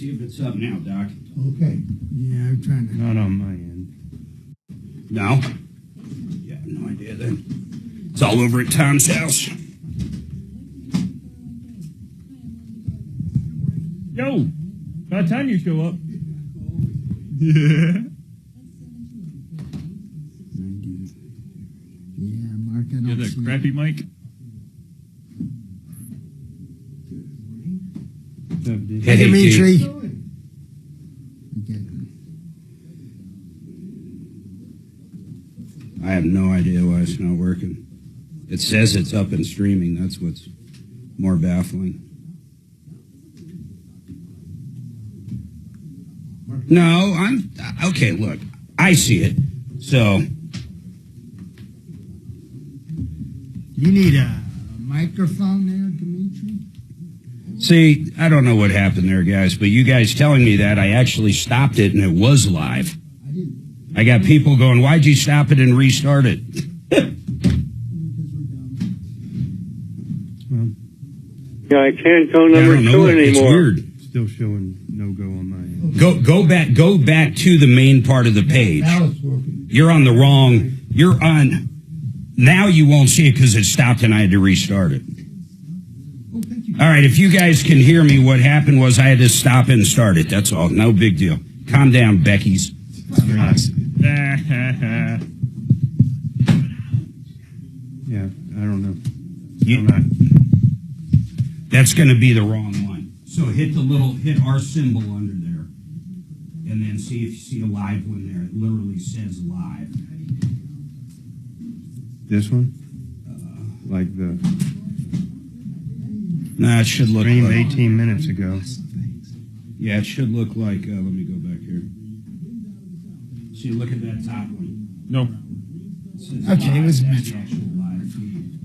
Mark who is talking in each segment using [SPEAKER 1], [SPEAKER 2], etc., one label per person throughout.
[SPEAKER 1] see if it's up now, Doc.
[SPEAKER 2] Okay. Yeah, I'm trying to.
[SPEAKER 3] Not on my end.
[SPEAKER 1] No? Yeah, no idea then. It's all over at Tom's house.
[SPEAKER 3] Yo, by the time you show up. Yeah.
[SPEAKER 2] Yeah, Mark, I don't
[SPEAKER 3] You're the
[SPEAKER 2] see
[SPEAKER 3] crappy mic?
[SPEAKER 2] Hey, Dimitri. Okay.
[SPEAKER 1] I have no idea why it's not working. It says it's up and streaming. That's what's more baffling. No, okay, look, I see it. So.
[SPEAKER 2] You need a microphone there, Dimitri?
[SPEAKER 1] See, I don't know what happened there, guys, but you guys telling me that, I actually stopped it and it was live. I got people going, why'd you stop it and restart it?
[SPEAKER 4] Yeah, I can't go number 2 anymore.
[SPEAKER 1] It's weird.
[SPEAKER 3] Still showing no-go on my end.
[SPEAKER 1] Go back to the main part of the page.
[SPEAKER 2] Now it's working.
[SPEAKER 1] You're on the wrong, now you won't see it because it stopped and I had to restart it.
[SPEAKER 2] Oh, thank you.
[SPEAKER 1] All right, if you guys can hear me, what happened was I had to stop and start it. That's all. No big deal. Calm down, Becky's.
[SPEAKER 3] Yeah, I don't know.
[SPEAKER 1] That's going to be the wrong one. So hit our symbol under there, and then see if you see a live one there. It literally says live.
[SPEAKER 3] This one? Like the
[SPEAKER 1] Nah, it should look
[SPEAKER 3] stream
[SPEAKER 1] like
[SPEAKER 3] 18 minutes ago.
[SPEAKER 1] Yeah, it should look like. Let me go back here. See, look at that top one.
[SPEAKER 3] No.
[SPEAKER 2] Okay, it was
[SPEAKER 1] That's the actual live feed.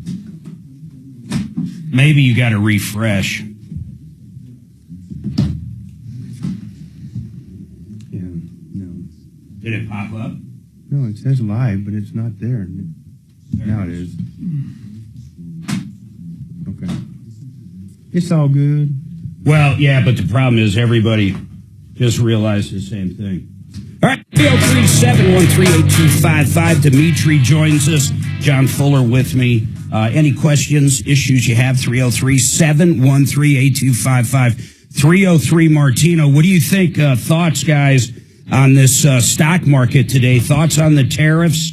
[SPEAKER 1] Maybe you got to refresh.
[SPEAKER 3] Yeah, no.
[SPEAKER 1] Did it pop up?
[SPEAKER 3] No, it says live, but it's not there. Now it is. Okay. It's all good.
[SPEAKER 1] Well, yeah, but the problem is everybody just realized the same thing. All right, 303-713-8255. Dimitri joins us. John Fuller with me. Any questions, issues you have, 303-713-8255. 303 Martino. What do you think, thoughts, guys, on this stock market today? Thoughts on the tariffs?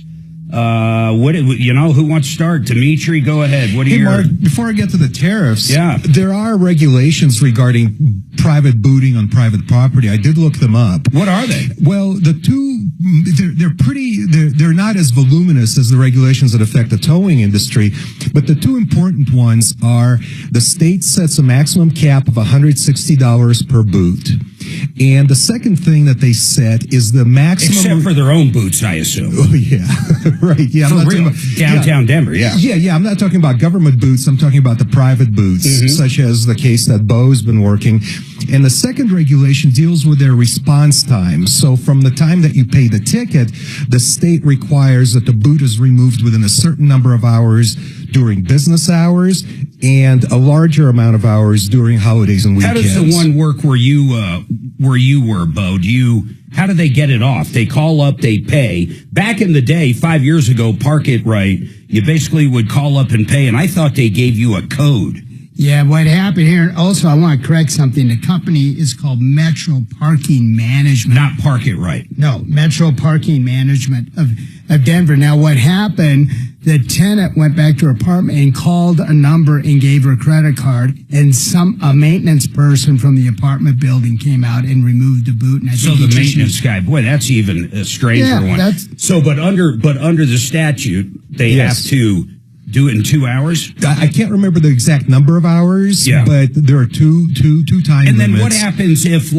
[SPEAKER 1] Who wants to start? Dimitri, go ahead. What do you?
[SPEAKER 5] Mark, before I get to the tariffs,
[SPEAKER 1] yeah,
[SPEAKER 5] there are regulations regarding private booting on private property. I did look them up.
[SPEAKER 1] What are they?
[SPEAKER 5] Well, the two, they're not as voluminous as the regulations that affect the towing industry, but the two important ones are the state sets a maximum cap of $160 per boot. And the second thing that they set is the maximum...
[SPEAKER 1] Except for their own boots, I assume.
[SPEAKER 5] Oh, yeah. Right. Yeah.
[SPEAKER 1] For real. Downtown Denver, yeah.
[SPEAKER 5] Yeah. I'm not talking about government boots. I'm talking about the private boots, such as the case that Bo's been working. And the second regulation deals with their response time. So from the time that you pay the ticket, the state requires that the boot is removed within a certain number of hours during business hours and a larger amount of hours during holidays and weekends.
[SPEAKER 1] How does the one work where you were, Bo? How do they get it off? They call up, they pay. Back in the day, 5 years ago, Park It Right, you basically would call up and pay, and I thought they gave you a code.
[SPEAKER 2] Yeah, what happened here, and also I want to correct something. The company is called Metro Parking Management.
[SPEAKER 1] Not Park It Right.
[SPEAKER 2] No, Metro Parking Management of Denver. Now, what happened, the tenant went back to her apartment and called a number and gave her a credit card, and a maintenance person from the apartment building came out and removed the boot. And I think
[SPEAKER 1] the maintenance guy, boy, that's even a stranger one. But under the statute, they have to do it in 2 hours?
[SPEAKER 5] I can't remember the exact number of hours, but there are two time
[SPEAKER 1] And then
[SPEAKER 5] limits.
[SPEAKER 1] what happens if,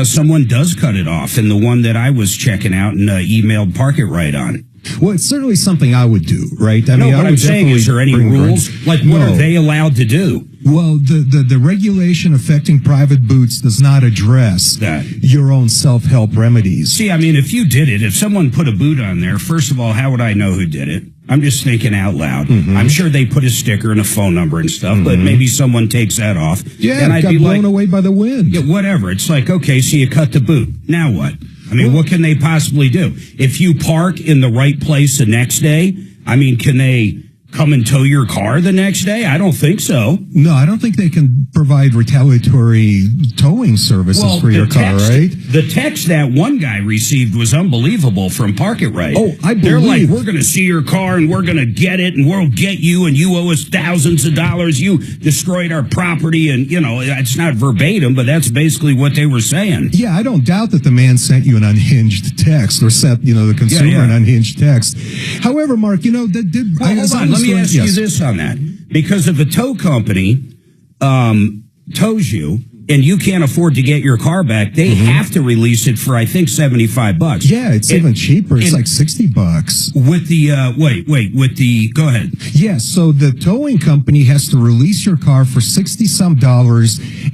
[SPEAKER 1] someone does cut it off, and the one that I was checking out and emailed Park It Right on?
[SPEAKER 5] Well, it's certainly something I would do, right?
[SPEAKER 1] What I'm saying is there any rules? What are they allowed to do?
[SPEAKER 5] Well, the regulation affecting private boots does not address
[SPEAKER 1] That.
[SPEAKER 5] your own self-help remedies.
[SPEAKER 1] See, I mean, if you did it, if someone put a boot on there, first of all, how would I know who did it? I'm just thinking out loud. I'm sure they put a sticker and a phone number and stuff, but maybe someone takes that off.
[SPEAKER 5] Yeah,
[SPEAKER 1] and
[SPEAKER 5] it
[SPEAKER 1] I'd
[SPEAKER 5] got
[SPEAKER 1] be
[SPEAKER 5] blown
[SPEAKER 1] like,
[SPEAKER 5] away by the wind.
[SPEAKER 1] yeah, whatever. It's like, okay, so you cut the boot. Now what? I mean, what can they possibly do? If you park in the right place the next day, I mean, can they come and tow your car the next day? I don't think so.
[SPEAKER 5] No, I don't think they can provide retaliatory towing services for your car, right?
[SPEAKER 1] The text that one guy received was unbelievable from Park It Right.
[SPEAKER 5] Oh, I
[SPEAKER 1] They're like,
[SPEAKER 5] believe-
[SPEAKER 1] we're going to see your car and we're going to get it and we'll get you and you owe us thousands of dollars. You destroyed our property. And, you know, it's not verbatim, but that's basically what they were saying.
[SPEAKER 5] Yeah, I don't doubt that the man sent you an unhinged text or sent, the consumer an unhinged text. However, Mark, that did...
[SPEAKER 1] Well, hold on. Let me ask you this on that. Because if a tow company tows you and you can't afford to get your car back, they have to release it for, I think, $75.
[SPEAKER 5] Yeah, it's even cheaper. It's like $60.
[SPEAKER 1] With the, go ahead.
[SPEAKER 5] Yes, so the towing company has to release your car for $60-some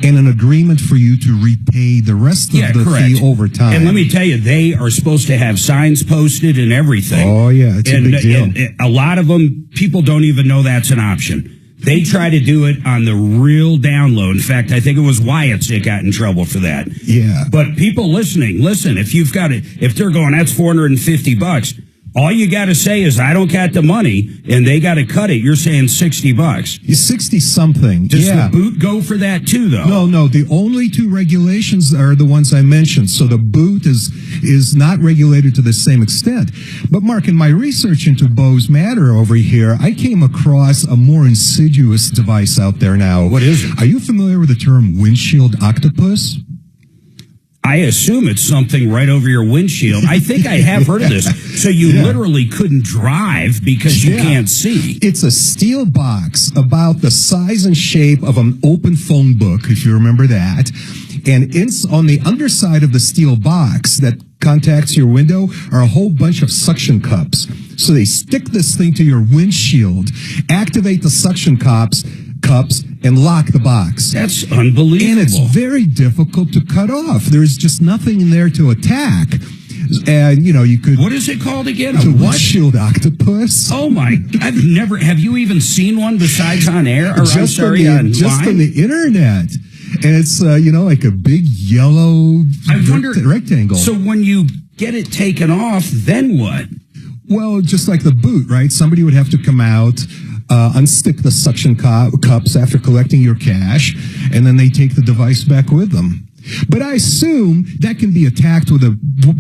[SPEAKER 5] and an agreement for you to repay the rest of the fee over time.
[SPEAKER 1] And let me tell you, they are supposed to have signs posted and everything.
[SPEAKER 5] Oh, yeah, it's a big deal.
[SPEAKER 1] And a lot of them, people don't even know that's an option. They try to do it on the real down low. In fact, I think it was Wyatt's that got in trouble for that.
[SPEAKER 5] Yeah.
[SPEAKER 1] But people listening, listen, if you've got it, if they're going, that's $450, all you got to say is, I don't got the money, and they got to cut it. You're saying $60.
[SPEAKER 5] 60-something.
[SPEAKER 1] Does
[SPEAKER 5] yeah.
[SPEAKER 1] the boot go for that too, though?
[SPEAKER 5] No. The only two regulations are the ones I mentioned. So the boot is not regulated to the same extent. But Mark, in my research into Bose Matter over here, I came across a more insidious device out there now.
[SPEAKER 1] What is it?
[SPEAKER 5] Are you familiar with the term windshield octopus?
[SPEAKER 1] I assume it's something right over your windshield. I think I have heard of this. So you literally couldn't drive because you can't see.
[SPEAKER 5] It's a steel box about the size and shape of an open phone book, if you remember that. And on the underside of the steel box that contacts your window are a whole bunch of suction cups. So they stick this thing to your windshield, activate the suction cups, and lock the box.
[SPEAKER 1] That's unbelievable.
[SPEAKER 5] And it's very difficult to cut off. There's just nothing in there to attack. And, you could...
[SPEAKER 1] What is it called again?
[SPEAKER 5] The
[SPEAKER 1] A what?
[SPEAKER 5] windshield octopus.
[SPEAKER 1] Oh, my... have you even seen one besides on air? Or,
[SPEAKER 5] Just on
[SPEAKER 1] online?
[SPEAKER 5] the internet. And it's, like a big yellow rectangle.
[SPEAKER 1] So when you get it taken off, then what?
[SPEAKER 5] Well, just like the boot, right? Somebody would have to come out, unstick the suction cups after collecting your cash, and then they take the device back with them. But I assume that can be attacked with a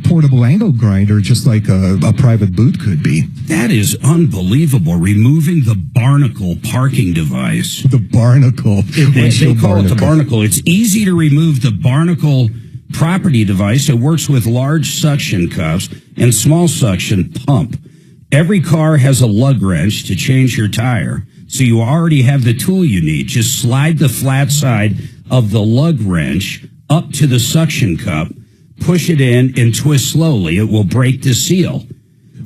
[SPEAKER 5] portable angle grinder, just like a private boot could be.
[SPEAKER 1] That is unbelievable. Removing the barnacle parking device.
[SPEAKER 5] The barnacle.
[SPEAKER 1] They call it the barnacle. It's easy to remove the barnacle property device. It works with large suction cups and small suction pump. Every car has a lug wrench to change your tire, so you already have the tool you need. Just slide the flat side of the lug wrench up to the suction cup, push it in, and twist slowly. It will break the seal.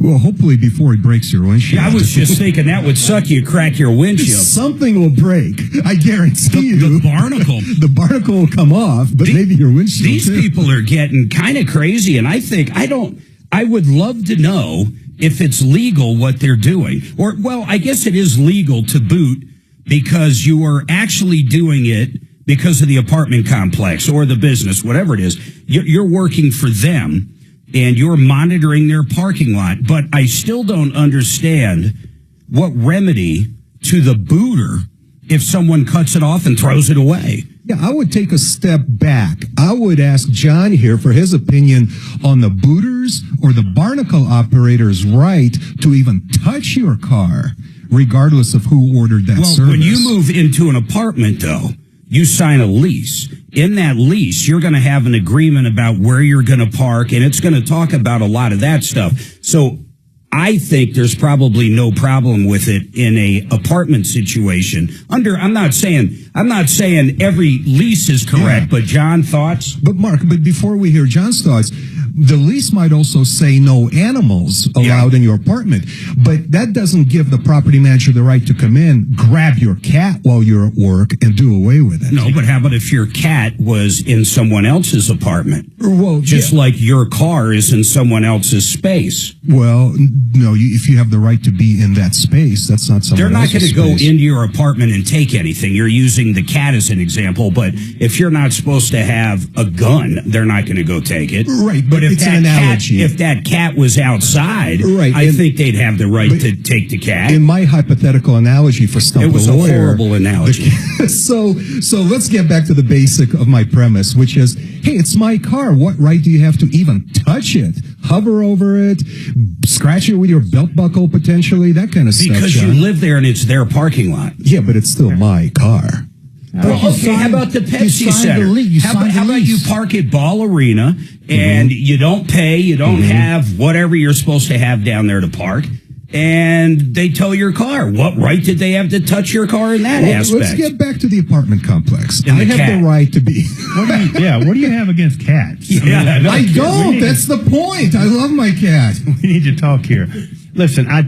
[SPEAKER 5] Well, hopefully before it breaks your windshield.
[SPEAKER 1] I was just thinking that would suck. You crack your windshield.
[SPEAKER 5] Something will break. I guarantee you.
[SPEAKER 1] The barnacle.
[SPEAKER 5] The barnacle will come off, but maybe your windshield
[SPEAKER 1] These
[SPEAKER 5] too.
[SPEAKER 1] people are getting kind of crazy, and I would love to know if it's legal what they're doing. Or, well, I guess it is legal to boot because you are actually doing it because of the apartment complex or the business, whatever it is. You're working for them, and you're monitoring their parking lot. But I still don't understand what remedy to the booter if someone cuts it off and throws it away.
[SPEAKER 5] Yeah, I would take a step back. I would ask John here for his opinion on the booters or the barnacle operator's right to even touch your car, regardless of who ordered that service.
[SPEAKER 1] Well, when you move into an apartment, though, you sign a lease. In that lease, you're going to have an agreement about where you're going to park, and it's going to talk about a lot of that stuff. So I think there's probably no problem with it in a apartment situation. I'm not saying every lease is correct, but John, thoughts?
[SPEAKER 5] But Mark, before we hear John's thoughts, the lease might also say no animals allowed in your apartment, but that doesn't give the property manager the right to come in, grab your cat while you're at work, and do away with it.
[SPEAKER 1] No, but how about if your cat was in someone else's apartment?
[SPEAKER 5] Well,
[SPEAKER 1] just like your car is in someone else's space.
[SPEAKER 5] Well, no, if you have the right to be in that space, that's not someone else's space.
[SPEAKER 1] They're not going to go into your apartment and take anything. You're using the cat as an example, but if you're not supposed to have a gun, they're not going to go take it.
[SPEAKER 5] Right, but
[SPEAKER 1] if
[SPEAKER 5] it's
[SPEAKER 1] that
[SPEAKER 5] an analogy.
[SPEAKER 1] If that cat was outside,
[SPEAKER 5] right,
[SPEAKER 1] I think they'd have the right to take the cat.
[SPEAKER 5] In my hypothetical analogy for Stump
[SPEAKER 1] it was
[SPEAKER 5] the Lawyer,
[SPEAKER 1] a horrible analogy.
[SPEAKER 5] So let's get back to the basic of my premise, which is, hey, it's my car. What right do you have to even touch it? Hover over it, scratch it with your belt buckle potentially, that kind of stuff.
[SPEAKER 1] Because you live there and it's their parking lot.
[SPEAKER 5] Yeah, but it's still my car.
[SPEAKER 1] Okay, how about the Pepsi Center? How about you park at Ball Arena and you don't pay, you don't have whatever you're supposed to have down there to park, and they tow your car. What right did they have to touch your car in that aspect?
[SPEAKER 5] Let's get back to the apartment complex.
[SPEAKER 1] And
[SPEAKER 5] I have the right to be.
[SPEAKER 3] What do you have against cats?
[SPEAKER 5] Yeah, I don't. That's the point. I love my cat.
[SPEAKER 6] We need to talk here. Listen, I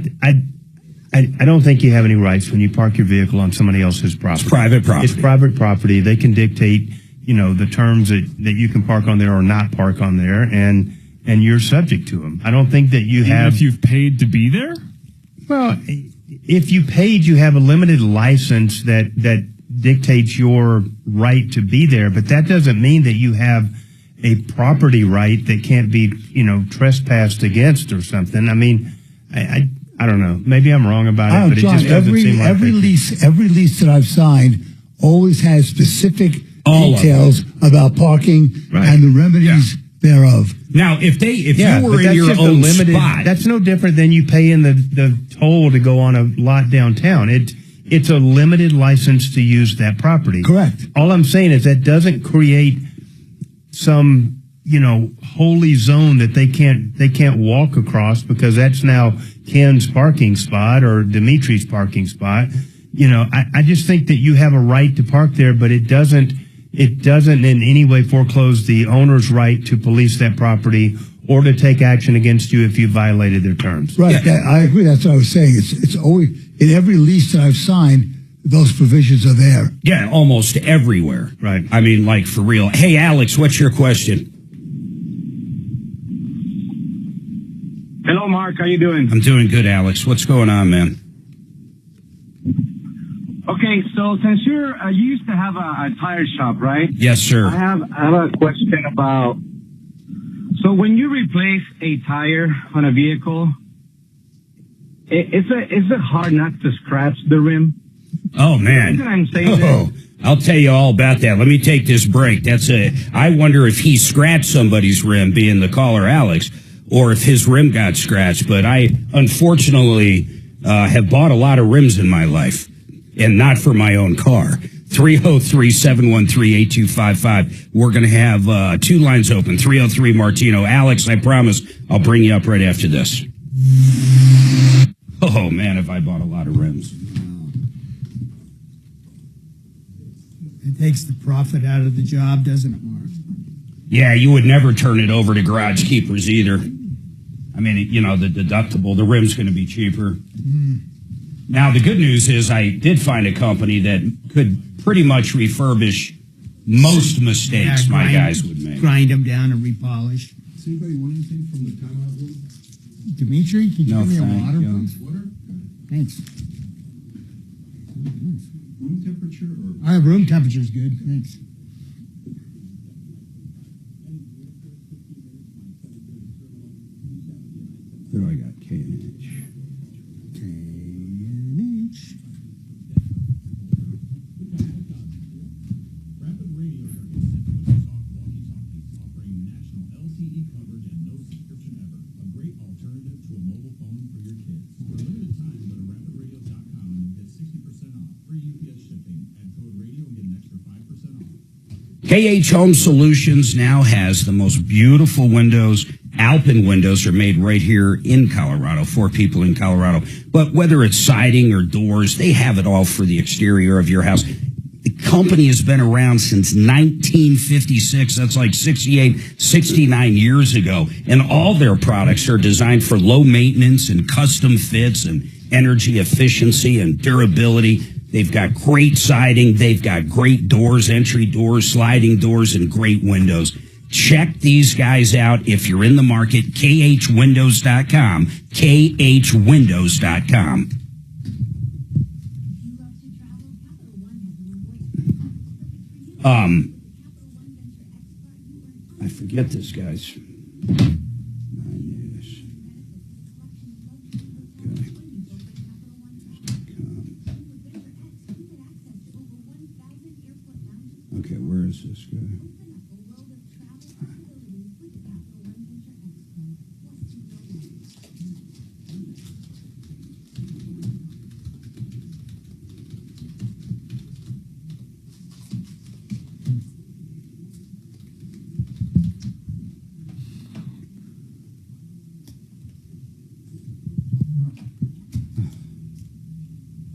[SPEAKER 6] don't think you have any rights when you park your vehicle on somebody else's property.
[SPEAKER 1] It's private property.
[SPEAKER 6] It's private property. They can dictate, the terms that you can park on there or not park on there, and you're subject to them. I don't think that you have.
[SPEAKER 3] If you've paid to be there?
[SPEAKER 6] Well, if you paid, you have a limited license that dictates your right to be there, but that doesn't mean that you have a property right that can't be, trespassed against or something. I mean, I don't know. Maybe I'm wrong about it, but
[SPEAKER 7] John,
[SPEAKER 6] it just doesn't seem like
[SPEAKER 7] every lease that I've signed always has specific details about parking and the remedies thereof.
[SPEAKER 1] Now, if you were in your own spot,
[SPEAKER 6] that's no different than you pay in the toll to go on a lot downtown. It's a limited license to use that property.
[SPEAKER 7] Correct.
[SPEAKER 6] All I'm saying is that doesn't create some holy zone that they can't walk across, because that's now Ken's parking spot or Dimitri's parking spot. I just think that you have a right to park there, but it doesn't in any way foreclose the owner's right to police that property or to take action against you if you violated their terms.
[SPEAKER 7] Right. I agree. That's what I was saying. It's always in every lease that I've signed, those provisions are there.
[SPEAKER 1] Yeah, almost everywhere.
[SPEAKER 6] Right.
[SPEAKER 1] I mean, like, for real. Hey, Alex, what's your question?
[SPEAKER 8] Hello, Mark. How you doing?
[SPEAKER 1] I'm doing good, Alex. What's going on, man?
[SPEAKER 8] Okay, so since you used to have a tire shop, right?
[SPEAKER 1] Yes, sir.
[SPEAKER 8] I have a question about. So when you replace a tire on a vehicle, is it hard not to scratch the rim?
[SPEAKER 1] Oh, man.
[SPEAKER 8] The reason I'm saying that,
[SPEAKER 1] I'll tell you all about that. Let me take this break. I wonder if he scratched somebody's rim, being the caller, Alex, or if his rim got scratched. But I, unfortunately, have bought a lot of rims in my life, and not for my own car. 303-713-8255. We're going to have two lines open. 303 Martino. Alex, I promise I'll bring you up right after this. Oh, man, have I bought a lot of rims.
[SPEAKER 2] It takes the profit out of the job, doesn't it, Mark?
[SPEAKER 1] Yeah, you would never turn it over to garage keepers either. I mean, the deductible, the rim's going to be cheaper. Now, the good news is I did find a company that could pretty much refurbish most mistakes my guys would make.
[SPEAKER 2] Grind them down and repolish.
[SPEAKER 5] Does anybody want anything from the timeout room?
[SPEAKER 2] Dimitri, can you
[SPEAKER 1] No,
[SPEAKER 2] give me a
[SPEAKER 1] thank
[SPEAKER 2] water,
[SPEAKER 1] you.
[SPEAKER 2] please?
[SPEAKER 5] Water?
[SPEAKER 2] Thanks.
[SPEAKER 5] Room temperature or?
[SPEAKER 2] Room temperature's good. Thanks.
[SPEAKER 1] What do I got? K&H.
[SPEAKER 2] K&H.
[SPEAKER 9] Rapid Radio Area sent to Talk walkie-talkies offering national LTE coverage and no subscription ever. A great alternative to a mobile phone for your kids. For a limited time, go to rapidradio.com and get 60% off. Free UPS shipping. Add code radio and get an extra 5% off.
[SPEAKER 1] KH Home Solutions now has the most beautiful windows Alpine windows are made right here in Colorado for people in Colorado. But whether it's siding or doors, they have it all for the exterior of your house. The company has been around since 1956. That's like 68, 69 years ago. And all their products are designed for low maintenance and custom fits and energy efficiency and durability. They've got great siding. They've got great doors, entry doors, sliding doors, and great windows. Check these guys out if you're in the market. KHWindows.com. KHWindows.com. I forget this guy's. 9 years. Okay, where is this guy?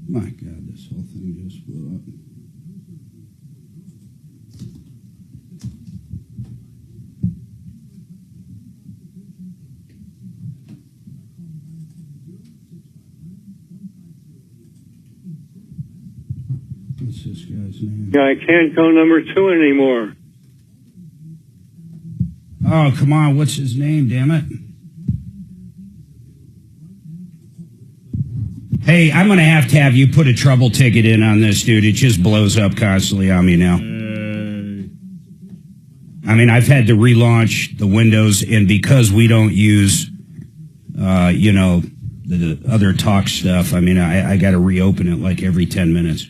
[SPEAKER 1] My God, this whole thing just blew up. What's this guy's name?
[SPEAKER 4] Yeah, I can't go number 2 anymore.
[SPEAKER 1] Oh, come on. What's his name, damn it? Hey, I'm going to have you put a trouble ticket in on this, dude. It just blows up constantly on me now. I mean, I've had to relaunch the Windows, and because we don't use, the other talk stuff, I mean, I got to reopen it like every 10 minutes.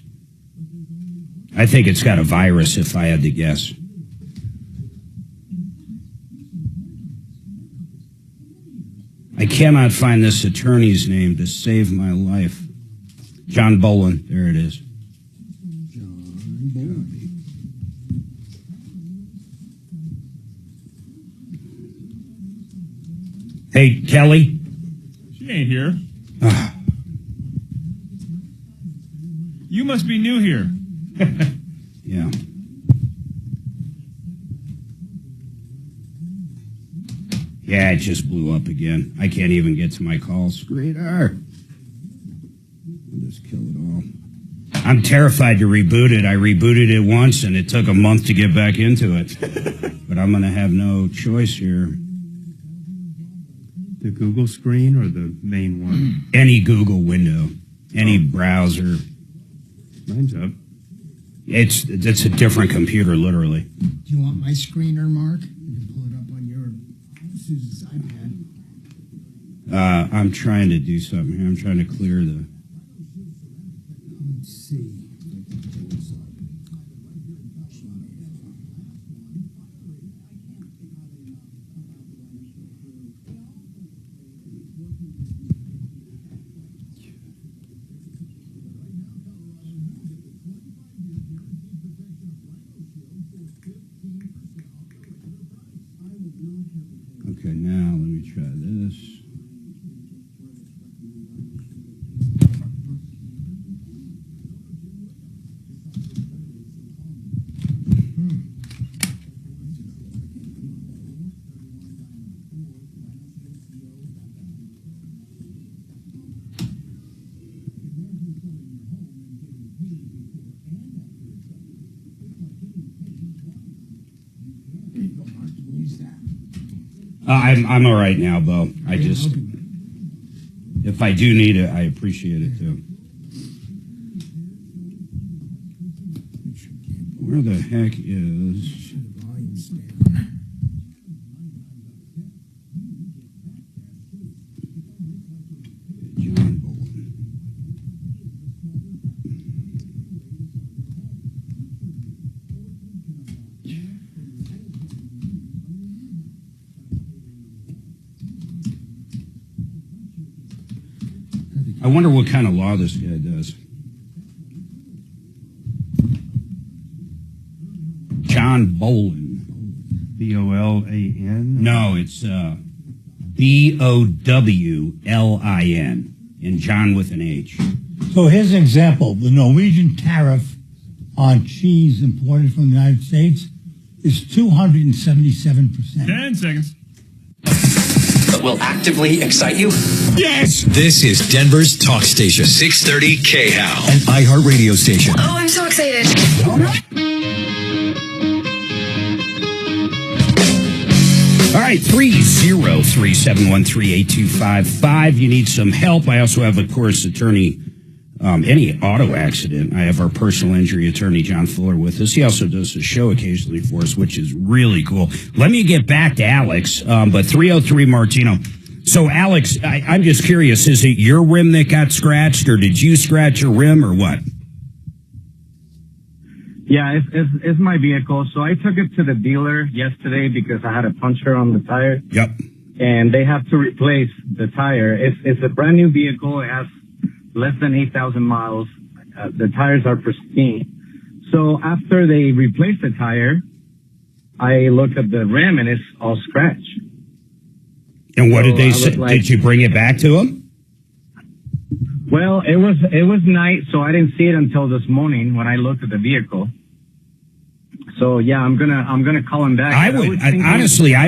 [SPEAKER 1] I think it's got a virus, if I had to guess. I cannot find this attorney's name to save my life. John Bolin. There it is.
[SPEAKER 2] John Bolin.
[SPEAKER 1] Hey, Kelly.
[SPEAKER 3] She ain't here. You must be new here.
[SPEAKER 1] Yeah. Yeah, it just blew up again. I can't even get to my call screener. I'll just kill it all. I'm terrified to reboot it. I rebooted it once, and it took a month to get back into it. But I'm going to have no choice here.
[SPEAKER 6] The Google screen or the main one?
[SPEAKER 1] Any Google window, any browser.
[SPEAKER 6] Mine's up.
[SPEAKER 1] It's a different computer, literally.
[SPEAKER 2] Do you want my screener, Mark? You can pull it up on your Susan's iPad.
[SPEAKER 1] I'm trying to do something here. I'm trying to clear the...
[SPEAKER 2] Let's see.
[SPEAKER 1] Okay, now let me try this. I'm all right now, Bo. I just, if I do need it, I appreciate it too. Where the heck is? John Bolin. I wonder what kind of law this guy does. John Bolin.
[SPEAKER 6] Bolin?
[SPEAKER 1] No, it's Bowlin. And John with an H.
[SPEAKER 7] So here's an example. The Norwegian tariff on cheese imported from the United States is 277%.
[SPEAKER 3] 10 seconds.
[SPEAKER 10] That will actively excite you?
[SPEAKER 3] Yes!
[SPEAKER 11] This is Denver's talk station, 630 KHAL, an iHeartRadio station.
[SPEAKER 12] Oh, I'm so excited.
[SPEAKER 1] All right, 303-713-8255. You need some help. I also have, of course, attorney, any auto accident. I have our personal injury attorney, John Fuller, with us. He also does a show occasionally for us, which is really cool. Let me get back to Alex, but 303 Martino. So, Alex, I'm just curious, is it your rim that got scratched, or did you scratch your rim, or what?
[SPEAKER 8] Yeah, it's my vehicle. So I took it to the dealer yesterday because I had a puncture on the tire.
[SPEAKER 1] Yep.
[SPEAKER 8] And they have to replace the tire. It's a brand new vehicle. It has less than 8,000 miles. The tires are pristine. So after they replace the tire, I look at the rim and it's all scratched.
[SPEAKER 1] And what did they say? Did you bring it back to them?
[SPEAKER 8] Well, it was night, so I didn't see it until this morning when I looked at the vehicle. So yeah, I'm gonna call him back.
[SPEAKER 1] I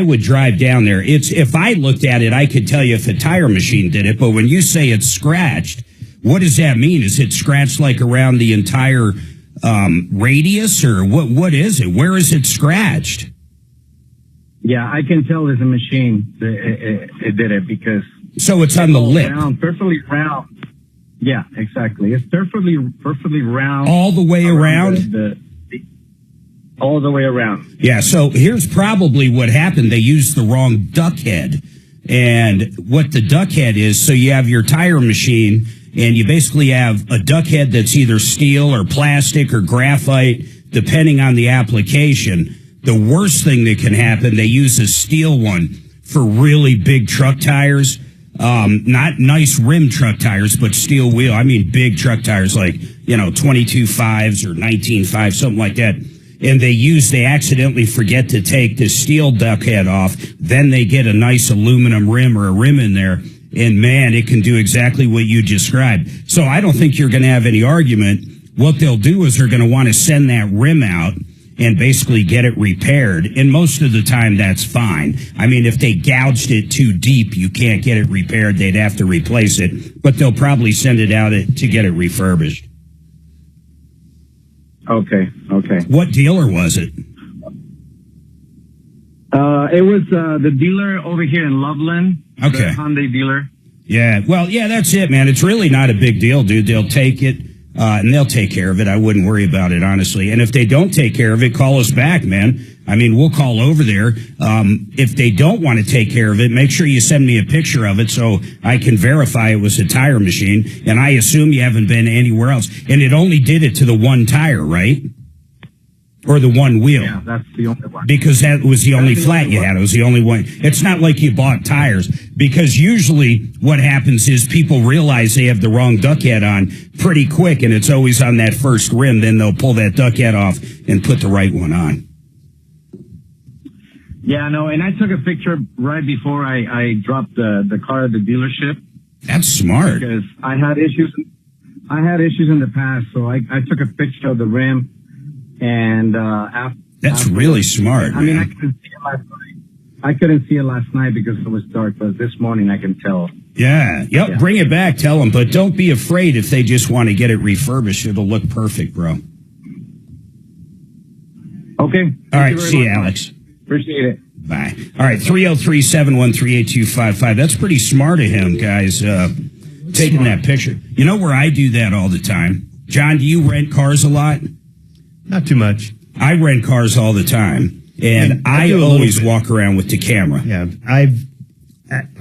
[SPEAKER 1] would drive down there. If I looked at it, I could tell you if a tire machine did it. But when you say it's scratched, what does that mean? Is it scratched like around the entire radius, or what is it? Where is it scratched?
[SPEAKER 8] Yeah, I can tell it's a machine. It did it because.
[SPEAKER 1] So it's on the lip.
[SPEAKER 8] Perfectly round. Yeah, exactly. It's perfectly round.
[SPEAKER 1] All the way around?
[SPEAKER 8] All the way around.
[SPEAKER 1] Yeah, so here's probably what happened. They used the wrong duck head. And what the duck head is, so you have your tire machine, and you basically have a duck head that's either steel or plastic or graphite, depending on the application. The worst thing that can happen, they use a steel one for really big truck tires. Not nice rim truck tires, but steel wheel. I mean, big truck tires like, 22.5s or 19.5, something like that. And they accidentally forget to take the steel duck head off. Then they get a nice aluminum rim or a rim in there. And man, it can do exactly what you described. So I don't think you're going to have any argument. What they'll do is they're going to want to send that rim out and basically get it repaired. And most of the time, that's fine. I mean, if they gouged it too deep, you can't get it repaired. They'd have to replace it. But they'll probably send it out to get it refurbished.
[SPEAKER 8] Okay.
[SPEAKER 1] What dealer was it?
[SPEAKER 8] It was the dealer over here in Loveland.
[SPEAKER 1] Okay.
[SPEAKER 8] The Hyundai dealer.
[SPEAKER 1] Yeah. Well, yeah, that's it, man. It's really not a big deal, dude. They'll take it. And they'll take care of it. I wouldn't worry about it, honestly. And if they don't take care of it, call us back, man. I mean, we'll call over there. If they don't want to take care of it, make sure you send me a picture of it so I can verify it was a tire machine. And I assume you haven't been anywhere else. And it only did it to the one tire, right? Or the one wheel.
[SPEAKER 8] Yeah, that's the only one.
[SPEAKER 1] Because that was the only flat you had. It was the only one. It's not like you bought tires. Because usually what happens is people realize they have the wrong duck head on pretty quick, and it's always on that first rim. Then they'll pull that duck head off and put the right one on.
[SPEAKER 8] Yeah, no, and I took a picture right before I dropped the car at the dealership.
[SPEAKER 1] That's smart.
[SPEAKER 8] Because I had issues in the past, so I took a picture of the rim. And
[SPEAKER 1] that's really smart.
[SPEAKER 8] I mean, I couldn't see it last night. I couldn't see it last night because it was dark, but this morning I can tell.
[SPEAKER 1] Yeah. Yep. Yeah. Bring it back. Tell them, but don't be afraid if they just want to get it refurbished. It'll look perfect, bro.
[SPEAKER 8] Okay.
[SPEAKER 1] All right. See you, Alex.
[SPEAKER 8] Appreciate it.
[SPEAKER 1] Bye. All right. 303-713-8255. That's pretty smart of him, guys. Taking that picture. You know where I do that all the time? John, do you rent cars a lot?
[SPEAKER 6] Not too much.
[SPEAKER 1] I rent cars all the time, and I always walk around with the camera.
[SPEAKER 6] Yeah,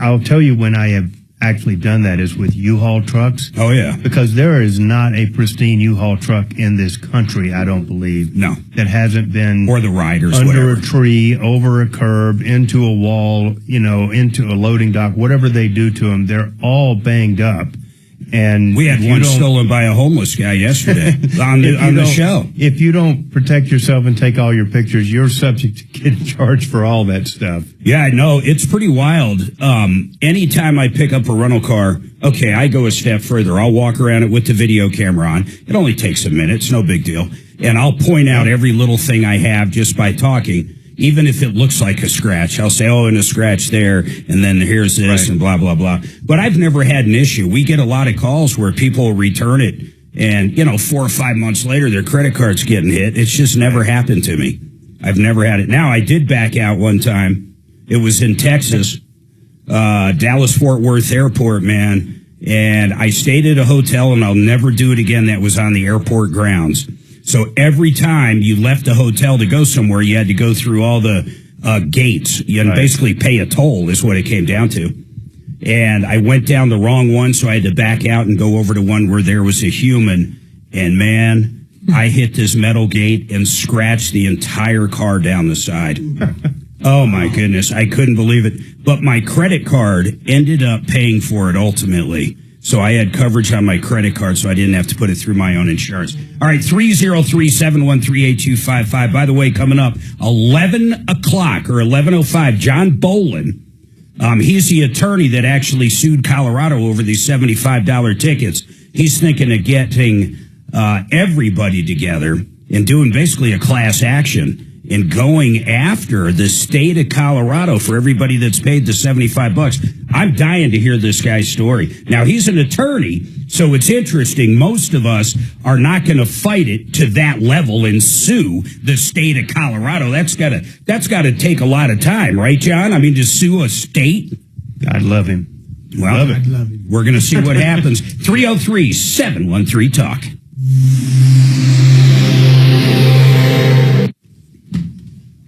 [SPEAKER 6] I'll tell you when I have actually done that is with U-Haul trucks.
[SPEAKER 1] Oh, yeah.
[SPEAKER 6] Because there is not a pristine U-Haul truck in this country, I don't believe.
[SPEAKER 1] No.
[SPEAKER 6] That hasn't been...
[SPEAKER 1] Or the riders,
[SPEAKER 6] under
[SPEAKER 1] whatever.
[SPEAKER 6] a tree, over a curb, into a wall, into a loading dock, whatever they do to them, they're all banged up. And
[SPEAKER 1] we had one stolen by a homeless guy yesterday on the show.
[SPEAKER 6] If you don't protect yourself and take all your pictures, you're subject to getting charged for all that stuff.
[SPEAKER 1] Yeah, I know. It's pretty wild. Anytime I pick up a rental car, okay, I go a step further. I'll walk around it with the video camera on. It only takes a minute. It's no big deal. And I'll point out every little thing I have just by talking. Even if it looks like a scratch, I'll say, oh, and a scratch there, and then here's this, and blah, blah, blah. But I've never had an issue. We get a lot of calls where people return it, and, 4 or 5 months later, their credit card's getting hit. It's just never happened to me. I've never had it. Now, I did back out one time. It was in Texas, Dallas-Fort Worth Airport, man, and I stayed at a hotel, and I'll never do it again. That was on the airport grounds. So every time you left the hotel to go somewhere, you had to go through all the gates. You had to basically pay a toll is what it came down to. And I went down the wrong one, so I had to back out and go over to one where there was a human. And, man, I hit this metal gate and scratched the entire car down the side. Oh, my goodness. I couldn't believe it. But my credit card ended up paying for it ultimately. So I had coverage on my credit card, so I didn't have to put it through my own insurance. All right, 303-713-8255. By the way, coming up, 11 o'clock or 11:05, John Bolin. He's the attorney that actually sued Colorado over these $75 tickets. He's thinking of getting everybody together and doing basically a class action and going after the state of Colorado for everybody that's paid the $75. I'm dying to hear this guy's story. Now, he's an attorney, so it's interesting. Most of us are not going to fight it to that level and sue the state of Colorado. That's got to take a lot of time, right, John? I mean, to sue a state?
[SPEAKER 6] God love him.
[SPEAKER 1] Well, we're going to see what happens. 303-713-TALK.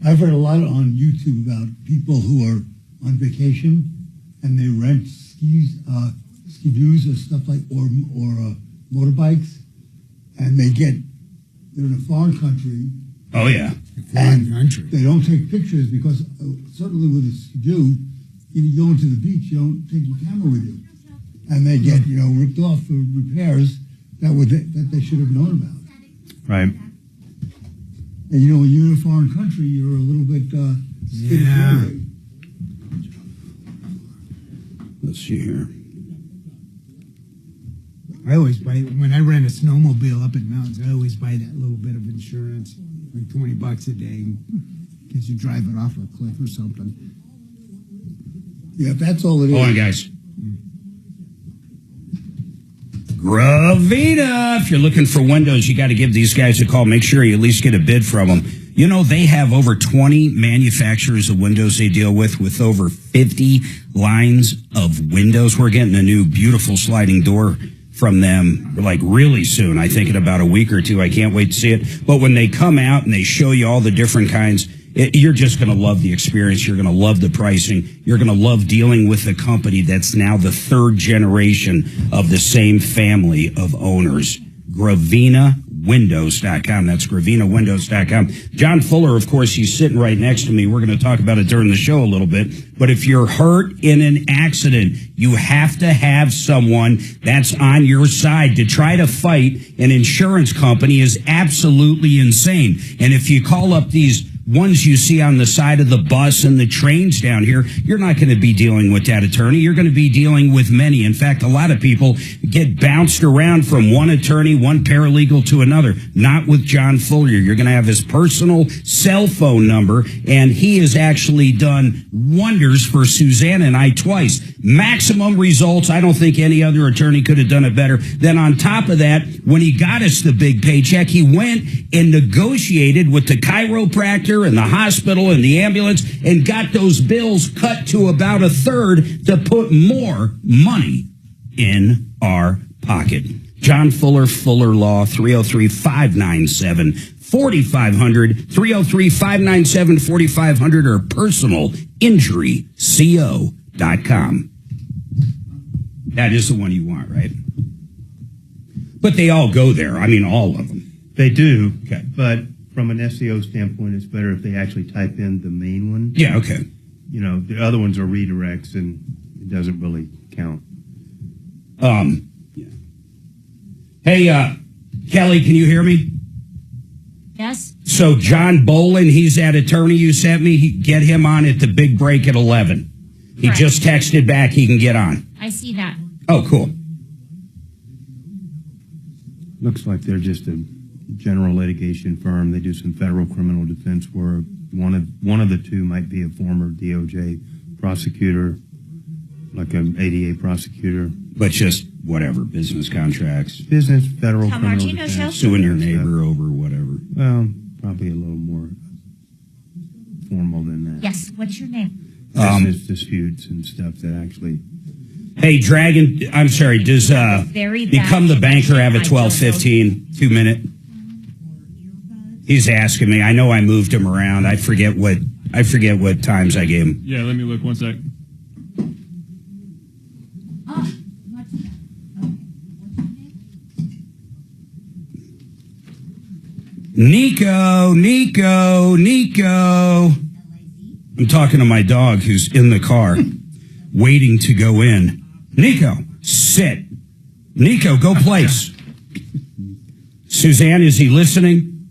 [SPEAKER 7] I've heard a lot on YouTube about people who are on vacation and they rent ski-doos or stuff like, or motorbikes, and they're in a foreign country.
[SPEAKER 1] Oh yeah,
[SPEAKER 7] foreign country. They don't take pictures because certainly with a ski-doo, if you go into the beach, you don't take your camera with you, and they get ripped off for repairs that they should have known about.
[SPEAKER 6] Right.
[SPEAKER 7] And when you're in a foreign country, you're a little bit scared.
[SPEAKER 1] Let's see here.
[SPEAKER 2] I always buy, when I rent a snowmobile up in mountains, I always buy that little bit of insurance, like $20 a day, in case you drive it off a cliff or something.
[SPEAKER 7] Yeah, if that's all it is.
[SPEAKER 1] Hold on, guys. Gravina. If you're looking for windows, you got to give these guys a call. Make sure you at least get a bid from them. They have over 20 manufacturers of windows they deal with over 50 lines of windows. We're getting a new beautiful sliding door from them like really soon. I think in about a week or two. I can't wait to see it. But when they come out and they show you all the different kinds, you're just going to love the experience. You're going to love the pricing. You're going to love dealing with a company that's now the third generation of the same family of owners. GravinaWindows.com. That's GravinaWindows.com. John Fuller, of course, he's sitting right next to me. We're going to talk about it during the show a little bit. But if you're hurt in an accident, you have to have someone that's on your side. To try to fight an insurance company is absolutely insane. And if you call up these ones you see on the side of the bus and the trains down here, you're not going to be dealing with that attorney. You're going to be dealing with many. In fact, a lot of people get bounced around from one attorney, one paralegal to another. Not with John Fuller. You're going to have his personal cell phone number, and he has actually done wonders for Suzanne and I twice. Maximum results. I don't think any other attorney could have done it better. Then on top of that, when he got us the big paycheck, he went and negotiated with the chiropractor and the hospital and the ambulance and got those bills cut to about a third to put more money in our pocket. John Fuller, Fuller Law, 303-597-4500, 303-597-4500, or personalinjuryco.com. That is the one you want, right? But they all go there. I mean, all of them.
[SPEAKER 6] They do. Okay. But from an SEO standpoint, it's better if they actually type in the main one.
[SPEAKER 1] Yeah, okay.
[SPEAKER 6] The other ones are redirects, and it doesn't really count.
[SPEAKER 1] Yeah. Hey, Kelly, can you hear me?
[SPEAKER 12] Yes.
[SPEAKER 1] So John Bolin, he's that attorney you sent me. Get him on at the big break at 11. He
[SPEAKER 12] Correct.
[SPEAKER 1] just texted back he can get on.
[SPEAKER 12] I see that.
[SPEAKER 1] Oh, cool.
[SPEAKER 6] Looks like they're just a general litigation firm. They do some federal criminal defense work. One of the two might be a former DOJ prosecutor, like an ADA prosecutor.
[SPEAKER 1] But just whatever, business contracts.
[SPEAKER 6] Business, federal
[SPEAKER 12] Tom
[SPEAKER 6] criminal
[SPEAKER 12] Martino
[SPEAKER 6] defense.
[SPEAKER 12] Show?
[SPEAKER 1] Suing your neighbor over whatever.
[SPEAKER 6] Well, probably a little more formal than that.
[SPEAKER 12] Yes. What's your name?
[SPEAKER 6] Business disputes and stuff that actually.
[SPEAKER 1] Hey, Dragon, I'm sorry, does
[SPEAKER 12] Very bad
[SPEAKER 1] Become the Banker have a
[SPEAKER 12] I don't know.
[SPEAKER 1] 12:15, 2 minute? He's asking me. I know I moved him around. I forget what times I gave him.
[SPEAKER 3] Yeah, let me look 1 sec.
[SPEAKER 1] Nico. I'm talking to my dog who's in the car, waiting to go in. Nico, sit. Nico, go place. Suzanne, is he listening?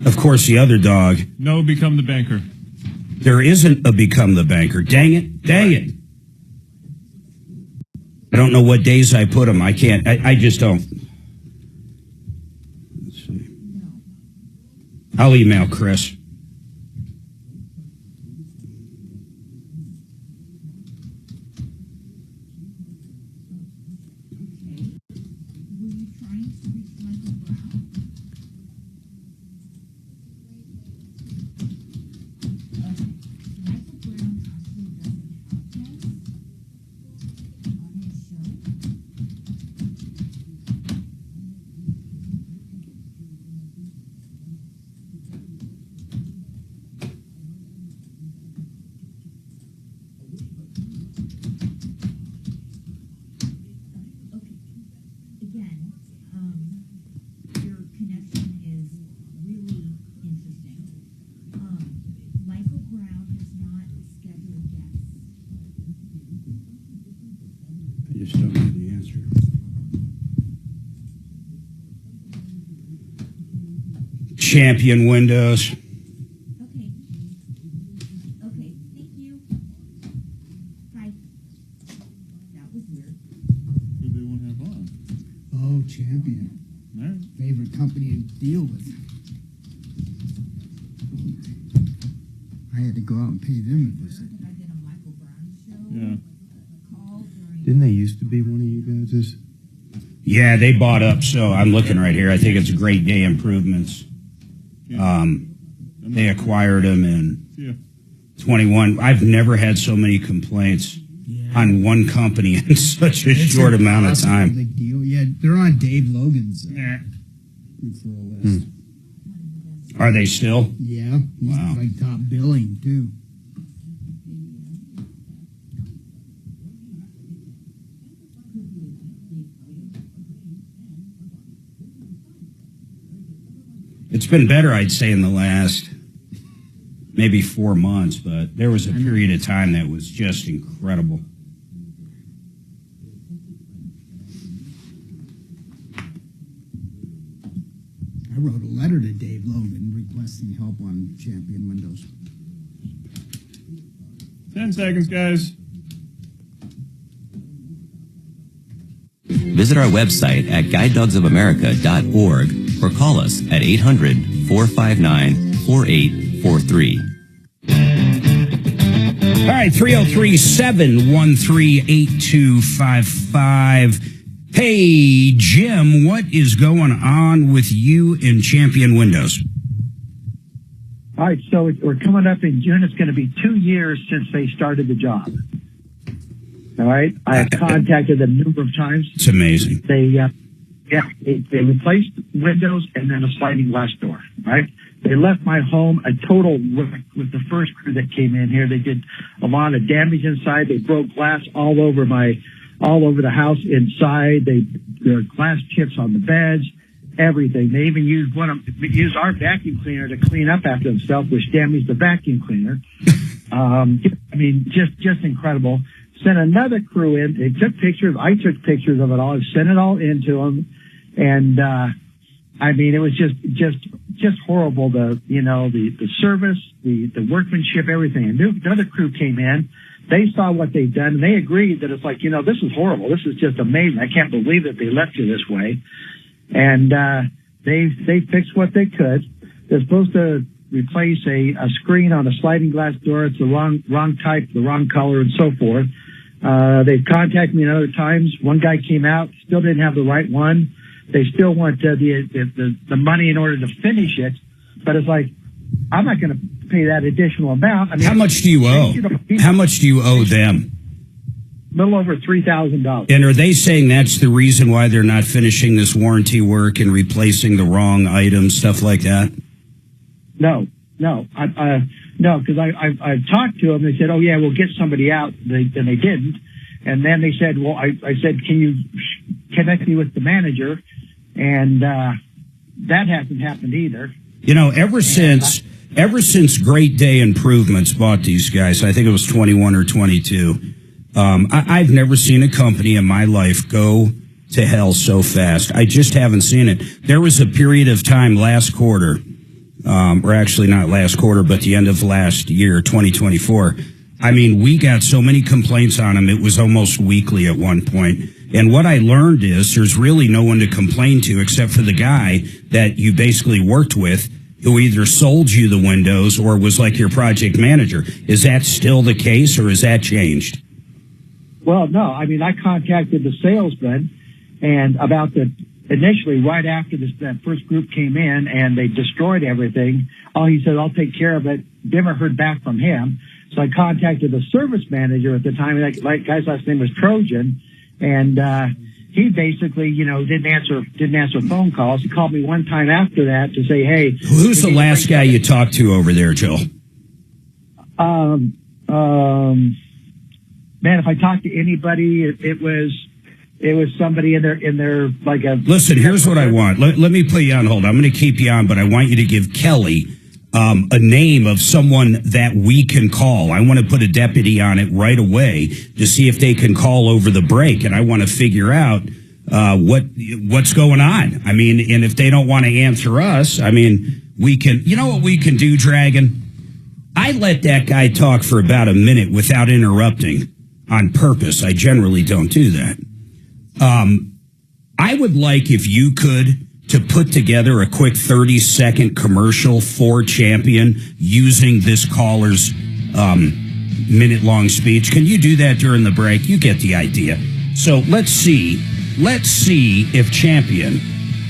[SPEAKER 1] Of course, the other dog.
[SPEAKER 3] No, Become the Banker.
[SPEAKER 1] There isn't a Become the Banker. Dang it. I don't know what days I put him. I can't. I just don't. Let's see. I'll email Chris. I just don't know the answer. Champion Windows.
[SPEAKER 12] Okay, thank you. Bye. That was weird.
[SPEAKER 3] Who do they want to have on?
[SPEAKER 2] Oh, Champion.
[SPEAKER 3] All right.
[SPEAKER 2] Favorite company to deal with. I had to go out and pay them a visit.
[SPEAKER 12] I did a Michael Brown show.
[SPEAKER 3] Yeah.
[SPEAKER 12] Call during.
[SPEAKER 6] Didn't they used to be one of you guys'?
[SPEAKER 1] Yeah, they bought up. So I'm looking right here. I think it's Great Day Improvements. They acquired them in 21. I've never had so many complaints on one company in such a short amount of time.
[SPEAKER 2] Big deal. Yeah, they're on Dave Logan's referral list.
[SPEAKER 1] Are they still?
[SPEAKER 2] Yeah, he's
[SPEAKER 1] Wow.
[SPEAKER 2] like top billing too.
[SPEAKER 1] It's been better, I'd say, in the last maybe 4 months, but there was a period of time that was just incredible.
[SPEAKER 2] I wrote a letter to Dave Logan requesting help on Champion Windows.
[SPEAKER 3] 10 seconds, guys.
[SPEAKER 13] Visit our website at guidedogsofamerica.org or call us at 800-459-4843.
[SPEAKER 1] All right, 303-713-8255. Hey, Jim, what is going on with you in Champion Windows?
[SPEAKER 14] All right, so we're coming up in June. It's going to be 2 years since they started the job. All right, I have contacted them a number of times.
[SPEAKER 1] It's amazing.
[SPEAKER 14] They replaced windows and then a sliding glass door. Right, they left my home a total wreck with the first crew that came in here. They did a lot of damage inside. They broke glass all over the house inside. There are glass chips on the beds. Everything. They even used our vacuum cleaner to clean up after themselves, which damaged the vacuum cleaner. I mean, just incredible. sent another crew in. They took pictures. I took pictures of it all. I sent it all in to them. And, I mean, it was just horrible. The service, the workmanship, everything. And another crew came in. They saw what they'd done, and they agreed that it's like, this is horrible. This is just amazing. I can't believe that they left you this way. And they fixed what they could. They're supposed to replace a screen on a sliding glass door. It's the wrong type, the wrong color, and so forth. They've contacted me other times. One guy came out, still didn't have the right one. They still want the money in order to finish it, but it's like, I'm not going to pay that additional amount. I mean,
[SPEAKER 1] how much do you owe? How much do you owe them?
[SPEAKER 14] A little over $3,000.
[SPEAKER 1] And are they saying that's the reason why they're not finishing this warranty work and replacing the wrong items, stuff like that?
[SPEAKER 14] No, because I've talked to them. They said, "Oh yeah, we'll get somebody out," and they didn't. And then they said, "Well, I said, can you connect me with the manager?" And that hasn't happened either.
[SPEAKER 1] Ever since Great Day Improvements bought these guys, I think it was 21 or 22. I've never seen a company in my life go to hell so fast. I just haven't seen it. There was a period of time last quarter, or actually not last quarter, but the end of last year, 2024. I mean, we got so many complaints on them. It was almost weekly at one point. And what I learned is there's really no one to complain to except for the guy that you basically worked with, who either sold you the windows or was like your project manager. Is that still the case, or has that changed?
[SPEAKER 14] Well, no. I mean, I contacted the salesman, and initially, right after that first group came in and they destroyed everything, he said, "I'll take care of it." Never heard back from him. So I contacted the service manager at the time. That guy's last name was Trojan, and he basically, didn't answer phone calls. He called me one time after that to say, "Hey,
[SPEAKER 1] who's the last guy you talked to over there, Joe?"
[SPEAKER 14] Man, if I talked to anybody, it was somebody in their like a.
[SPEAKER 1] Listen, here's what I want. Let me put you on hold. I'm going to keep you on, but I want you to give Kelly a name of someone that we can call. I want to put a deputy on it right away to see if they can call over the break, and I want to figure out what's going on. I mean, and if they don't want to answer us, I mean, we can. You know what we can do, Dragon? I let that guy talk for about a minute without interrupting on purpose. I generally don't do that. I would like if you could to put together a quick 30-second commercial for Champion using this caller's minute-long speech. Can you do that during the break? You get the idea. So let's see if Champion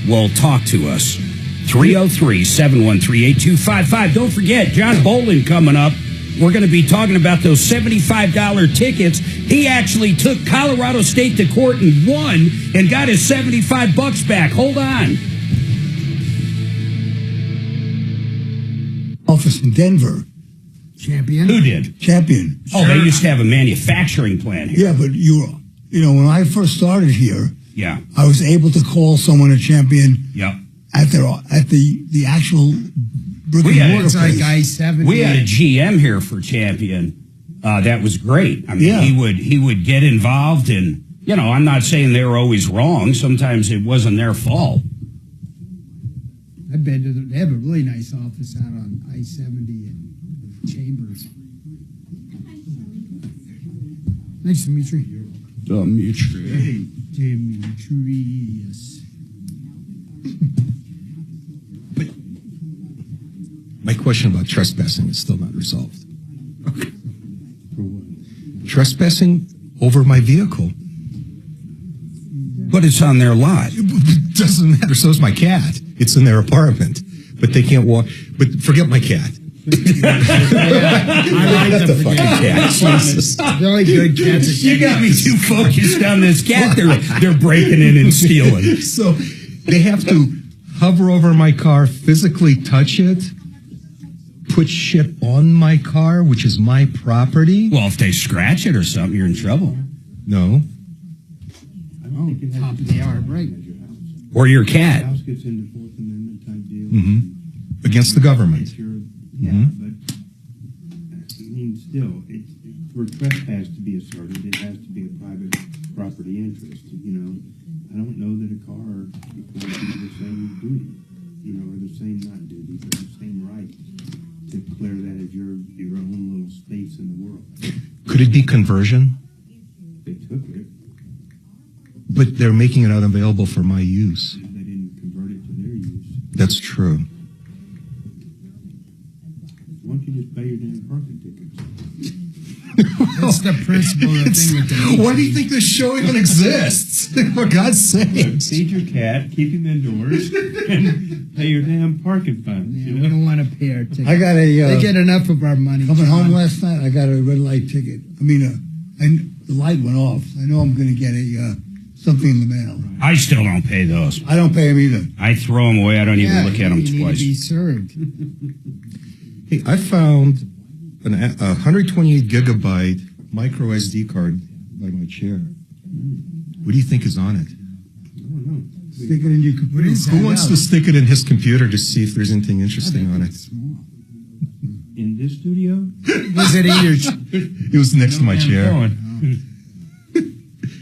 [SPEAKER 1] will talk to us. 303-713-8255. Don't forget, John Bolin coming up. We're going to be talking about those $75 tickets. He actually took Colorado State to court and won and got his $75 back. Hold on.
[SPEAKER 7] Office in Denver.
[SPEAKER 2] Champion?
[SPEAKER 1] Who did?
[SPEAKER 7] Champion.
[SPEAKER 1] Oh, they used to have a manufacturing plant here.
[SPEAKER 7] Yeah, but when I first started here,
[SPEAKER 1] yeah,
[SPEAKER 7] I was able to call someone at Champion.
[SPEAKER 1] Yep.
[SPEAKER 7] At the actual brick and mortar
[SPEAKER 2] it's like
[SPEAKER 7] place.
[SPEAKER 2] I-70.
[SPEAKER 1] We had a GM here for Champion. That was great. I mean,
[SPEAKER 7] Yeah.
[SPEAKER 1] he would get involved, and I'm not saying they were always wrong. Sometimes it wasn't their fault.
[SPEAKER 2] I've been to they have a really nice office out on I-70 in Chambers. Nice to meet you.
[SPEAKER 1] Dimitri.
[SPEAKER 2] Demetrius.
[SPEAKER 5] But my question about trespassing is still not resolved.
[SPEAKER 1] Okay.
[SPEAKER 5] Trespassing over my vehicle.
[SPEAKER 1] But it's on their lot.
[SPEAKER 5] It doesn't matter. So's my cat. It's in their apartment. But they can't walk. But forget my cat.
[SPEAKER 2] I like the fucking
[SPEAKER 1] cat. Jesus.
[SPEAKER 2] Really good cats.
[SPEAKER 1] You got me too focused on this cat. They're breaking in and stealing.
[SPEAKER 5] So they have to hover over my car, physically touch it, put shit on my car, which is my property.
[SPEAKER 1] Well, if they scratch it or something, you're in trouble.
[SPEAKER 5] No.
[SPEAKER 2] Top of the hour, right?
[SPEAKER 1] Or your cat.
[SPEAKER 6] House gets into Fourth Amendment type deal.
[SPEAKER 5] Mm-hmm. Against the government.
[SPEAKER 6] Yeah, but I mean, still, for trespass to be asserted, it has to be a private property interest. I don't know that a car equals the same duty, or the same not duty, but the same right to declare that as your own little space in the world.
[SPEAKER 5] Could it be conversion?
[SPEAKER 6] They took it.
[SPEAKER 5] But they're making it unavailable for my use.
[SPEAKER 6] They didn't convert it to their use.
[SPEAKER 5] That's true.
[SPEAKER 6] Why don't you just pay your damn parking tickets?
[SPEAKER 2] That's the principle of the thing with the
[SPEAKER 5] Why do you think this show even exists? For God's sake.
[SPEAKER 6] Feed your cat, keep him indoors, and pay your damn parking fines.
[SPEAKER 2] Yeah, we don't want to pay our ticket.
[SPEAKER 7] I got a.
[SPEAKER 2] They get enough of our money.
[SPEAKER 7] Coming home last night, I got a red light ticket. And the light went off. I know I'm going to get a something in the mail.
[SPEAKER 1] I still don't pay those.
[SPEAKER 7] I don't pay them either.
[SPEAKER 1] I throw them away. I don't even look at them
[SPEAKER 2] you
[SPEAKER 1] twice.
[SPEAKER 2] Need to be served.
[SPEAKER 5] Hey, I found a 128 gigabyte micro SD card by my chair. What do you think is on it?
[SPEAKER 6] I don't know.
[SPEAKER 7] Stick it in your computer.
[SPEAKER 5] Who wants to stick it in his computer to see if there's anything interesting on it?
[SPEAKER 6] In this studio?
[SPEAKER 2] Was it either?
[SPEAKER 5] It was next to my chair.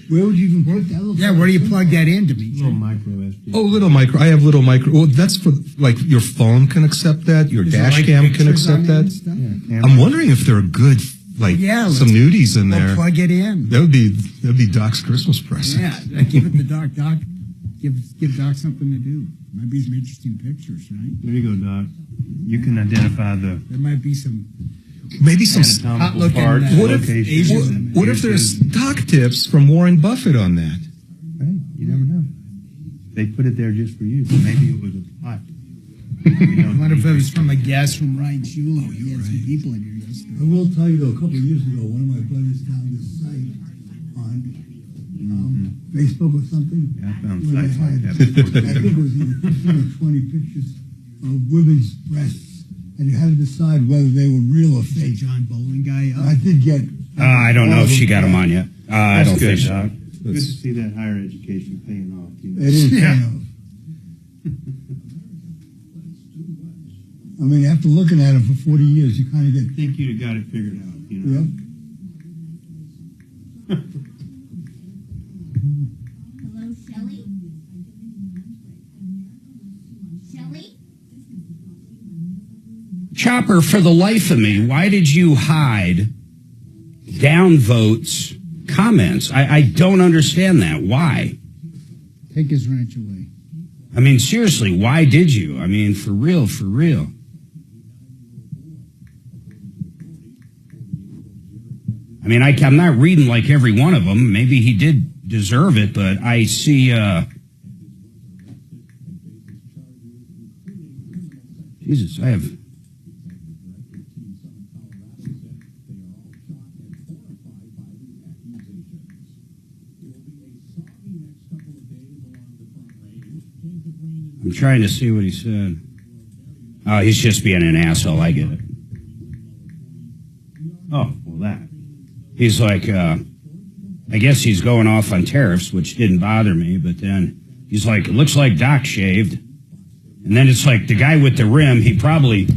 [SPEAKER 7] Where would you even put that?
[SPEAKER 2] Yeah, where do you plug that into me?
[SPEAKER 6] Little micro SD.
[SPEAKER 5] Oh, little micro. I have little micro. Well, that's for, like, your phone can accept that. Your dash cam can accept that. I'm wondering if there are good, like, some nudies in there.
[SPEAKER 2] Plug it in.
[SPEAKER 5] That'd be Doc's Christmas present.
[SPEAKER 2] Yeah, give it to Doc. Doc, give Doc something to do. Might be some interesting pictures, right?
[SPEAKER 6] There you go, Doc. You can identify the.
[SPEAKER 2] There might be some.
[SPEAKER 5] Maybe some
[SPEAKER 6] anatomical parts,
[SPEAKER 5] what if there's stock tips from Warren Buffett on that?
[SPEAKER 6] Hey, you never know. They put it there just for you. So maybe it was a plot.
[SPEAKER 2] What if it was from a guest from Ryan Schuler? He had some people in here yesterday.
[SPEAKER 7] I will tell you, though, a couple of years ago, one of my buddies found this site on Facebook or something.
[SPEAKER 6] Yeah, I found
[SPEAKER 7] where
[SPEAKER 6] sites
[SPEAKER 7] they
[SPEAKER 6] like that
[SPEAKER 7] had-
[SPEAKER 6] before.
[SPEAKER 7] I think it was either 15 or 20 pictures of women's breasts. And you had to decide whether they were real or fake.
[SPEAKER 2] John Bowling guy.
[SPEAKER 7] I did get.
[SPEAKER 1] I don't know if she got them on yet. I don't think so.
[SPEAKER 6] Doc. Good to see that higher education paying off.
[SPEAKER 7] It is paying off. I mean, after looking at it for 40 years, you kind of get.
[SPEAKER 6] I think you'd have got it figured out.
[SPEAKER 7] Yep.
[SPEAKER 12] Hello, Shelley? Shelley?
[SPEAKER 1] Chopper, for the life of me, why did you hide downvotes comments? I don't understand that. Why?
[SPEAKER 2] Take his wrench away.
[SPEAKER 1] I mean, seriously, why did you? I mean, for real, for real. I mean, I'm not reading like every one of them. Maybe he did deserve it, but I see, Jesus, I have... I'm trying to see what he said. Oh, he's just being an asshole. I get it. Oh, well, that. He's like, I guess he's going off on tariffs, which didn't bother me, but then he's like, it looks like Doc shaved. And then it's like the guy with the rim, he probably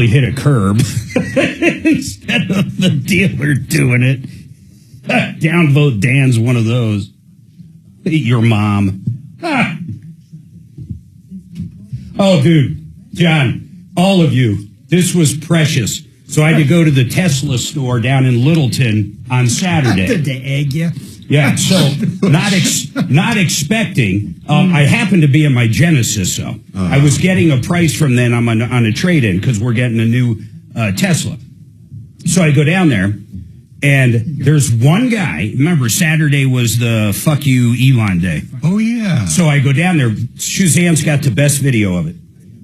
[SPEAKER 1] hit a curb instead of the dealer doing it. Downvote Dan's one of those. Your mom. Ah. Oh, dude, John, all of you, this was precious. So I had to go to the Tesla store down in Littleton on Saturday.
[SPEAKER 2] Did they egg you?
[SPEAKER 1] Yeah, so not expecting. I happened to be in my Genesis, so I was getting a price from them on a trade-in because we're getting a new Tesla. So I go down there, and there's one guy. Remember, Saturday was the fuck you Elon day.
[SPEAKER 5] Oh, yeah.
[SPEAKER 1] So I go down there. Suzanne's got the best video of it.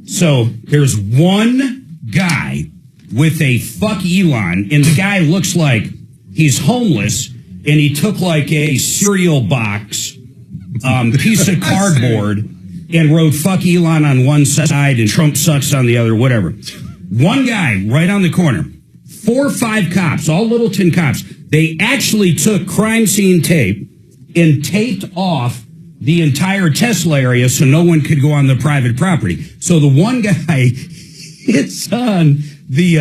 [SPEAKER 1] So there's one guy with a fuck Elon, and the guy looks like he's homeless, and he took like a cereal box, piece of cardboard, and wrote fuck Elon on one side and Trump sucks on the other, whatever. One guy right on the corner. 4 or 5 cops, all Littleton cops. They actually took crime scene tape and taped off the entire Tesla area so no one could go on the private property. So the one guy hits on the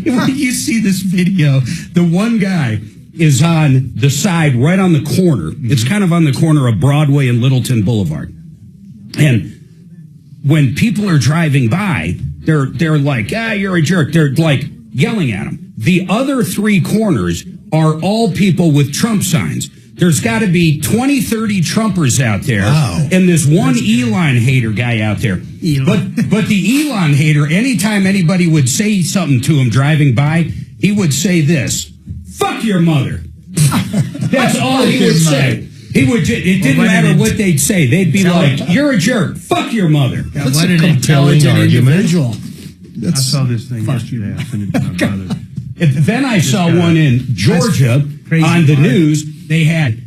[SPEAKER 1] when you see this video, the one guy is on the side, right on the corner. It's kind of on the corner of Broadway and Littleton Boulevard. And when people are driving by, they're like, you're a jerk. They're like yelling at him. The other three corners are all people with Trump signs. There's got to be 20, 30 Trumpers out there. Wow. And this one Elon hater guy out there. But the Elon hater, anytime anybody would say something to him driving by, he would say this: "Fuck your mother." That's all he would say. He would. It didn't matter what they'd say. They'd be like, "You're a jerk. Fuck your mother."
[SPEAKER 2] Yeah, what an intelligent individual.
[SPEAKER 6] I saw this thing yesterday. I sent it to my brother.
[SPEAKER 1] Then I saw one in Georgia on the news. They had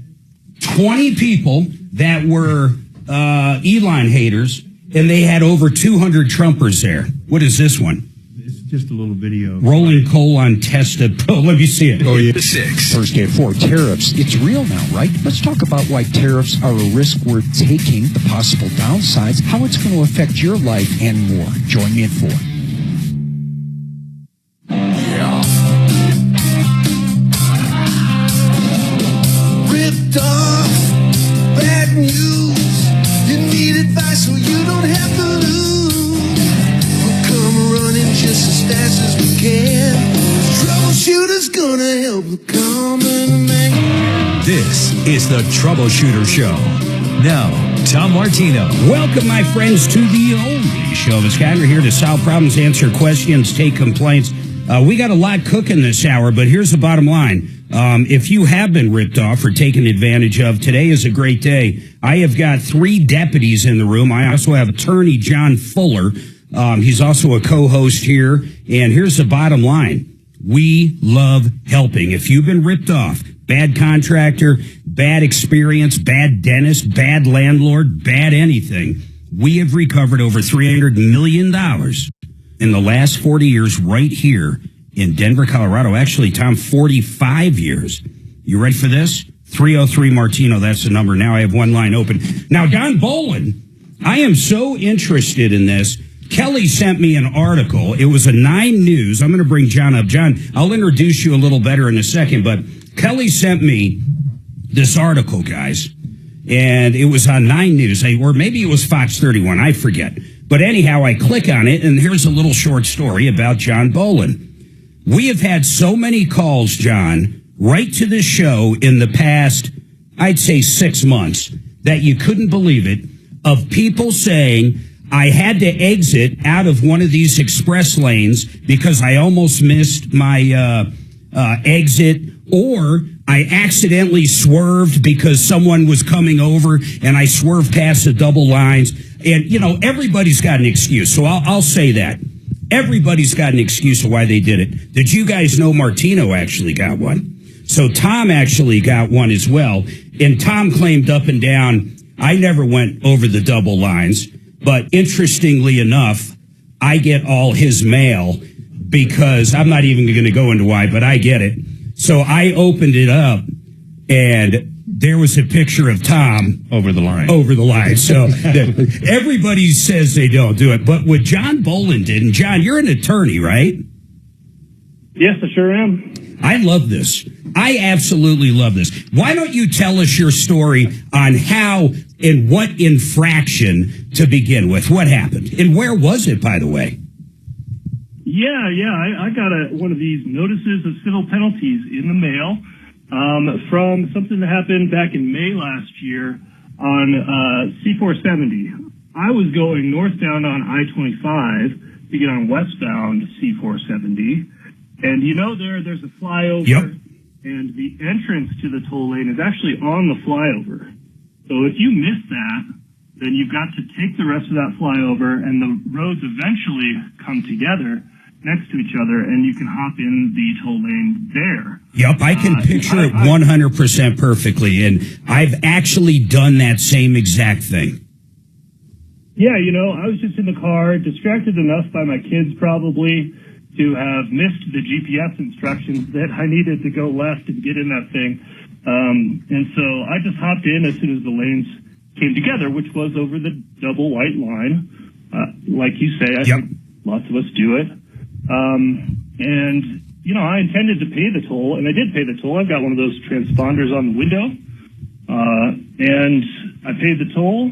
[SPEAKER 1] 20 people that were Elon haters, and they had over 200 Trumpers there. What is this one?
[SPEAKER 6] It's just a little video.
[SPEAKER 1] Rolling coal on tested. Oh, let me see it.
[SPEAKER 11] Oh, yeah. 6.
[SPEAKER 15] Thursday at 4, tariffs. It's real now, right? Let's talk about why tariffs are a risk worth taking, the possible downsides, how it's going to affect your life, and more. Join me at 4.
[SPEAKER 16] Ripped off, bad news. You need advice so you don't have to lose. We'll come running just as fast as we can. Troubleshooter's gonna help the common man.
[SPEAKER 11] This is the Troubleshooter Show. Now, Tom Martino.
[SPEAKER 1] Welcome, my friends, to the only show of its kind. We're here to solve problems, answer questions, take complaints. We got a lot cooking this hour, but here's the bottom line. If you have been ripped off or taken advantage of, today is a great day. I have got 3 deputies in the room. I also have attorney John Fuller. He's also a co-host here. And here's the bottom line. We love helping. If you've been ripped off, bad contractor, bad experience, bad dentist, bad landlord, bad anything, we have recovered over $300 million in the last 40 years right here in Denver, Colorado. Actually, Tom, 45 years. You ready for this? 303 Martino, that's the number. Now I have one line open. Now, Don Bolin, I am so interested in this. Kelly sent me an article. It was a 9 News. I'm going to bring John up. John, I'll introduce you a little better in a second, but Kelly sent me this article, guys, and it was on 9 News, or maybe it was Fox 31, I forget. But anyhow, I click on it, and here's a little short story about John Bolin. We have had so many calls, John, right to this show in the past, I'd say 6 months, that you couldn't believe it, of people saying, I had to exit out of one of these express lanes because I almost missed my exit, or I accidentally swerved because someone was coming over and I swerved past the double lines. And, you know, everybody's got an excuse. So I'll say that. Everybody's got an excuse of why they did it. Did you guys know Martino actually got one? So Tom actually got one as well. And Tom claimed up and down, I never went over the double lines. But interestingly enough, I get all his mail because I'm not even going to go into why, but I get it. So I opened it up and there was a picture of Tom
[SPEAKER 6] over the line.
[SPEAKER 1] So everybody says they don't do it. But what John Bolin did, and John, you're an attorney, right?
[SPEAKER 3] Yes, I sure am.
[SPEAKER 1] I love this. I absolutely love this. Why don't you tell us your story on how and what infraction to begin with? What happened? And where was it, by the way?
[SPEAKER 3] Yeah. I got one of these notices of civil penalties in the mail from something that happened back in May last year on C-470. I was going northbound on I-25 to get on westbound C-470. And you know there's a flyover,
[SPEAKER 1] yep,
[SPEAKER 3] and the entrance to the toll lane is actually on the flyover. So if you miss that, then you've got to take the rest of that flyover, and the roads eventually come together next to each other, and you can hop in the toll lane there.
[SPEAKER 1] Yep, I can picture it 100% perfectly, and I've actually done that same exact thing.
[SPEAKER 3] Yeah, you know, I was just in the car, distracted enough by my kids probably to have missed the GPS instructions that I needed to go left and get in that thing. And so I just hopped in as soon as the lanes came together, which was over the double white line. Like you say, I think lots of us do it. And, I intended to pay the toll, and I did pay the toll. I've got one of those transponders on the window. And I paid the toll,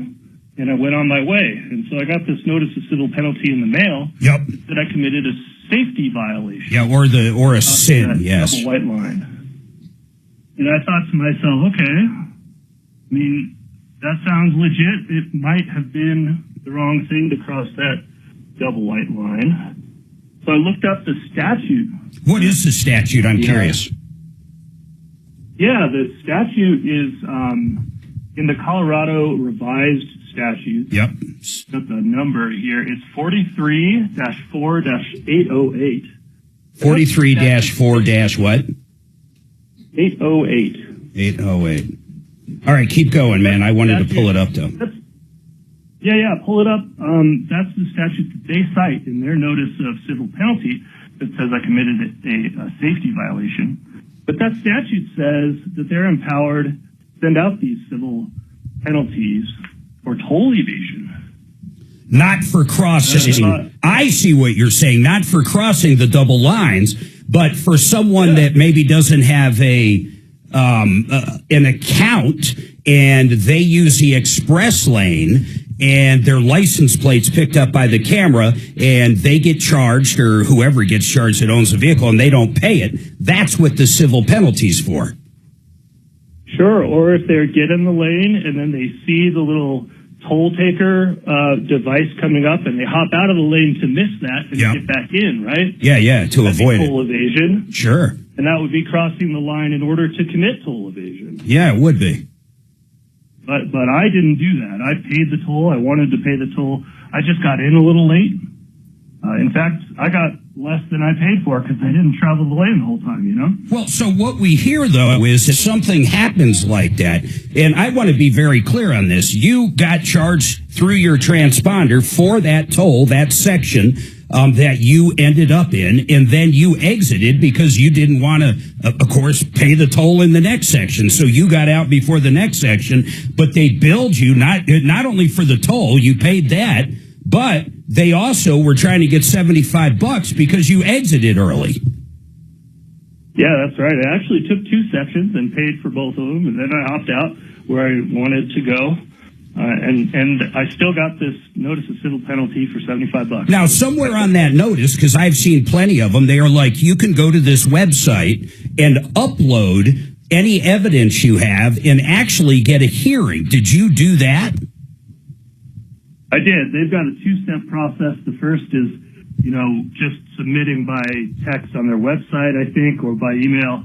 [SPEAKER 3] and I went on my way. And so I got this notice of civil penalty in the mail.
[SPEAKER 1] Yep.
[SPEAKER 3] That I committed a safety violation.
[SPEAKER 1] Yeah, or a sin, yes.
[SPEAKER 3] Double white line. And I thought to myself, okay, that sounds legit. It might have been the wrong thing to cross that double white line. So I looked up the statute.
[SPEAKER 1] What is the statute? I'm curious.
[SPEAKER 3] Yeah, the statute is in the Colorado revised statute.
[SPEAKER 1] Yep.
[SPEAKER 3] Got the number here. It's 43-4-808.
[SPEAKER 1] 43-4- what?
[SPEAKER 3] 808.
[SPEAKER 1] 808. All right, keep going, man. I wanted to pull it up, though.
[SPEAKER 3] Yeah, pull it up. That's the statute that they cite in their notice of civil penalty that says I committed a safety violation. But that statute says that they're empowered to send out these civil penalties for toll evasion.
[SPEAKER 1] Not for crossing. I see what you're saying. Not for crossing the double lines, but for someone that maybe doesn't have an account and they use the express lane and their license plate's picked up by the camera and they get charged, or whoever gets charged that owns the vehicle, and they don't pay it. That's what the civil penalty's for.
[SPEAKER 3] Sure, or if they get in the lane and then they see the little toll taker device coming up and they hop out of the lane to miss that and get back in, right?
[SPEAKER 1] Yeah, to avoid it.
[SPEAKER 3] Toll evasion.
[SPEAKER 1] Sure.
[SPEAKER 3] And that would be crossing the line in order to commit toll evasion.
[SPEAKER 1] Yeah, it would be.
[SPEAKER 3] But I didn't do that. I paid the toll. I wanted to pay the toll. I just got in a little late. In fact, I got less than I paid for because I didn't travel the lane the whole time,
[SPEAKER 1] Well, so what we hear, though, is that something happens like that. And I want to be very clear on this. You got charged through your transponder for that toll, that section that you ended up in, and then you exited because you didn't want to, of course, pay the toll in the next section. So you got out before the next section, but they billed you not only for the toll, you paid that, but they also were trying to get $75 because you exited early.
[SPEAKER 3] Yeah, that's right. I actually took two sections and paid for both of them, and then I hopped out where I wanted to go. And I still got this notice of civil penalty for $75.
[SPEAKER 1] Now, somewhere on that notice, because I've seen plenty of them, they are like, you can go to this website and upload any evidence you have and actually get a hearing. Did you do that?
[SPEAKER 3] I did. They've got a two-step process. The first is, just submitting by text on their website, I think, or by email.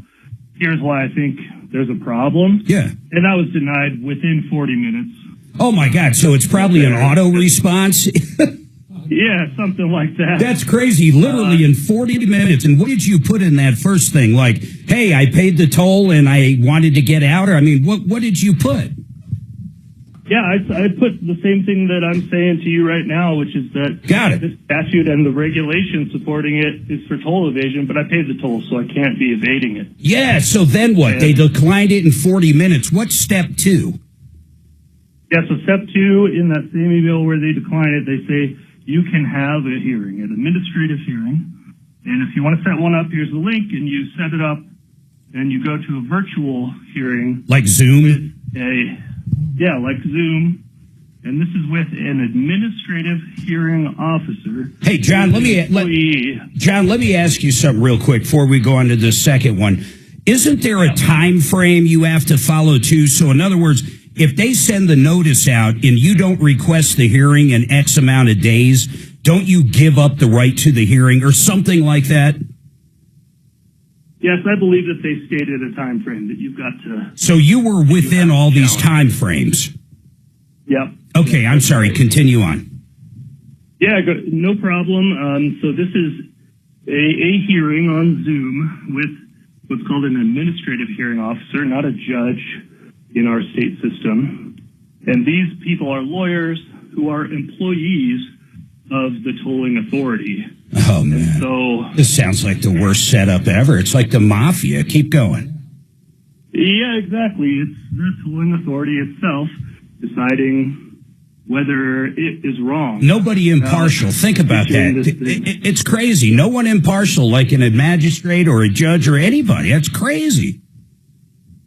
[SPEAKER 3] Here's why I think there's a problem.
[SPEAKER 1] Yeah.
[SPEAKER 3] And that was denied within 40 minutes.
[SPEAKER 1] Oh, my God. So it's probably an auto response?
[SPEAKER 3] Yeah, something like that.
[SPEAKER 1] That's crazy. Literally in 40 minutes. And what did you put in that first thing? Like, hey, I paid the toll and I wanted to get out? Or, I mean, what did you put?
[SPEAKER 3] Yeah, I put the same thing that I'm saying to you right now, which is that this statute and the regulation supporting it is for toll evasion, but I paid the toll, so I can't be evading it.
[SPEAKER 1] Yeah, so then what? They declined it in 40 minutes. What's step two?
[SPEAKER 3] Yeah, so step two, in that same email where they decline it, they say you can have a hearing, an administrative hearing. And if you want to set one up, here's the link, and you set it up, and you go to a virtual hearing.
[SPEAKER 1] Like Zoom?
[SPEAKER 3] Like Zoom. And this is with an administrative hearing officer.
[SPEAKER 1] Hey, John, let me ask you something real quick before we go on to the second one. Isn't there a time frame you have to follow too? So in other words, if they send the notice out and you don't request the hearing in X amount of days, don't you give up the right to the hearing or something like that?
[SPEAKER 3] Yes, I believe that they stated a time frame that you've got to.
[SPEAKER 1] So you were within all these time frames?
[SPEAKER 3] Yep.
[SPEAKER 1] Okay, I'm sorry. Continue on.
[SPEAKER 3] Yeah, no problem. So this is a hearing on Zoom with what's called an administrative hearing officer, not a judge in our state system. And these people are lawyers who are employees of the tolling authority.
[SPEAKER 1] Oh, man.
[SPEAKER 3] So
[SPEAKER 1] this sounds like the worst setup ever. It's like the mafia. Keep going.
[SPEAKER 3] Yeah, exactly. It's the tolling authority itself deciding, whether it is wrong.
[SPEAKER 1] Nobody impartial. Think about that. It's crazy. No one impartial, like a magistrate or a judge or anybody. That's crazy.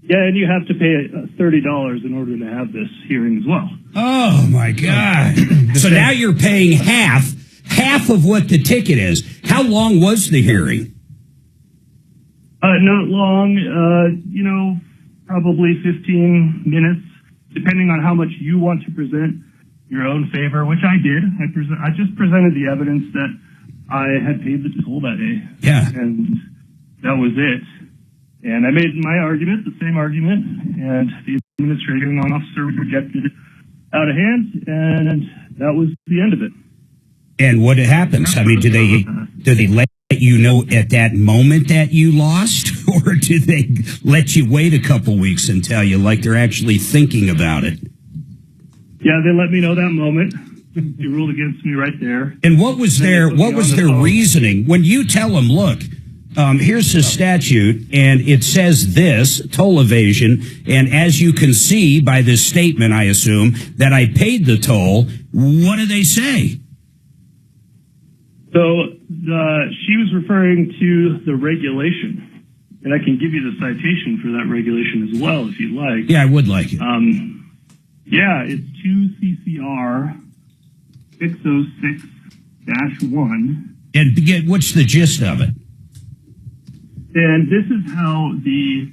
[SPEAKER 3] Yeah, and you have to pay $30 in order to have this hearing as well.
[SPEAKER 1] Oh, my God. So now you're paying half of what the ticket is. How long was the hearing?
[SPEAKER 3] Not long, probably 15 minutes, depending on how much you want to present your own favor, which I did. I just presented the evidence that I had paid the toll that day.
[SPEAKER 1] Yeah.
[SPEAKER 3] And that was it. And I made my argument, the same argument, and the administrating officer rejected it out of hand, and that was the end of it.
[SPEAKER 1] And what happens? I mean, do they let you know at that moment that you lost, or do they let you wait a couple weeks and tell you like they're actually thinking about it?
[SPEAKER 3] Yeah, they let me know that moment. They ruled against me right there.
[SPEAKER 1] And what was their reasoning when you tell them, look, here's the statute, and it says this, toll evasion, and as you can see by this statement, I assume, that I paid the toll, what do they say?
[SPEAKER 3] So she was referring to the regulation, and I can give you the citation for that regulation as well if you'd like.
[SPEAKER 1] Yeah, I would like it.
[SPEAKER 3] Yeah, it's 2 CCR 606-1.
[SPEAKER 1] And what's the gist of it?
[SPEAKER 3] And this is how the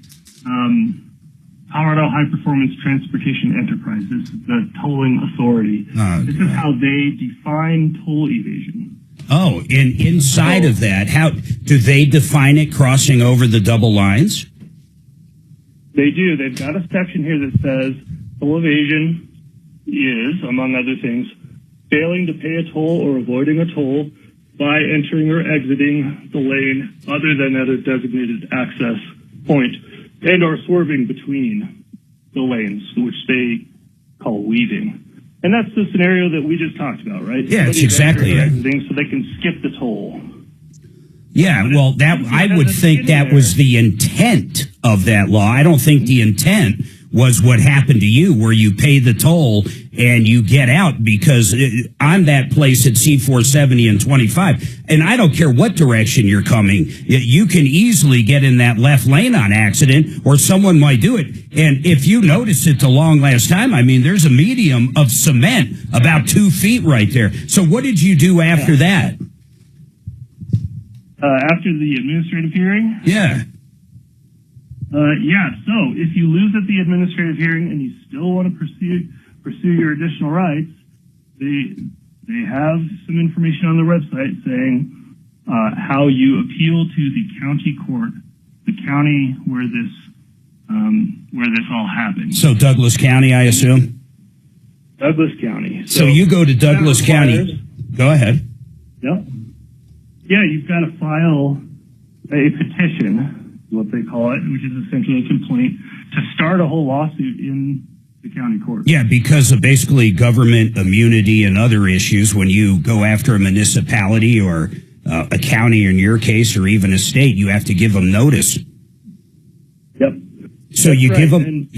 [SPEAKER 3] Colorado High Performance Transportation Enterprises, the tolling authority, this is how they define toll evasion.
[SPEAKER 1] Oh, and inside of that, how do they define it crossing over the double lines?
[SPEAKER 3] They do. They've got a section here that says toll evasion is, among other things, failing to pay a toll or avoiding a toll by entering or exiting the lane other than at a designated access point and or swerving between the lanes, which they call weaving. And that's the scenario that we just talked about, right?
[SPEAKER 1] Yeah, it's exactly it.
[SPEAKER 3] So they can skip the toll.
[SPEAKER 1] Yeah, well, that I would think that was the intent of that law. I don't think the intent was what happened to you, where you pay the toll and you get out, because on that place at C470 and 25, and I don't care what direction you're coming, you can easily get in that left lane on accident, or someone might do it. And if you notice it the long last time, I mean, there's a medium of cement about 2 feet right there. So what did you do after that?
[SPEAKER 3] After the administrative hearing?
[SPEAKER 1] Yeah.
[SPEAKER 3] So if you lose at the administrative hearing and you still want to pursue your additional rights, they have some information on their website saying how you appeal to the county court, the county where this all happened.
[SPEAKER 1] So Douglas County, I assume?
[SPEAKER 3] Douglas County.
[SPEAKER 1] So you go to Douglas County. Go ahead.
[SPEAKER 3] Yep. Yeah, you've got to file a petition, what they call it, which is essentially a complaint, to start a whole lawsuit in the county court.
[SPEAKER 1] Yeah, because of basically government immunity and other issues. When you go after a municipality or a county, in your case, or even a state, you have to give them notice.
[SPEAKER 3] Yep.
[SPEAKER 1] So you give them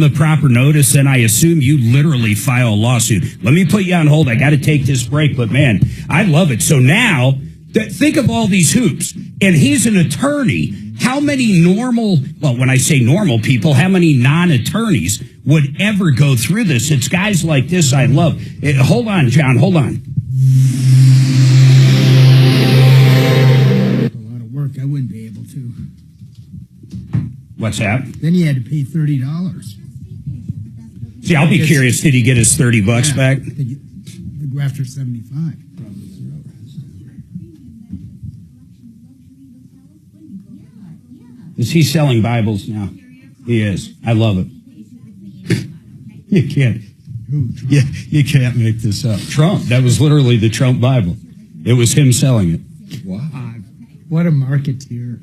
[SPEAKER 1] the proper notice, and I assume you literally file a lawsuit. Let me put you on hold. I got to take this break, but man, I love it. So now, think of all these hoops, and he's an attorney. How many when I say normal people, how many non-attorneys would ever go through this? It's guys like this I love. Hold on, John, hold on.
[SPEAKER 2] A lot of work. I wouldn't be able to.
[SPEAKER 1] What's that?
[SPEAKER 2] Then you had to pay $30.
[SPEAKER 1] See, I'll be curious. Did he get his $30 back?
[SPEAKER 2] They go after 75.
[SPEAKER 1] Is he selling Bibles now? He is. I love it. You can't. Yeah, you can't make this up. Trump. That was literally the Trump Bible. It was him selling it.
[SPEAKER 2] Wow. What a marketeer.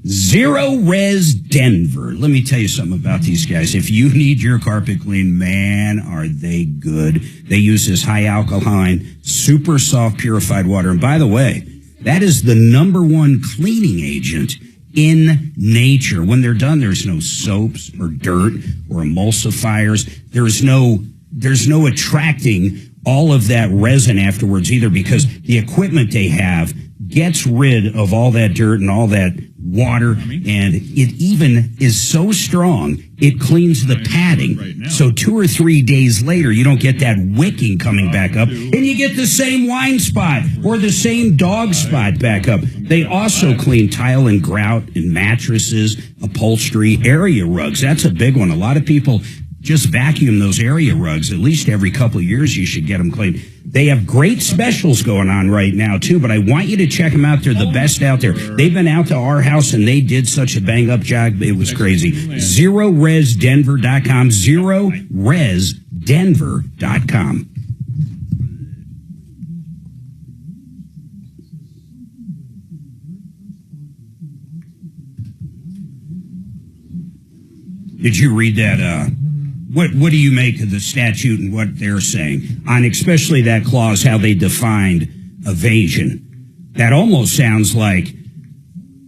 [SPEAKER 1] Zero Res Denver. Let me tell you something about these guys. If you need your carpet clean, man, are they good. They use this high alkaline, super soft purified water. And by the way, that is the #1 cleaning agent in nature. When they're done, there's no soaps or dirt or emulsifiers. There's no there's no attracting all of that resin afterwards either, because the equipment they have gets rid of all that dirt and all that water, and it even is so strong it cleans the padding. So 2 or 3 days later, you don't get that wicking coming back up, and you get the same wine spot or the same dog spot back up. They also clean tile and grout and mattresses, upholstery, area rugs. That's a big one. A lot of people just vacuum those area rugs. At least every couple of years you should get them cleaned. They have great specials going on right now, too, but I want you to check them out. They're the best out there. They've been out to our house, and they did such a bang-up job. It was crazy. ZeroResDenver.com, ZeroResDenver.com. Did you read that, What do you make of the statute and what they're saying on especially that clause, how they defined evasion? That almost sounds like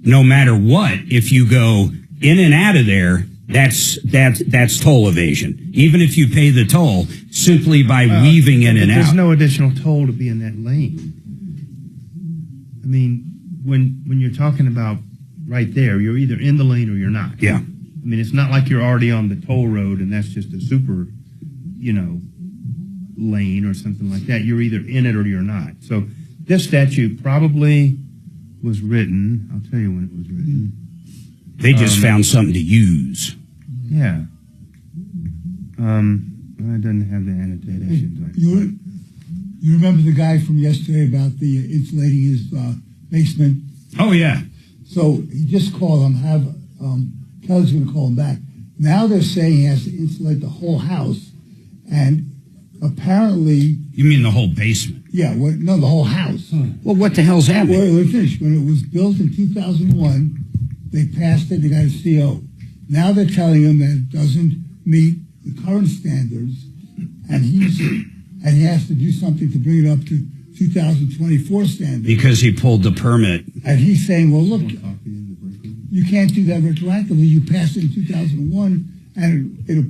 [SPEAKER 1] no matter what, if you go in and out of there, that's toll evasion. Even if you pay the toll simply by weaving in and out.
[SPEAKER 6] There's no additional toll to be in that lane. I mean, when you're talking about right there, you're either in the lane or you're not.
[SPEAKER 1] Yeah.
[SPEAKER 6] I mean, it's not like you're already on the toll road and that's just a super, lane or something like that. You're either in it or you're not. So this statute probably was written, I'll tell you when it was written.
[SPEAKER 1] They just found something to use.
[SPEAKER 6] Yeah. It doesn't have the annotations.
[SPEAKER 7] You remember the guy from yesterday about the insulating his basement?
[SPEAKER 1] Oh, yeah.
[SPEAKER 7] So he just called him, Kelly's going to call him back. Now they're saying he has to insulate the whole house, and apparently...
[SPEAKER 1] You mean the whole basement?
[SPEAKER 7] Yeah, no, the whole house.
[SPEAKER 1] Well, what the hell's that?
[SPEAKER 7] Well, let me finish. When it was built in 2001, they passed it, they got a CO. Now they're telling him that it doesn't meet the current standards, and he has to do something to bring it up to 2024 standards.
[SPEAKER 1] Because he pulled the permit.
[SPEAKER 7] And he's saying, well, look, you can't do that retroactively. You passed it in 2001, and it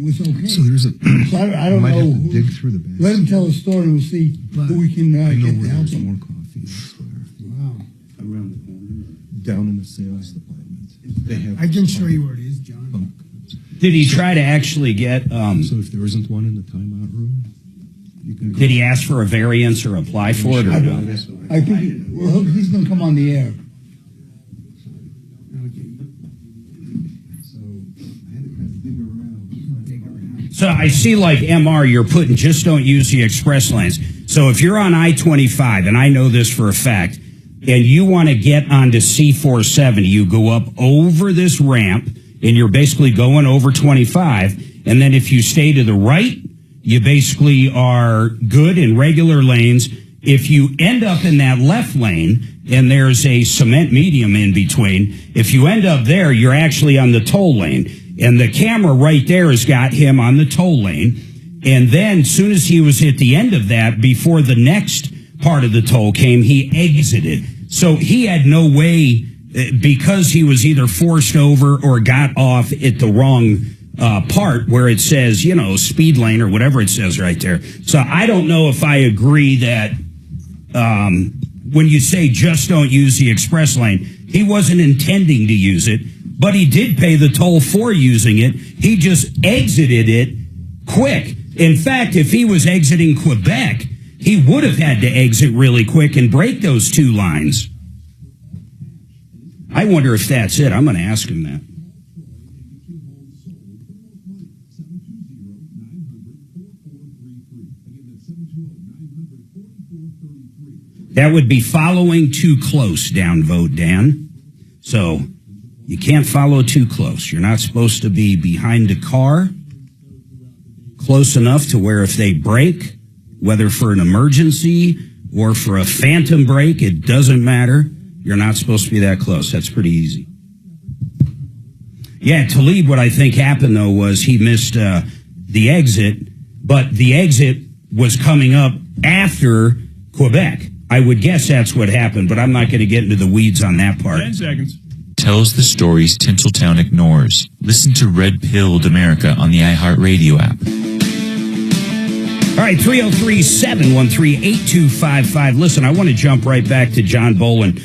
[SPEAKER 7] was okay.
[SPEAKER 5] So there's a.
[SPEAKER 7] So I don't
[SPEAKER 5] might
[SPEAKER 7] know.
[SPEAKER 5] have to dig through the bag.
[SPEAKER 7] Let him tell the story. We'll see who we can
[SPEAKER 5] I know
[SPEAKER 7] get
[SPEAKER 5] where
[SPEAKER 7] to help
[SPEAKER 5] there's
[SPEAKER 7] him.
[SPEAKER 5] more coffee. I swear.
[SPEAKER 7] Wow.
[SPEAKER 5] Around the corner, down in the sales department. They have.
[SPEAKER 2] I can show you where it is, John.
[SPEAKER 1] Did he try to actually get...
[SPEAKER 5] so if there isn't one in the timeout room, you can go.
[SPEAKER 1] Did he ask for a variance or apply for it? Or no?
[SPEAKER 7] I think he's going to come on the air.
[SPEAKER 1] So I see like MR, you're putting just don't use the express lanes. So if you're on I-25, and I know this for a fact, and you want to get onto C-470, you go up over this ramp, and you're basically going over 25, and then if you stay to the right, you basically are good in regular lanes. If you end up in that left lane, and there's a cement medium in between, if you end up there, you're actually on the toll lane. And the camera right there has got him on the toll lane. And then as soon as he was at the end of that, before the next part of the toll came, he exited. So he had no way, because he was either forced over or got off at the wrong part where it says, speed lane or whatever it says right there. So I don't know if I agree that when you say just don't use the express lane, he wasn't intending to use it. But he did pay the toll for using it. He just exited it quick. In fact, if he was exiting Quebec, he would have had to exit really quick and break those two lines. I wonder if that's it. I'm going to ask him that. That would be following too close, downvote Dan. So... you can't follow too close. You're not supposed to be behind a car close enough to where if they brake, whether for an emergency or for a phantom brake, it doesn't matter. You're not supposed to be that close. That's pretty easy. Yeah, Talib, what I think happened, though, was he missed the exit, but the exit was coming up after Quebec. I would guess that's what happened, but I'm not going to get into the weeds on that part.
[SPEAKER 9] 10 seconds.
[SPEAKER 17] Tells the stories Tinseltown ignores. Listen to Red Pilled America on the iHeartRadio app.
[SPEAKER 1] right, 303-713-8255. Listen, I want to jump right back to John Bolin.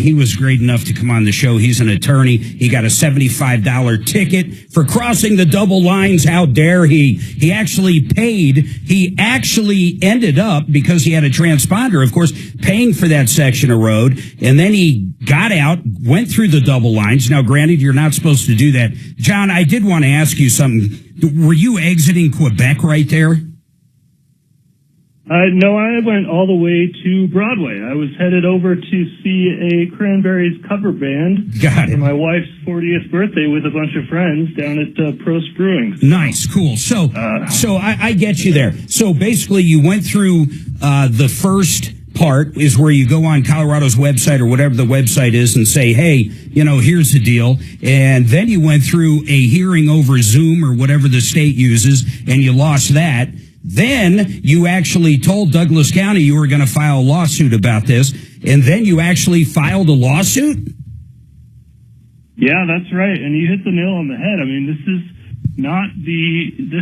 [SPEAKER 1] He was great enough to come on the show. He's an attorney. He got a $75 ticket for crossing the double lines. How dare he? He actually paid. He actually ended up, because he had a transponder, of course, paying for that section of road. And then he got out, went through the double lines. Now, granted, you're not supposed to do that. John, I did want to ask you something. Were you exiting Quebec right there?
[SPEAKER 3] No, I went all the way to Broadway. I was headed over to see a Cranberries cover band for my wife's 40th birthday with a bunch of friends down at Prost Brewing.
[SPEAKER 1] Nice, cool. So I get you there. So basically, you went through the first part is where you go on Colorado's website or whatever the website is and say, hey, here's the deal. And then you went through a hearing over Zoom or whatever the state uses, and you lost that. Then you actually told Douglas County you were going to file a lawsuit about this, and then you actually filed a lawsuit?
[SPEAKER 3] Yeah, that's right. And you hit the nail on the head. I mean, this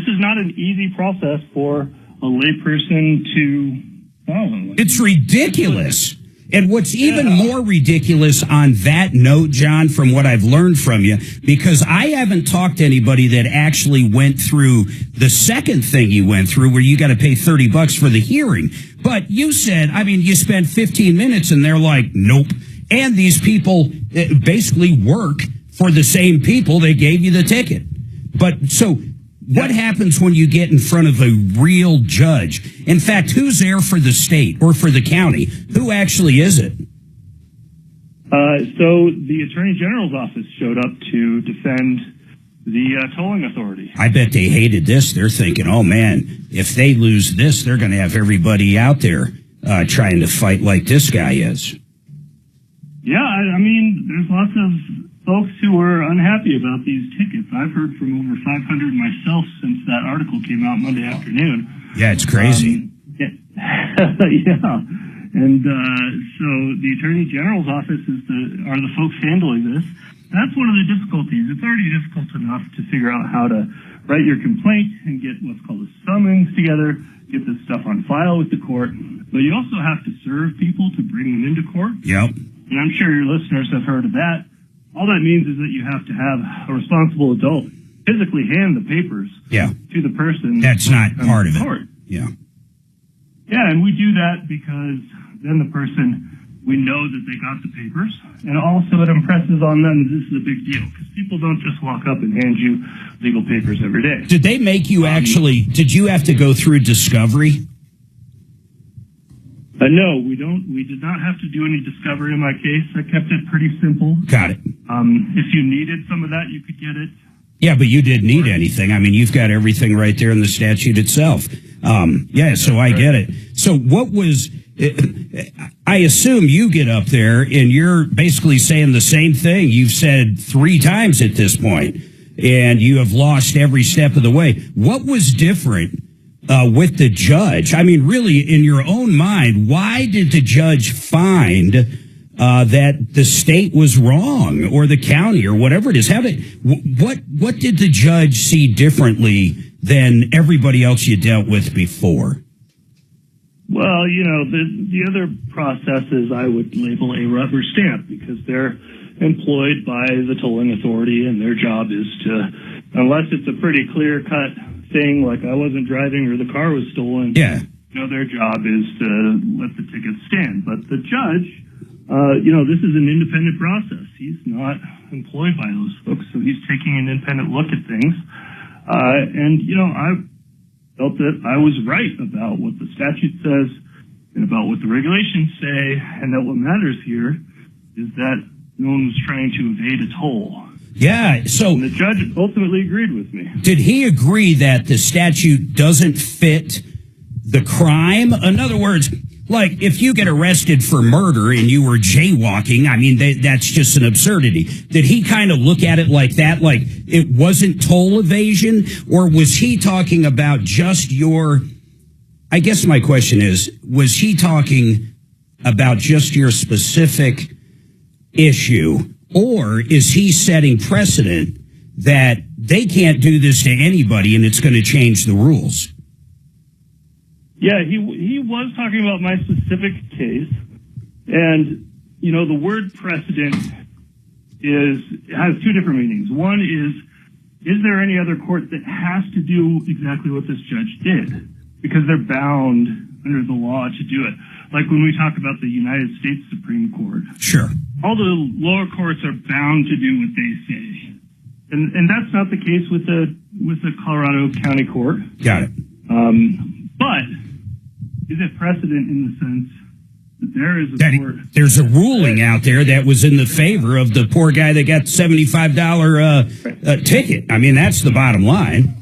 [SPEAKER 3] is not an easy process for a layperson to follow.
[SPEAKER 1] It's ridiculous. And what's even more ridiculous on that note, John, from what I've learned from you, because I haven't talked to anybody that actually went through the second thing you went through where you got to pay $30 for the hearing. But you said, you spent 15 minutes and they're like, nope. And these people basically work for the same people that gave you the ticket. But so what happens when you get in front of a real judge? In fact, who's there for the state or for the county? Who actually is it?
[SPEAKER 3] So the Attorney General's office showed up to defend the tolling authority.
[SPEAKER 1] I bet they hated this. They're thinking, oh, man, if they lose this, they're going to have everybody out there trying to fight like this guy is.
[SPEAKER 3] Yeah, there's lots of folks who are unhappy about these tickets. I've heard from over 500 myself since that article came out Monday afternoon.
[SPEAKER 1] Yeah, it's crazy.
[SPEAKER 3] Yeah. And so the Attorney General's office are the folks handling this. That's one of the difficulties. It's already difficult enough to figure out how to write your complaint and get what's called a summons together, get this stuff on file with the court. But you also have to serve people to bring them into court.
[SPEAKER 1] Yep.
[SPEAKER 3] And I'm sure your listeners have heard of that. All that means is that you have to have a responsible adult physically hand the papers to the person.
[SPEAKER 1] That's not part of it. Yeah.
[SPEAKER 3] Yeah, and we do that because then the person, we know that they got the papers, and also it impresses on them that this is a big deal, because people don't just walk up and hand you legal papers every day.
[SPEAKER 1] Did they make you did you have to go through discovery?
[SPEAKER 3] No, we did not have to do any discovery in my case. I kept it pretty simple.
[SPEAKER 1] Got it.
[SPEAKER 3] If you needed some of that, you could get it.
[SPEAKER 1] Yeah, but you didn't need anything. You've got everything right there in the statute itself. So I get it. So what was, I assume you get up there and you're basically saying the same thing you've said 3 times at this point, and you have lost every step of the way. What was different with the judge? Really, in your own mind, why did the judge find that the state was wrong, or the county, or whatever it is? What did the judge see differently than everybody else you dealt with before?
[SPEAKER 3] Well, the other processes I would label a rubber stamp, because they're employed by the tolling authority, and their job is to, unless it's a pretty clear-cut thing, like I wasn't driving or the car was stolen, their job is to let the ticket stand. But the judge, this is an independent process. He's not employed by those folks, so he's taking an independent look at things. I felt that I was right about what the statute says and about what the regulations say, and that what matters here is that no one was trying to evade a toll.
[SPEAKER 1] Yeah, so
[SPEAKER 3] and the judge ultimately agreed with me.
[SPEAKER 1] Did he agree that the statute doesn't fit the crime? In other words, like if you get arrested for murder and you were jaywalking, that's just an absurdity. Did he kind of look at it like that, like it wasn't toll evasion? Or was he talking about just I guess my question is, was he talking about just your specific issue? Or is he setting precedent that they can't do this to anybody and it's going to change the rules?
[SPEAKER 3] Yeah, he was talking about my specific case, and the word precedent has two different meanings. One is there any other court that has to do exactly what this judge did? Because they're bound under the law to do it. Like when we talk about the United States Supreme Court.
[SPEAKER 1] Sure.
[SPEAKER 3] All the lower courts are bound to do what they say. And that's not the case with the Colorado County Court.
[SPEAKER 1] Got it.
[SPEAKER 3] But is it precedent in the sense that there is a court?
[SPEAKER 1] There's a ruling out there that was in the favor of the poor guy that got the $75 ticket. I mean, that's the bottom line.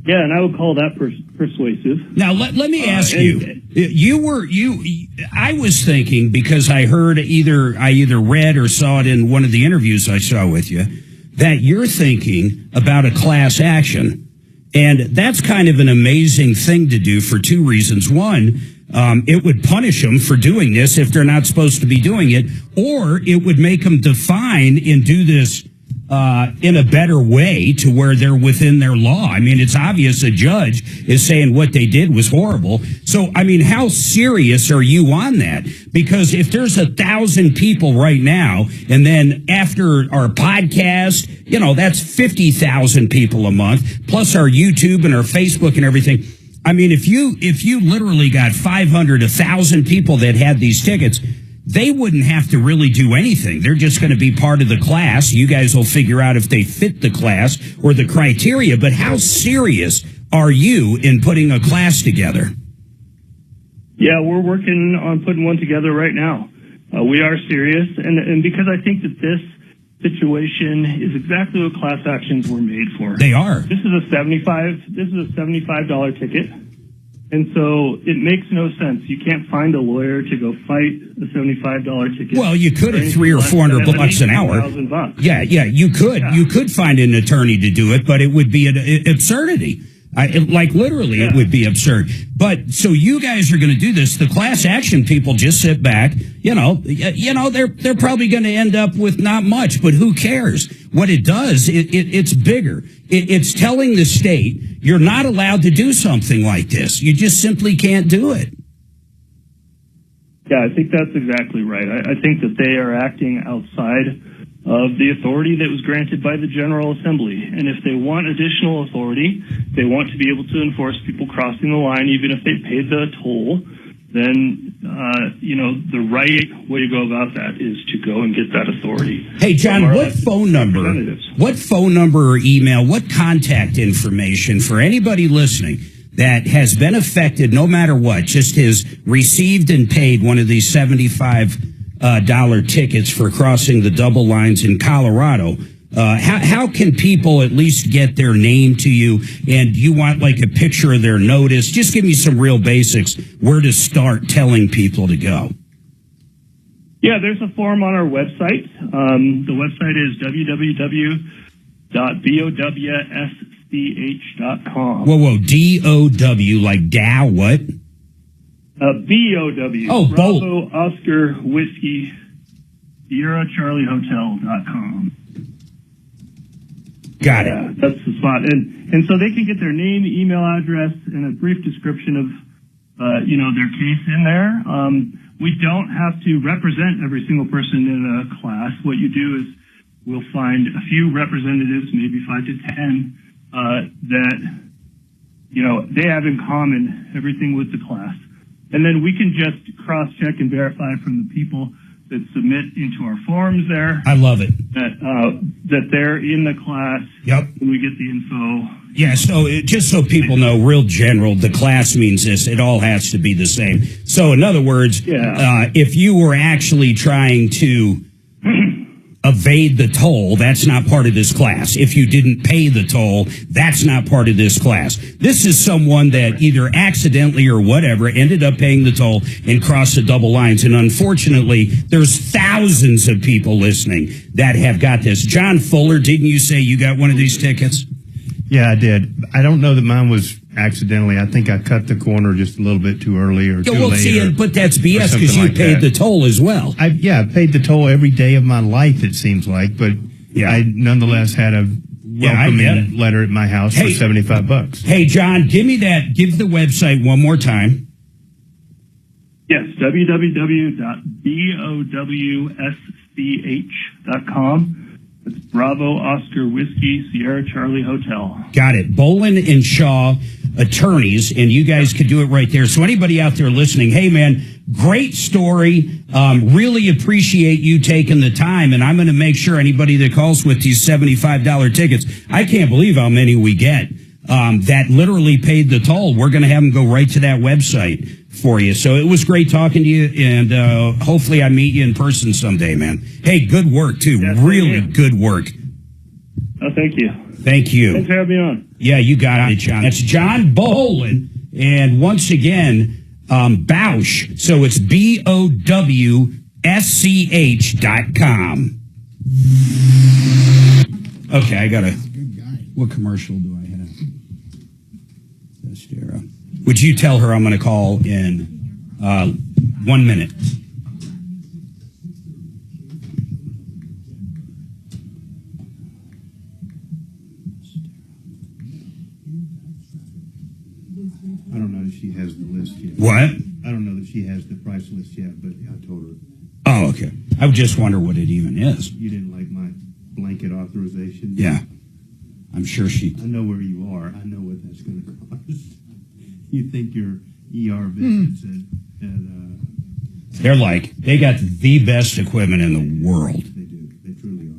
[SPEAKER 3] Yeah, and I would call that persuasive.
[SPEAKER 1] Now, let me ask you. I was thinking, because I heard I either read or saw it in one of the interviews I saw with you, that you're thinking about a class action. And that's kind of an amazing thing to do for two reasons. One, it would punish them for doing this if they're not supposed to be doing it, or it would make them define and do this in a better way to where they're within their law. I mean, it's obvious a judge is saying what they did was horrible. So, I mean, how serious are you on that? Because if there's 1,000 people right now, and then after our podcast, that's 50,000 people a month, plus our YouTube and our Facebook and everything. I mean, if you literally got 500, 1,000 people that had these tickets, they wouldn't have to really do anything. They're just going to be part of the class. You guys will figure out if they fit the class or the criteria. But how serious are you in putting a class together?
[SPEAKER 3] Yeah, we're working on putting one together right now. We are serious. And because I think that this situation is exactly what class actions were made for.
[SPEAKER 1] They are.
[SPEAKER 3] This is a $75 ticket. And so it makes no sense. You can't find a lawyer to go fight a $75 ticket.
[SPEAKER 1] Well, you could at $300 or $400 an hour. Yeah, you could. Yeah. You could find an attorney to do it, but it would be an absurdity. Literally, it would be absurd. But so you guys are going to do this. The class action people just sit back. They're probably going to end up with not much, but who cares? What it does, it's bigger. It's telling the state you're not allowed to do something like this. You just simply can't do it.
[SPEAKER 3] Yeah, I think that's exactly right. I think that they are acting outside of the authority that was granted by the General Assembly. And if they want additional authority, they want to be able to enforce people crossing the line, even if they paid the toll, then, the right way to go about that is to go and get that authority.
[SPEAKER 1] Hey, John, what phone number or email, what contact information for anybody listening that has been affected, no matter what, just has received and paid one of these $75 tickets for crossing the double lines in Colorado? How can people at least get their name to you? And you want like a picture of their notice? Just give me some real basics where to start telling people to go.
[SPEAKER 3] Yeah, there's a form on our website. The website is www.bowsch.com.
[SPEAKER 1] Whoa, D-O-W, like Dow, what?
[SPEAKER 3] B-O-W.
[SPEAKER 1] Oh,
[SPEAKER 3] Bravo, Oscar, Whiskey, Sierra, Charlie Hotel.com.
[SPEAKER 1] Got it.
[SPEAKER 3] Yeah, that's the spot. And so they can get their name, email address, and a brief description of, their case in there. We don't have to represent every single person in a class. What you do is we'll find a few representatives, maybe 5 to 10, that, they have in common everything with the class. And then we can just cross-check and verify from the people that submit into our forms there.
[SPEAKER 1] I love it.
[SPEAKER 3] That they're in the class.
[SPEAKER 1] Yep.
[SPEAKER 3] When we get the info.
[SPEAKER 1] Yeah, so just so people know, real general, the class means this. It all has to be the same. So in other words, if you were actually trying to evade the toll, that's not part of this class. If you didn't pay the toll, that's not part of this class. This is someone that either accidentally or whatever ended up paying the toll and crossed the double lines. And unfortunately, there's thousands of people listening that have got this. John Fuller, didn't you say you got one of these tickets?
[SPEAKER 6] Yeah, I did. I don't know that mine was accidentally. I think I cut the corner just a little bit too early or too late.
[SPEAKER 1] But that's BS because you paid the toll as well.
[SPEAKER 6] I paid the toll every day of my life, it seems like. But I nonetheless had a welcoming letter at my house for $75.
[SPEAKER 1] Hey, John, give the website one more time.
[SPEAKER 3] Yes, www.bowsch.com. It's Bravo Oscar Whiskey Sierra Charlie Hotel.
[SPEAKER 1] Got it. Bolin and Shaw attorneys, and you guys could do it right there. So anybody out there listening, hey, man, great story. Really appreciate you taking the time, and I'm going to make sure anybody that calls with these $75 tickets, I can't believe how many we get, that literally paid the toll. We're going to have them go right to that website for you. So it was great talking to you, and hopefully I meet you in person someday, man. Hey, good work, too.
[SPEAKER 3] Yes,
[SPEAKER 1] really good work.
[SPEAKER 3] Oh, thank you.
[SPEAKER 1] Thank you.
[SPEAKER 3] Thanks for having me on.
[SPEAKER 1] Yeah, you got it, John. That's John Bolin. And once again, Bowsch. So it's BOWSCH.com. Okay, I got to. What commercial do I have? Would you tell her I'm going to call in 1 minute?
[SPEAKER 6] I don't know if she has the list yet.
[SPEAKER 1] What?
[SPEAKER 6] I don't know that she has the price list yet, but I told her.
[SPEAKER 1] Oh, okay. I would just wonder what it even is.
[SPEAKER 6] You didn't like my blanket authorization?
[SPEAKER 1] Yeah. I'm sure she...
[SPEAKER 6] I know where you are. I know what that's going to cost. You think your ER visits
[SPEAKER 1] They're like, they got the best equipment in the world.
[SPEAKER 6] They do. They truly are.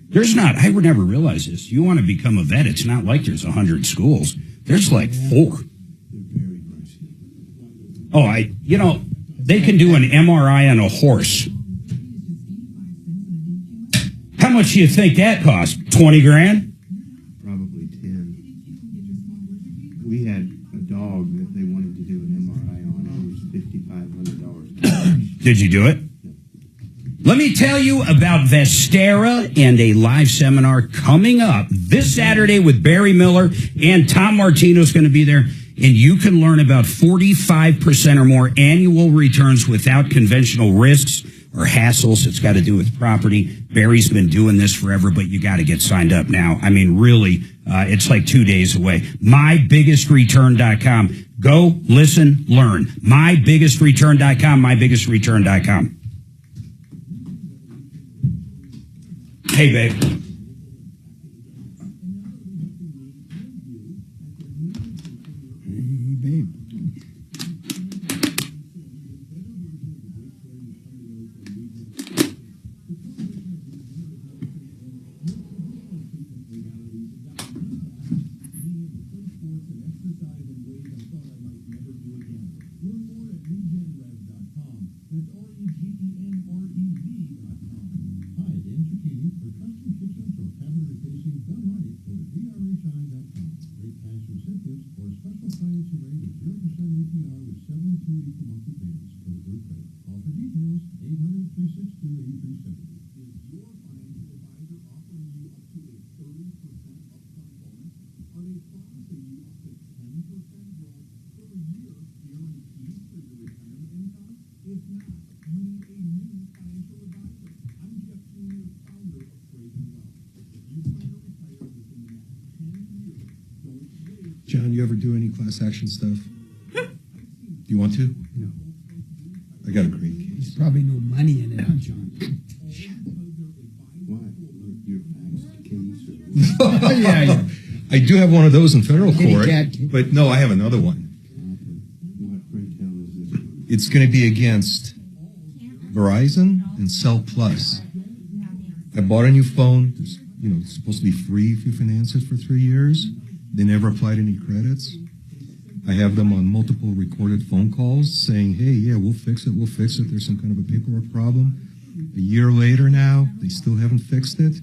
[SPEAKER 1] There's not, I would never realize this. You want to become a vet, it's not like there's 100 schools. There's like 4.
[SPEAKER 6] They're very pricey.
[SPEAKER 1] Oh, they can do an MRI on a horse. How much do you think that costs? 20 grand?
[SPEAKER 6] Probably 10. We had a dog that they wanted to do an MRI on. It was $5,500.
[SPEAKER 1] Did you do it? Let me tell you about Vestera and a live seminar coming up this Saturday with Barry Miller, and Tom Martino is going to be there. And you can learn about 45% or more annual returns without conventional risks or hassles. It's got to do with property. Barry's been doing this forever, but you got to get signed up now. I mean, really, it's like 2 days away. MyBiggestReturn.com. Go, listen, learn. MyBiggestReturn.com, MyBiggestReturn.com. Hey, babe.
[SPEAKER 5] John, you ever do any class action stuff? Do you want to?
[SPEAKER 2] No.
[SPEAKER 5] I got a great case.
[SPEAKER 2] There's probably no money in it, huh, John?
[SPEAKER 6] What? Your case?
[SPEAKER 2] Yeah.
[SPEAKER 5] I do have one of those in federal
[SPEAKER 2] Kitty
[SPEAKER 5] court,
[SPEAKER 2] cat.
[SPEAKER 5] but no, I have another one.
[SPEAKER 6] What great hell is this?
[SPEAKER 5] It's going to be against Verizon and Cell Plus. I bought a new phone. It's, it's supposed to be free if you finance it for 3 years. They never applied any credits. I have them on multiple recorded phone calls saying, hey, yeah, we'll fix it. There's some kind of a paperwork problem. A year later now, they still haven't fixed it.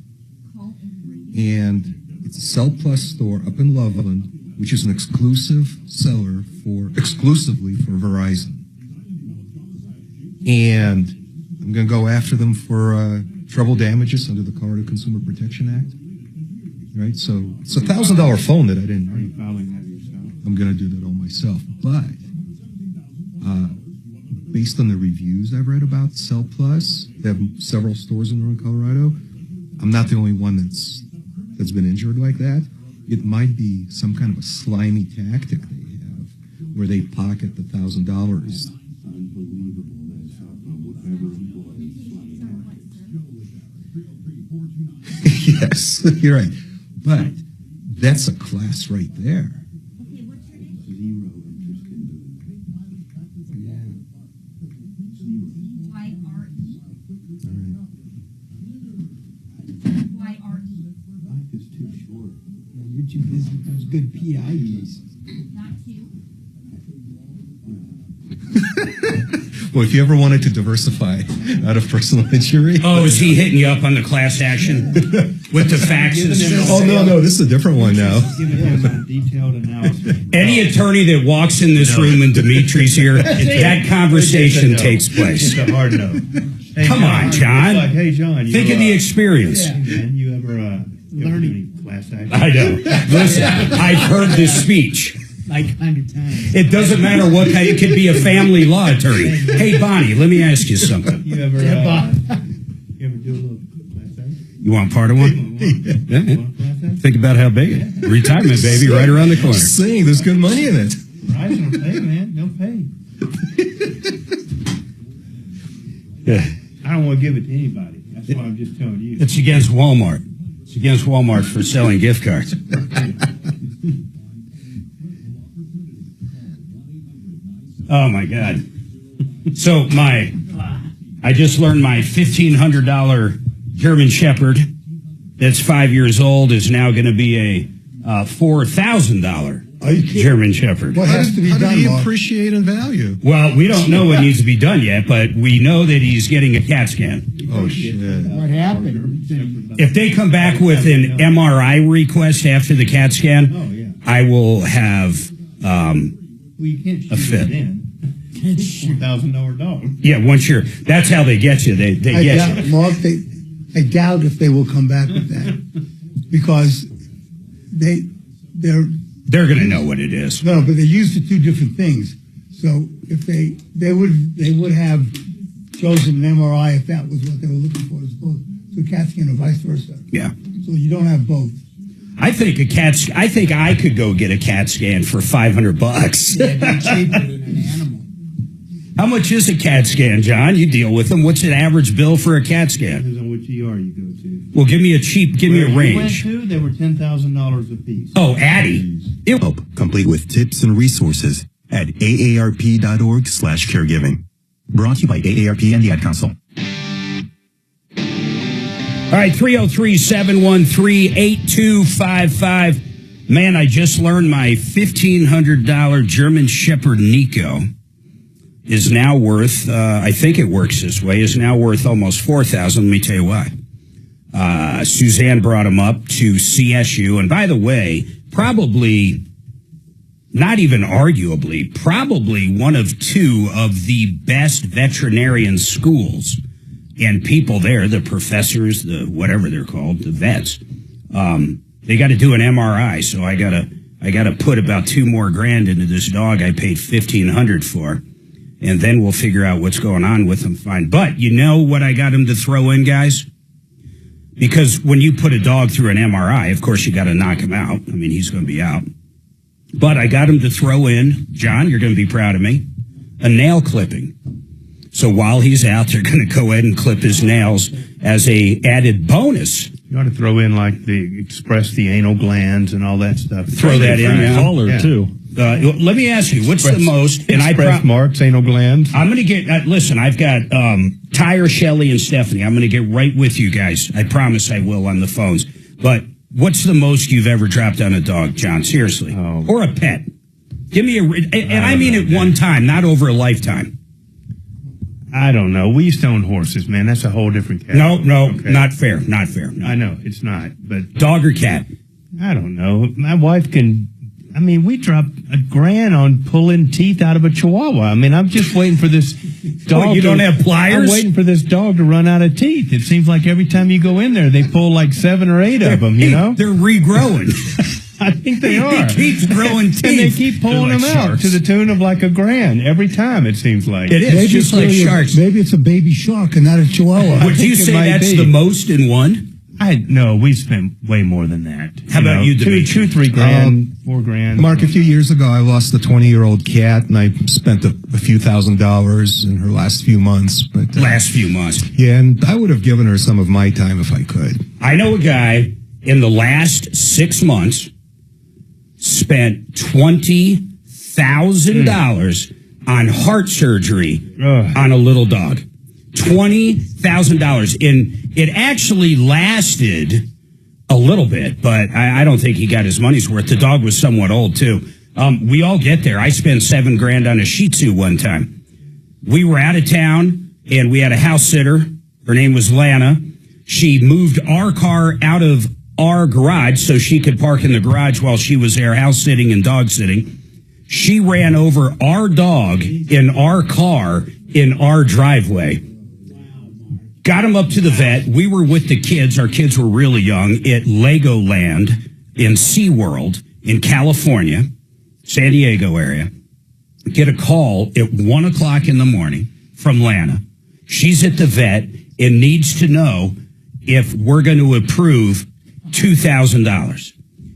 [SPEAKER 5] And it's a Cell Plus store up in Loveland, which is an exclusive seller exclusively for Verizon. And I'm going to go after them for treble damages under the Colorado Consumer Protection Act. Right, so it's a $1,000 phone that I didn't.
[SPEAKER 6] Are you filing that yourself?
[SPEAKER 5] I'm going to do that all myself. But based on the reviews I've read about Cell Plus, they have several stores in Northern Colorado. I'm not the only one that's that's been injured like that, it might be some kind of a slimy tactic they have where they pocket the $1,000. Yes, you're right. But that's a class right there.
[SPEAKER 2] You're too busy with those good PI cases.
[SPEAKER 5] Well, if you ever wanted to diversify out of personal injury.
[SPEAKER 1] Oh, is he hitting you up on the class action with the faxes?
[SPEAKER 5] Oh, no, this is a different one now.
[SPEAKER 6] Detailed analysis.
[SPEAKER 1] Any attorney that walks in this room and Dimitri's here, that conversation takes place.
[SPEAKER 6] It's a hard no. Hey,
[SPEAKER 1] Come on, John.
[SPEAKER 6] It's like, hey, John.
[SPEAKER 1] Think of the experience.
[SPEAKER 6] Man, you ever learning class action?
[SPEAKER 1] I know. Listen, I've heard this speech.
[SPEAKER 2] Like 100 times.
[SPEAKER 1] It doesn't matter what kind. It could be a family law attorney. Hey, Bonnie, let me ask you something.
[SPEAKER 6] You ever do a little class action?
[SPEAKER 1] You want part of one? Yeah. Think about how big. Retirement, baby, right around the corner.
[SPEAKER 5] Saying there's good money in it.
[SPEAKER 6] Right, don't pay, man. Don't pay. I don't want to give it to anybody. That's why I'm just telling you.
[SPEAKER 1] It's against Walmart. It's against Walmart for selling gift cards. Oh my God. So I just learned my $1,500 German Shepherd that's 5 years old is now going to be a $4,000 German Shepherd.
[SPEAKER 7] What has to be
[SPEAKER 5] How
[SPEAKER 7] done,
[SPEAKER 5] do you
[SPEAKER 7] Mark?
[SPEAKER 5] appreciate and value?
[SPEAKER 1] Well, we don't know what needs to be done yet, but we know that he's getting a CAT scan.
[SPEAKER 5] Oh, shit.
[SPEAKER 2] What happened?
[SPEAKER 1] If they come back with an MRI request after the CAT scan, I will have
[SPEAKER 6] Well, you can't shoot
[SPEAKER 1] a fit.
[SPEAKER 6] it in. $4,000 dog.
[SPEAKER 1] Yeah, once you're, that's how they get you. They
[SPEAKER 7] I
[SPEAKER 1] get
[SPEAKER 7] doubt,
[SPEAKER 1] you.
[SPEAKER 7] Mark, I doubt if they will come back with that because they're
[SPEAKER 1] going to know what it is.
[SPEAKER 7] No, but they used the two different things. So if they would have chosen an MRI if that was what they were looking for as opposed to a CAT scan or vice versa.
[SPEAKER 1] Yeah.
[SPEAKER 7] So you don't have both.
[SPEAKER 1] I think I could go get a CAT scan for $500.
[SPEAKER 2] It'd be cheaper than an animal.
[SPEAKER 1] How much is a CAT scan, John? You deal with them. What's an average bill for a CAT scan?
[SPEAKER 6] Depends on which ER you go to.
[SPEAKER 1] Well, give me a range.
[SPEAKER 6] We went to, they were $10,000 a piece.
[SPEAKER 1] Oh, Addie.
[SPEAKER 11] Help, complete with tips and resources at aarp.org/caregiving. Brought to you by AARP and the Ad Council.
[SPEAKER 1] All right, 303-713-8255. Man, I just learned my $1,500 German Shepherd Nico is now worth, I think it works this way, is now worth almost $4,000. Let me tell you why. Suzanne brought him up to CSU. And by the way, probably, not even arguably, probably one of two of the best veterinarian schools. And people there, the professors, the whatever they're called, the vets, they got to do an MRI. So I gotta put about $2 more grand into this dog I paid $1,500 for. And then we'll figure out what's going on with him. Fine. But you know what I got him to throw in, guys? Because when you put a dog through an MRI, of course, you got to knock him out. I mean, he's going to be out. But I got him to throw in, John, you're going to be proud of me, a nail clipping. So while he's out, they're going to go ahead and clip his nails as a added bonus.
[SPEAKER 6] You ought to throw in like express the anal glands and all that stuff.
[SPEAKER 1] Throw that in, yeah.
[SPEAKER 17] Collar, too.
[SPEAKER 1] Let me ask you, what's the most? And
[SPEAKER 6] Mark's anal glands.
[SPEAKER 1] I'm going to get, listen, I've got Tyre, Shelley, and Stephanie. I'm going to get right with you guys. I promise I will on the phones. But what's the most you've ever dropped on a dog, John? Seriously.
[SPEAKER 6] Oh.
[SPEAKER 1] Or a pet. Give me and I mean it one time, not over a lifetime.
[SPEAKER 6] I don't know. We used to own horses, man. That's a whole different cat.
[SPEAKER 1] No, okay. Not fair. Not fair. No.
[SPEAKER 6] I know, it's not. But
[SPEAKER 1] dog or cat?
[SPEAKER 6] I don't know. My wife can... I mean, we dropped $1,000 on pulling teeth out of a Chihuahua. I mean, I'm just waiting for this dog.
[SPEAKER 1] What, you don't have pliers?
[SPEAKER 6] I'm waiting for this dog to run out of teeth. It seems like every time you go in there, they pull like 7 or 8 of them, you know?
[SPEAKER 1] They're regrowing.
[SPEAKER 6] I think they are.
[SPEAKER 1] He keeps growing teeth.
[SPEAKER 6] And they keep pulling them out to the tune of like $1,000 every time, it seems like.
[SPEAKER 1] It is, just like sharks.
[SPEAKER 7] Maybe it's a baby shark and not a Chihuahua.
[SPEAKER 1] Would you say that's the most in one?
[SPEAKER 6] No, we spent way more than that.
[SPEAKER 1] How about you, Dimitri?
[SPEAKER 6] $2-3 grand, $4 grand.
[SPEAKER 5] Mark, a few years ago, I lost a 20-year-old cat, and I spent a few $1,000s in her last few months. But
[SPEAKER 1] last few months.
[SPEAKER 5] Yeah, and I would have given her some of my time if I could.
[SPEAKER 1] I know a guy in the last 6 months spent $20,000 on heart surgery on a little dog. $20,000. And it actually lasted a little bit, but I don't think he got his money's worth. The dog was somewhat old, too. We all get there. I spent $7 grand on a Shih Tzu one time. We were out of town, and we had a house sitter. Her name was Lana. She moved our car out of our garage so she could park in the garage while she was there house sitting and dog sitting. She ran over our dog in our car in our driveway. Got him up to the vet. We were with the kids. Our kids were really young at Legoland in SeaWorld in California, San Diego area. Get a call at 1 o'clock in the morning from Lana. She's at the vet and needs to know if we're going to approve $2,000.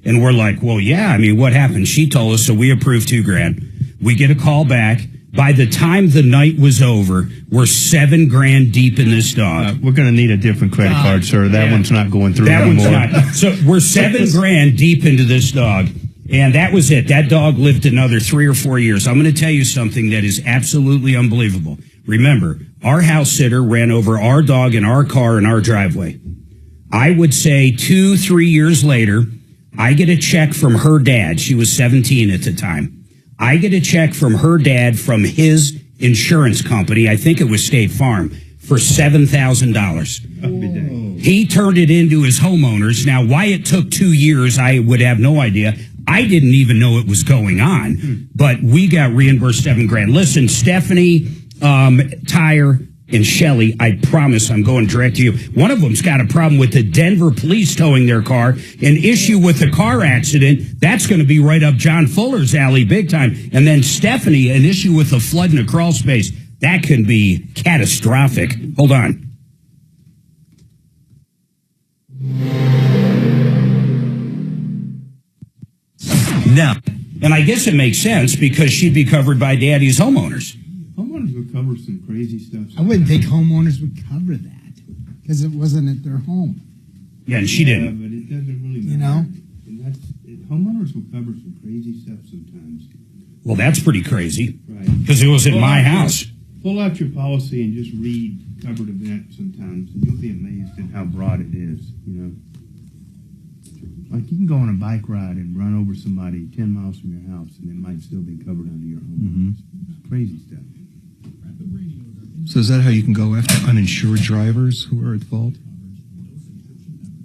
[SPEAKER 1] And we're like, well, yeah, I mean, what happened? She told us, so we approved $2 grand. We get a call back. By the time the night was over, we're $7 grand deep in this dog.
[SPEAKER 6] We're going to need a different credit card, sir. That one's not going through
[SPEAKER 1] that
[SPEAKER 6] anymore.
[SPEAKER 1] One's not. So we're $7 grand deep into this dog. And that was it. That dog lived another 3 or 4 years. I'm going to tell you something that is absolutely unbelievable. Remember, our house sitter ran over our dog in our car in our driveway. I would say 2-3 years later, I get a check from her dad. She was 17 at the time. I get a check from her dad from his insurance company. I think it was State Farm for $7,000. He turned it into his homeowners. Now, why it took 2 years, I would have no idea. I didn't even know it was going on, but we got reimbursed $7 grand. Listen, Stephanie, Tyre, and Shelley, I promise I'm going direct to you. One of them's got a problem with the Denver police towing their car, an issue with a car accident. That's going to be right up John Fuller's alley big time. And then Stephanie, an issue with a flood in a crawl space. That can be catastrophic. Hold on.
[SPEAKER 11] Now,
[SPEAKER 1] and I guess it makes sense because she'd be covered by Daddy's homeowners.
[SPEAKER 6] Homeowners would cover some crazy stuff.
[SPEAKER 2] I wouldn't think homeowners would cover that because it wasn't at their home.
[SPEAKER 1] Yeah, and she didn't.
[SPEAKER 6] But it doesn't really matter.
[SPEAKER 2] You know?
[SPEAKER 6] And homeowners will cover some crazy stuff sometimes.
[SPEAKER 1] Well, that's pretty crazy.
[SPEAKER 6] Right.
[SPEAKER 1] Because it was in my house.
[SPEAKER 6] Pull out your policy and just read covered event sometimes, and you'll be amazed at how broad it is, you know. Like you can go on a bike ride and run over somebody 10 miles from your house, and it might still be covered under your home. It's crazy stuff.
[SPEAKER 5] So is that how you can go after uninsured drivers who are at fault?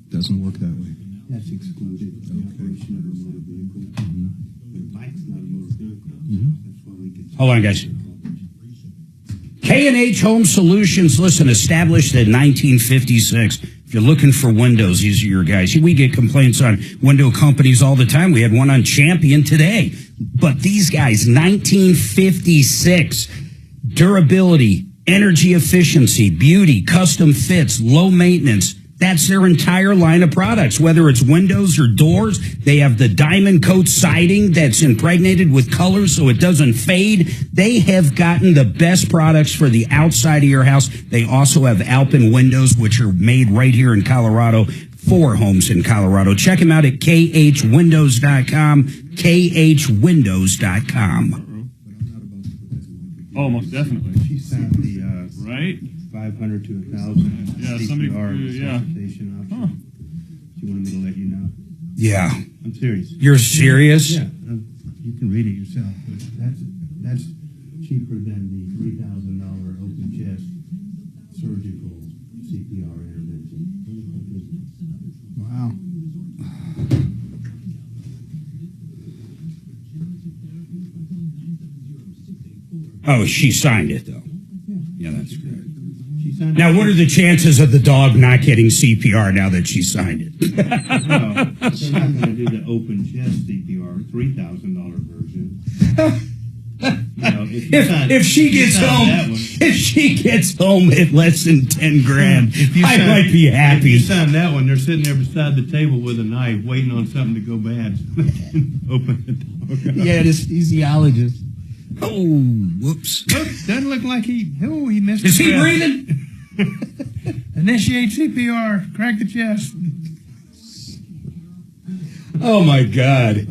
[SPEAKER 5] Doesn't work that way.
[SPEAKER 6] That's excluded. The operation of a motor vehicle. The bike's not a motor vehicle. That's why we can.
[SPEAKER 1] Hold on, guys. K&H Home Solutions, listen, established in 1956. If you're looking for windows, these are your guys. We get complaints on window companies all the time. We had one on Champion today. But these guys, 1956, durability, energy efficiency, beauty, custom fits, low maintenance. That's their entire line of products, whether it's windows or doors. They have the diamond coat siding that's impregnated with color so it doesn't fade. They have gotten the best products for the outside of your house. They also have Alpine windows, which are made right here in Colorado for homes in Colorado. Check them out at khwindows.com, khwindows.com.
[SPEAKER 17] Oh, most definitely.
[SPEAKER 6] She sent the
[SPEAKER 17] right
[SPEAKER 6] 500 to 1,000.
[SPEAKER 17] Yeah, somebody. Yeah.
[SPEAKER 6] Option. She wanted me to let you know.
[SPEAKER 1] Yeah.
[SPEAKER 6] I'm serious.
[SPEAKER 1] You're serious?
[SPEAKER 6] Yeah. You can read it yourself. But that's cheaper than the $3,000 open chest surgical CPR intervention.
[SPEAKER 2] Wow.
[SPEAKER 1] Oh, she signed it, though. Yeah, that's good. Now, what are the chances of the dog not getting CPR now that she signed it?
[SPEAKER 6] Well, they're not going to do the open chest CPR $3,000 version.
[SPEAKER 1] If she gets home at less than 10 grand, I might be happy.
[SPEAKER 6] If you sign that one, they're sitting there beside the table with a knife, waiting on something to go bad. Open the door.
[SPEAKER 2] Yeah, anesthesiologist.
[SPEAKER 1] Oh, whoops!
[SPEAKER 6] Doesn't look like he missed.
[SPEAKER 1] Is he breathing?
[SPEAKER 6] Initiate CPR. Crack the chest.
[SPEAKER 1] Oh my God.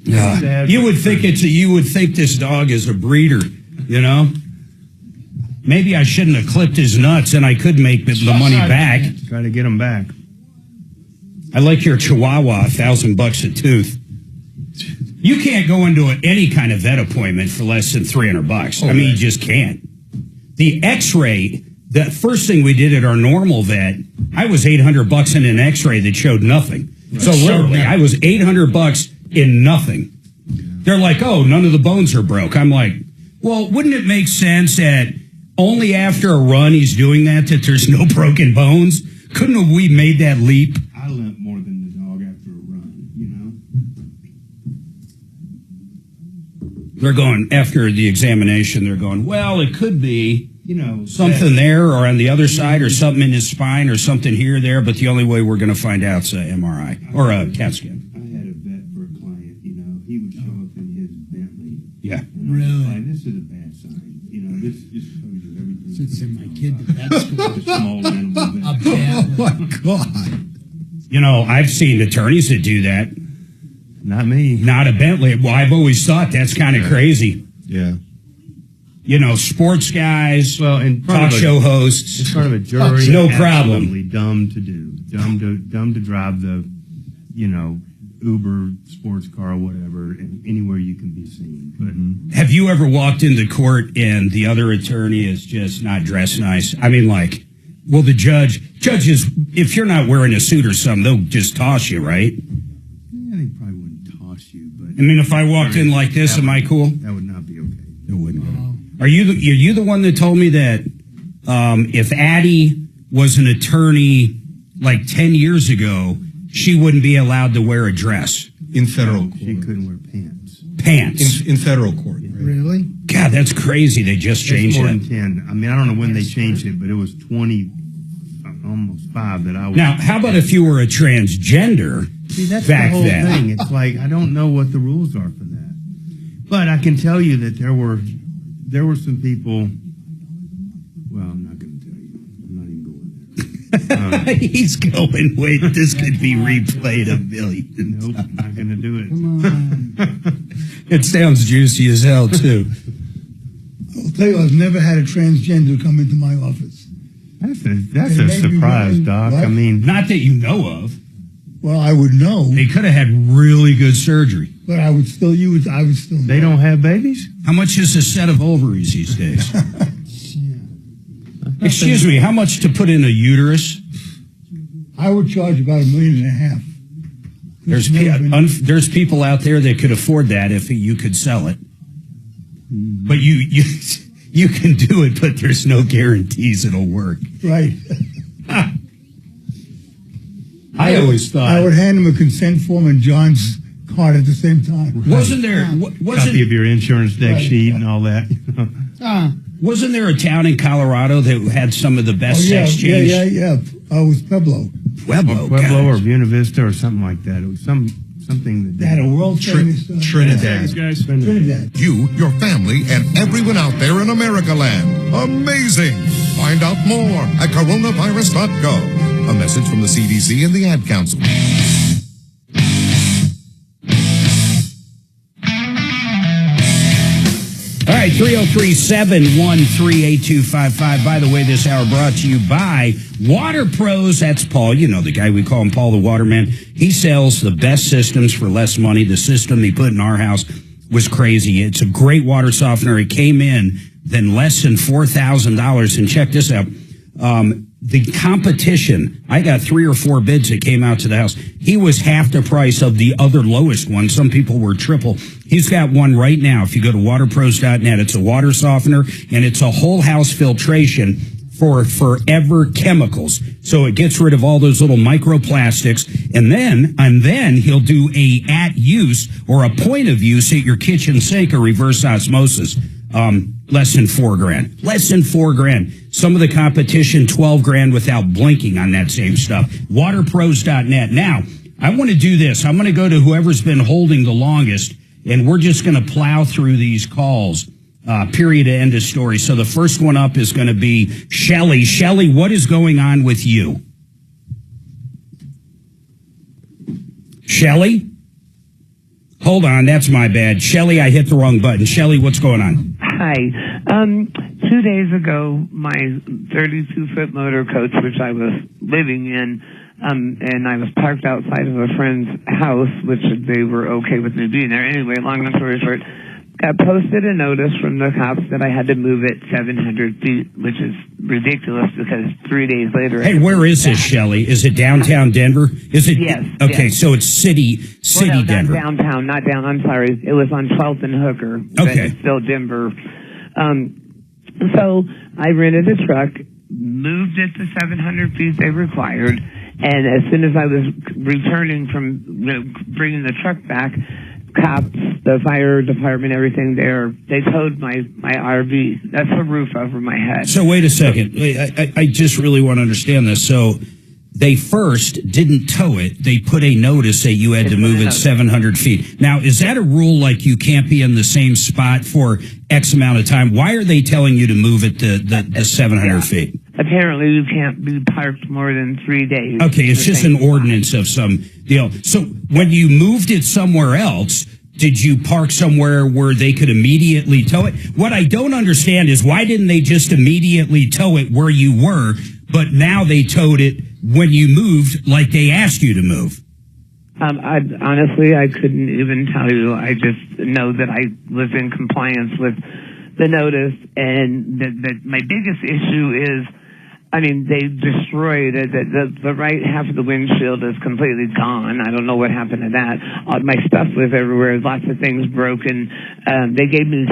[SPEAKER 1] You would think this dog is a breeder, you know? Maybe I shouldn't have clipped his nuts and I could make the money back.
[SPEAKER 6] Try to get him back.
[SPEAKER 1] I like your Chihuahua, $1,000 a tooth. You can't go into any kind of vet appointment for less than $300. I mean, you just can't. The X-ray, the first thing we did at our normal vet, I was $800 in an X-ray that showed nothing. Right. So literally, I was $800 in nothing. They're like, oh, none of the bones are broke. I'm like, well, wouldn't it make sense that only after a run he's doing that there's no broken bones? Couldn't have we made that leap?
[SPEAKER 6] I limp more than the dog after a run, you know?
[SPEAKER 1] They're going, after the examination, they're going, well, it could be,
[SPEAKER 6] you know,
[SPEAKER 1] something there or on the other side or something in his spine or something here or there, but the only way we're going to find out is an MRI or a CAT scan.
[SPEAKER 6] I had a vet for a client, you know, he would show up in his Bentley.
[SPEAKER 1] Yeah.
[SPEAKER 6] And I was like, this is a bad sign. You know, this just shows you everything.
[SPEAKER 2] Should send my kid to that school.
[SPEAKER 6] A small animal vet.
[SPEAKER 2] Oh
[SPEAKER 1] my God. You know, I've seen attorneys that do that.
[SPEAKER 6] Not me.
[SPEAKER 1] Not a Bentley. Well, I've always thought that's kind of crazy.
[SPEAKER 5] Yeah.
[SPEAKER 1] You know, sports guys,
[SPEAKER 6] and
[SPEAKER 1] talk show hosts.
[SPEAKER 6] It's part of a jury.
[SPEAKER 1] No problem.
[SPEAKER 6] Absolutely dumb to do. Dumb to drive the, you know, Uber, sports car, whatever, anywhere you can be seen. But
[SPEAKER 1] have you ever walked into court and the other attorney is just not dressed nice? I mean, like, well, the judges, if you're not wearing a suit or something, they'll just toss you, right?
[SPEAKER 6] Yeah, they probably wouldn't toss you, but
[SPEAKER 1] I mean, if I walked in like this, am I cool?
[SPEAKER 6] That would not be okay.
[SPEAKER 1] It wouldn't. Are you the one that told me that if Addie was an attorney like 10 years ago, she wouldn't be allowed to wear a dress
[SPEAKER 5] in federal court?
[SPEAKER 6] She couldn't wear pants.
[SPEAKER 1] Pants
[SPEAKER 5] in federal court.
[SPEAKER 6] Yeah.
[SPEAKER 2] Really?
[SPEAKER 1] God, that's crazy. They just changed
[SPEAKER 6] more
[SPEAKER 1] it.
[SPEAKER 6] Than 10. I mean, I don't know when they changed it, but it was 20, almost 5 that I was.
[SPEAKER 1] Now, how about if you were a transgender?
[SPEAKER 6] See, that's
[SPEAKER 1] back
[SPEAKER 6] the whole
[SPEAKER 1] then?
[SPEAKER 6] thing. It's like I don't know what the rules are for that, but I can tell you that there were some people. Well, I'm not going to tell you. I'm not even going there.
[SPEAKER 1] He's going, wait, this could be replayed a million
[SPEAKER 6] Nope,
[SPEAKER 1] times.
[SPEAKER 6] not going to do it.
[SPEAKER 2] Come on.
[SPEAKER 1] It sounds juicy as hell, too.
[SPEAKER 7] I'll tell you, I've never had a transgender come into my office.
[SPEAKER 6] That's
[SPEAKER 7] They
[SPEAKER 6] a
[SPEAKER 7] made me
[SPEAKER 6] surprise,
[SPEAKER 7] really-
[SPEAKER 6] Doc.
[SPEAKER 7] what?
[SPEAKER 6] I mean,
[SPEAKER 1] Not that you know of.
[SPEAKER 7] Well, I would know,
[SPEAKER 1] They could have had really good surgery.
[SPEAKER 7] but I would still use. I would still.
[SPEAKER 6] they don't have babies.
[SPEAKER 1] How much is a set of ovaries these days? Excuse me, how much to put in a uterus?
[SPEAKER 7] I would charge about $1.5 million.
[SPEAKER 1] There's people out there that could afford that if you could sell it. But you can do it, but there's no guarantees it'll work.
[SPEAKER 7] Right.
[SPEAKER 1] I always thought.
[SPEAKER 7] I would hand him a consent form and John's card at the same time.
[SPEAKER 1] Wasn't there?
[SPEAKER 6] Copy of your insurance deck sheet and all that.
[SPEAKER 1] Wasn't there a town in Colorado that had some of the best sex change?
[SPEAKER 7] Yeah. It was Pueblo.
[SPEAKER 1] Pueblo
[SPEAKER 6] or Buena Vista or something like that. It was something that
[SPEAKER 7] They had a world famous
[SPEAKER 5] Trinidad.
[SPEAKER 17] Guys,
[SPEAKER 7] Trinidad.
[SPEAKER 18] You, your family, and everyone out there in America land. Amazing! Find out more at coronavirus.gov. A message from the CDC and the Ad Council.
[SPEAKER 1] All right, 303-713-8255. By the way, this hour brought to you by Water Pros. That's Paul. You know the guy. We call him Paul the Waterman. He sells the best systems for less money. The system he put in our house was crazy. It's a great water softener. It came in then less than $4,000. And check this out. The competition, I got 3 or 4 bids that came out to the house. He was half the price of the other lowest one. Some people were triple. He's got one right now. If you go to waterpros.net, it's a water softener and it's a whole house filtration for forever chemicals. So it gets rid of all those little microplastics. And then he'll do a at use or a point of use at your kitchen sink or reverse osmosis. Less than $4,000. Less than $4,000. Some of the competition, $12,000 without blinking on that same stuff. Waterpros.net. Now, I want to do this. I'm going to go to whoever's been holding the longest, and we're just going to plow through these calls. Period, end of story. So the first one up is going to be Shelley. Shelley, what is going on with you? Shelley? Hold on, that's my bad. Shelley, I hit the wrong button. Shelley, what's going on?
[SPEAKER 19] Hi. 2 days ago, my 32-foot motor coach, which I was living in, and I was parked outside of a friend's house, which they were okay with me being there. Anyway, long story short, got posted a notice from the cops that I had to move it 700 feet, which is ridiculous because 3 days later...
[SPEAKER 1] Hey, where is this, Shelley? Is it downtown Denver? Is it?
[SPEAKER 19] Yes.
[SPEAKER 1] Okay,
[SPEAKER 19] yes.
[SPEAKER 1] so it's city
[SPEAKER 19] no,
[SPEAKER 1] Denver.
[SPEAKER 19] Not downtown, not down. I'm sorry. It was on 12th and Hooker. But
[SPEAKER 1] Okay.
[SPEAKER 19] it's still Denver. So I rented a truck, moved it to 700 feet they required, and as soon as I was returning from bringing the truck back, cops, the fire department, everything there, they towed my RV. That's the roof over my head.
[SPEAKER 1] So wait a second. I just really want to understand this. So they first didn't tow it. They put a notice that you had to move it 700 feet. Now, is that a rule like you can't be in the same spot for X amount of time? Why are they telling you to move it the 700 feet?
[SPEAKER 19] Apparently, you can't be parked more than 3 days.
[SPEAKER 1] Okay, it's just an ordinance of some deal. So when you moved it somewhere else, did you park somewhere where they could immediately tow it? What I don't understand is why didn't they just immediately tow it where you were, but now they towed it when you moved like they asked you to move?
[SPEAKER 19] Honestly, I couldn't even tell you. I just know that I was in compliance with the notice, and that my biggest issue is, I mean, they destroyed it. The right half of the windshield is completely gone. I don't know what happened to that. My stuff was everywhere. Lots of things broken. They gave me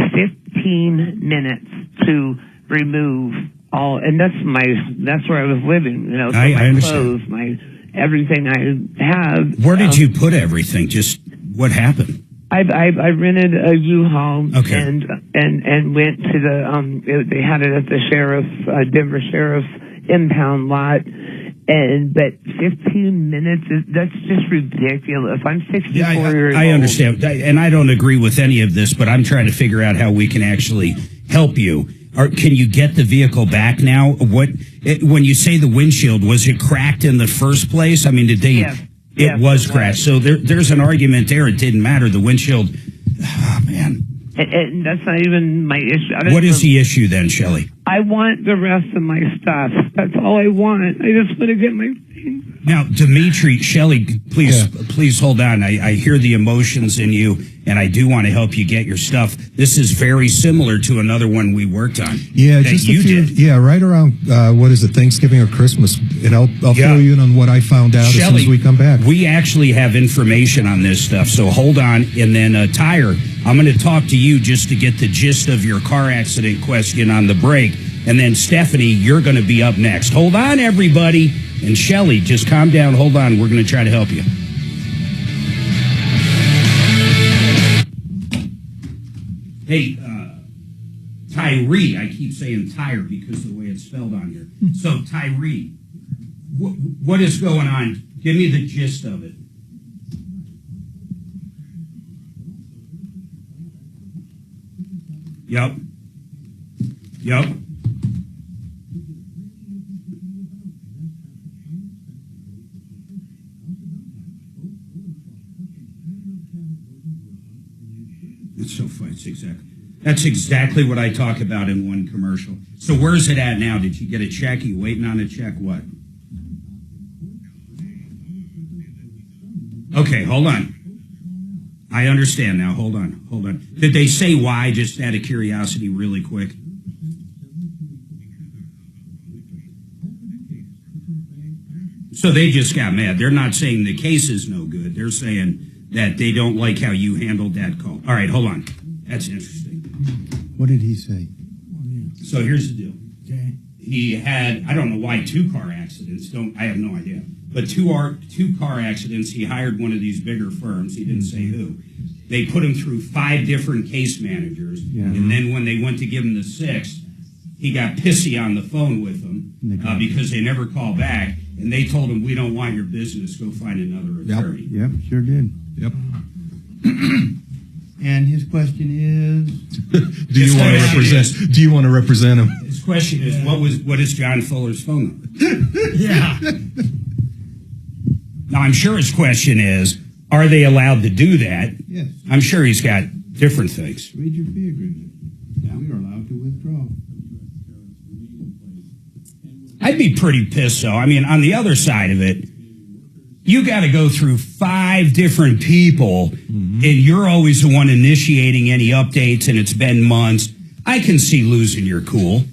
[SPEAKER 19] 15 minutes to remove all, and that's where I was living. You know, so
[SPEAKER 1] I
[SPEAKER 19] my
[SPEAKER 1] understand.
[SPEAKER 19] clothes, my everything I have.
[SPEAKER 1] Where did you put everything? Just what happened?
[SPEAKER 19] I rented a U-Haul
[SPEAKER 1] Okay.
[SPEAKER 19] and went to the they had it at the sheriff's Denver sheriff's impound lot, but 15 minutes that's just ridiculous. I'm 64 years old.
[SPEAKER 1] I understand, and I don't agree with any of this, but I'm trying to figure out how we can actually help you. Or can you get the vehicle back now? When you say the windshield, was it cracked in the first place? I mean, did they?
[SPEAKER 19] Yes.
[SPEAKER 1] It was cracked. So there's an argument there. It didn't matter. The windshield. Oh man.
[SPEAKER 19] And that's not even my issue.
[SPEAKER 1] What is the issue then, Shelley?
[SPEAKER 19] I want the rest of my stuff. That's all I want. I just want to get my things.
[SPEAKER 1] Now, Dimitri, Shelley, please hold on. I hear the emotions in you, and I do want to help you get your stuff. This is very similar to another one we worked on.
[SPEAKER 5] Yeah,
[SPEAKER 1] that
[SPEAKER 5] just
[SPEAKER 1] you did.
[SPEAKER 5] Yeah, right around what is it, Thanksgiving or Christmas? And I'll fill you in on what I found out
[SPEAKER 1] Shelley,
[SPEAKER 5] as soon as we come back.
[SPEAKER 1] We actually have information on this stuff, so hold on. And then Tyre, I'm going to talk to you just to get the gist of your car accident question on the break. And then Stephanie, you're going to be up next. Hold on, everybody. And Shelley, just calm down. Hold on. We're going to try to help you. Hey, Tyree. I keep saying Tyre because of the way it's spelled on here. So, Tyree, what is going on? Give me the gist of it. Yep. It's so funny. That's exactly what I talk about in one commercial. So where's it at now? Did you get a check? Are you waiting on a check? What? Okay, hold on. I understand now. Hold on. Did they say why? Just out of curiosity, really quick. So they just got mad. They're not saying the case is no good. They're saying that they don't like how you handled that call. All right, hold on. That's interesting.
[SPEAKER 6] What did he say?
[SPEAKER 1] So here's the deal. he had, I don't know why, 2 car accidents. I have no idea. But 2 car accidents. He hired one of these bigger firms. He didn't say who. They put him through 5 different case managers.
[SPEAKER 6] Yeah.
[SPEAKER 1] And then when they went to give him the 6th, he got pissy on the phone with them because they never called back. And they told him, we don't want your business. Go find another attorney.
[SPEAKER 6] Yep, sure did.
[SPEAKER 5] Yep.
[SPEAKER 6] And his question is,
[SPEAKER 5] do you want to represent him?
[SPEAKER 1] His question is, what is John Fuller's phone number?
[SPEAKER 2] Yeah.
[SPEAKER 1] Now, I'm sure his question is, are they allowed to do that?
[SPEAKER 6] Yes.
[SPEAKER 1] I'm sure he's got different things.
[SPEAKER 6] read your fee agreement. We are allowed to withdraw.
[SPEAKER 1] I'd be pretty pissed, though. I mean, on the other side of it, you got to go through 5 different people, and you're always the one initiating any updates, and it's been months. I can see losing your cool.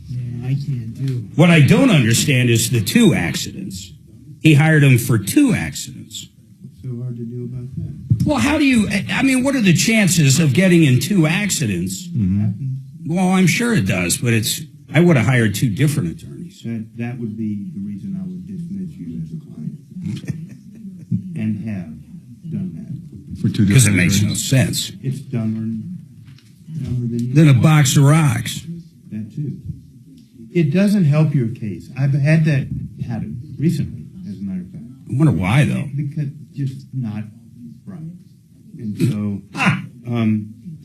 [SPEAKER 2] Yeah, I can't do.
[SPEAKER 1] What I don't understand is the 2 accidents. He hired him for 2 accidents.
[SPEAKER 6] What's so hard to do about that?
[SPEAKER 1] Well, how do you, I mean, what are the chances of getting in 2 accidents? Well, I'm sure it does, but I would have hired 2 different attorneys.
[SPEAKER 6] That would be the reason I would dismiss you as a client. And have done that.
[SPEAKER 5] For 2
[SPEAKER 1] Because it
[SPEAKER 5] different
[SPEAKER 1] makes no
[SPEAKER 5] attorneys.
[SPEAKER 1] sense.
[SPEAKER 6] It's dumber than you
[SPEAKER 1] Then a box of rocks.
[SPEAKER 6] That too. It doesn't help your case. I've had that happen recently, as a matter of fact.
[SPEAKER 1] I wonder why, though.
[SPEAKER 6] Because just not right. And so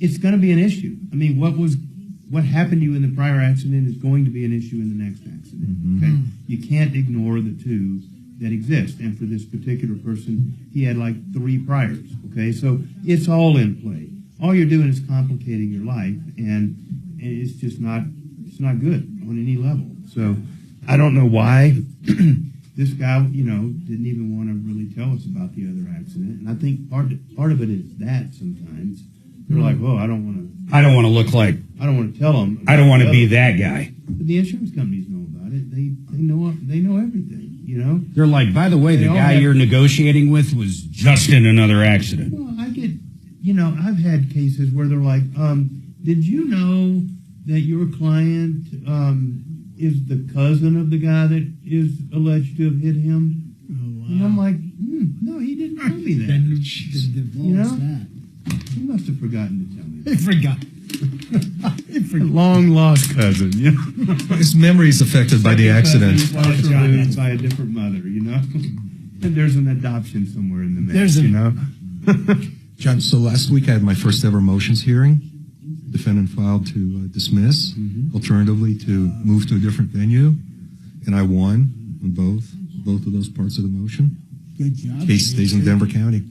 [SPEAKER 6] it's going to be an issue. I mean, what happened to you in the prior accident is going to be an issue in the next accident. Okay? You can't ignore the 2 that exist. And for this particular person, he had like 3 priors. Okay, so it's all in play. All you're doing is complicating your life, and it's just not good on any level. So I don't know why this guy, didn't even want to really tell us about the other accident. And I think part of it is that sometimes they're like, "Oh, I don't want to look like. I don't want to tell them.
[SPEAKER 1] I don't want to be that guy."
[SPEAKER 6] But the insurance companies know about it. They know everything.
[SPEAKER 1] They're like, by the way, the guy you're negotiating with was just in another accident.
[SPEAKER 6] Well, I get, I've had cases where they're like, did you know that your client is the cousin of the guy that is alleged to have hit him? Oh, wow. And I'm like, no, he didn't tell me that. He must have forgotten to tell me that.
[SPEAKER 2] He forgot.
[SPEAKER 6] Long lost cousin,
[SPEAKER 5] His memory is affected by the accident.
[SPEAKER 6] Removed by a different mother, And there's an adoption somewhere in the mix,
[SPEAKER 5] John, so last week I had my first ever motions hearing. Defendant filed to dismiss, alternatively to move to a different venue, and I won on both of those parts of the motion.
[SPEAKER 2] Good job.
[SPEAKER 5] Case stays in Denver County.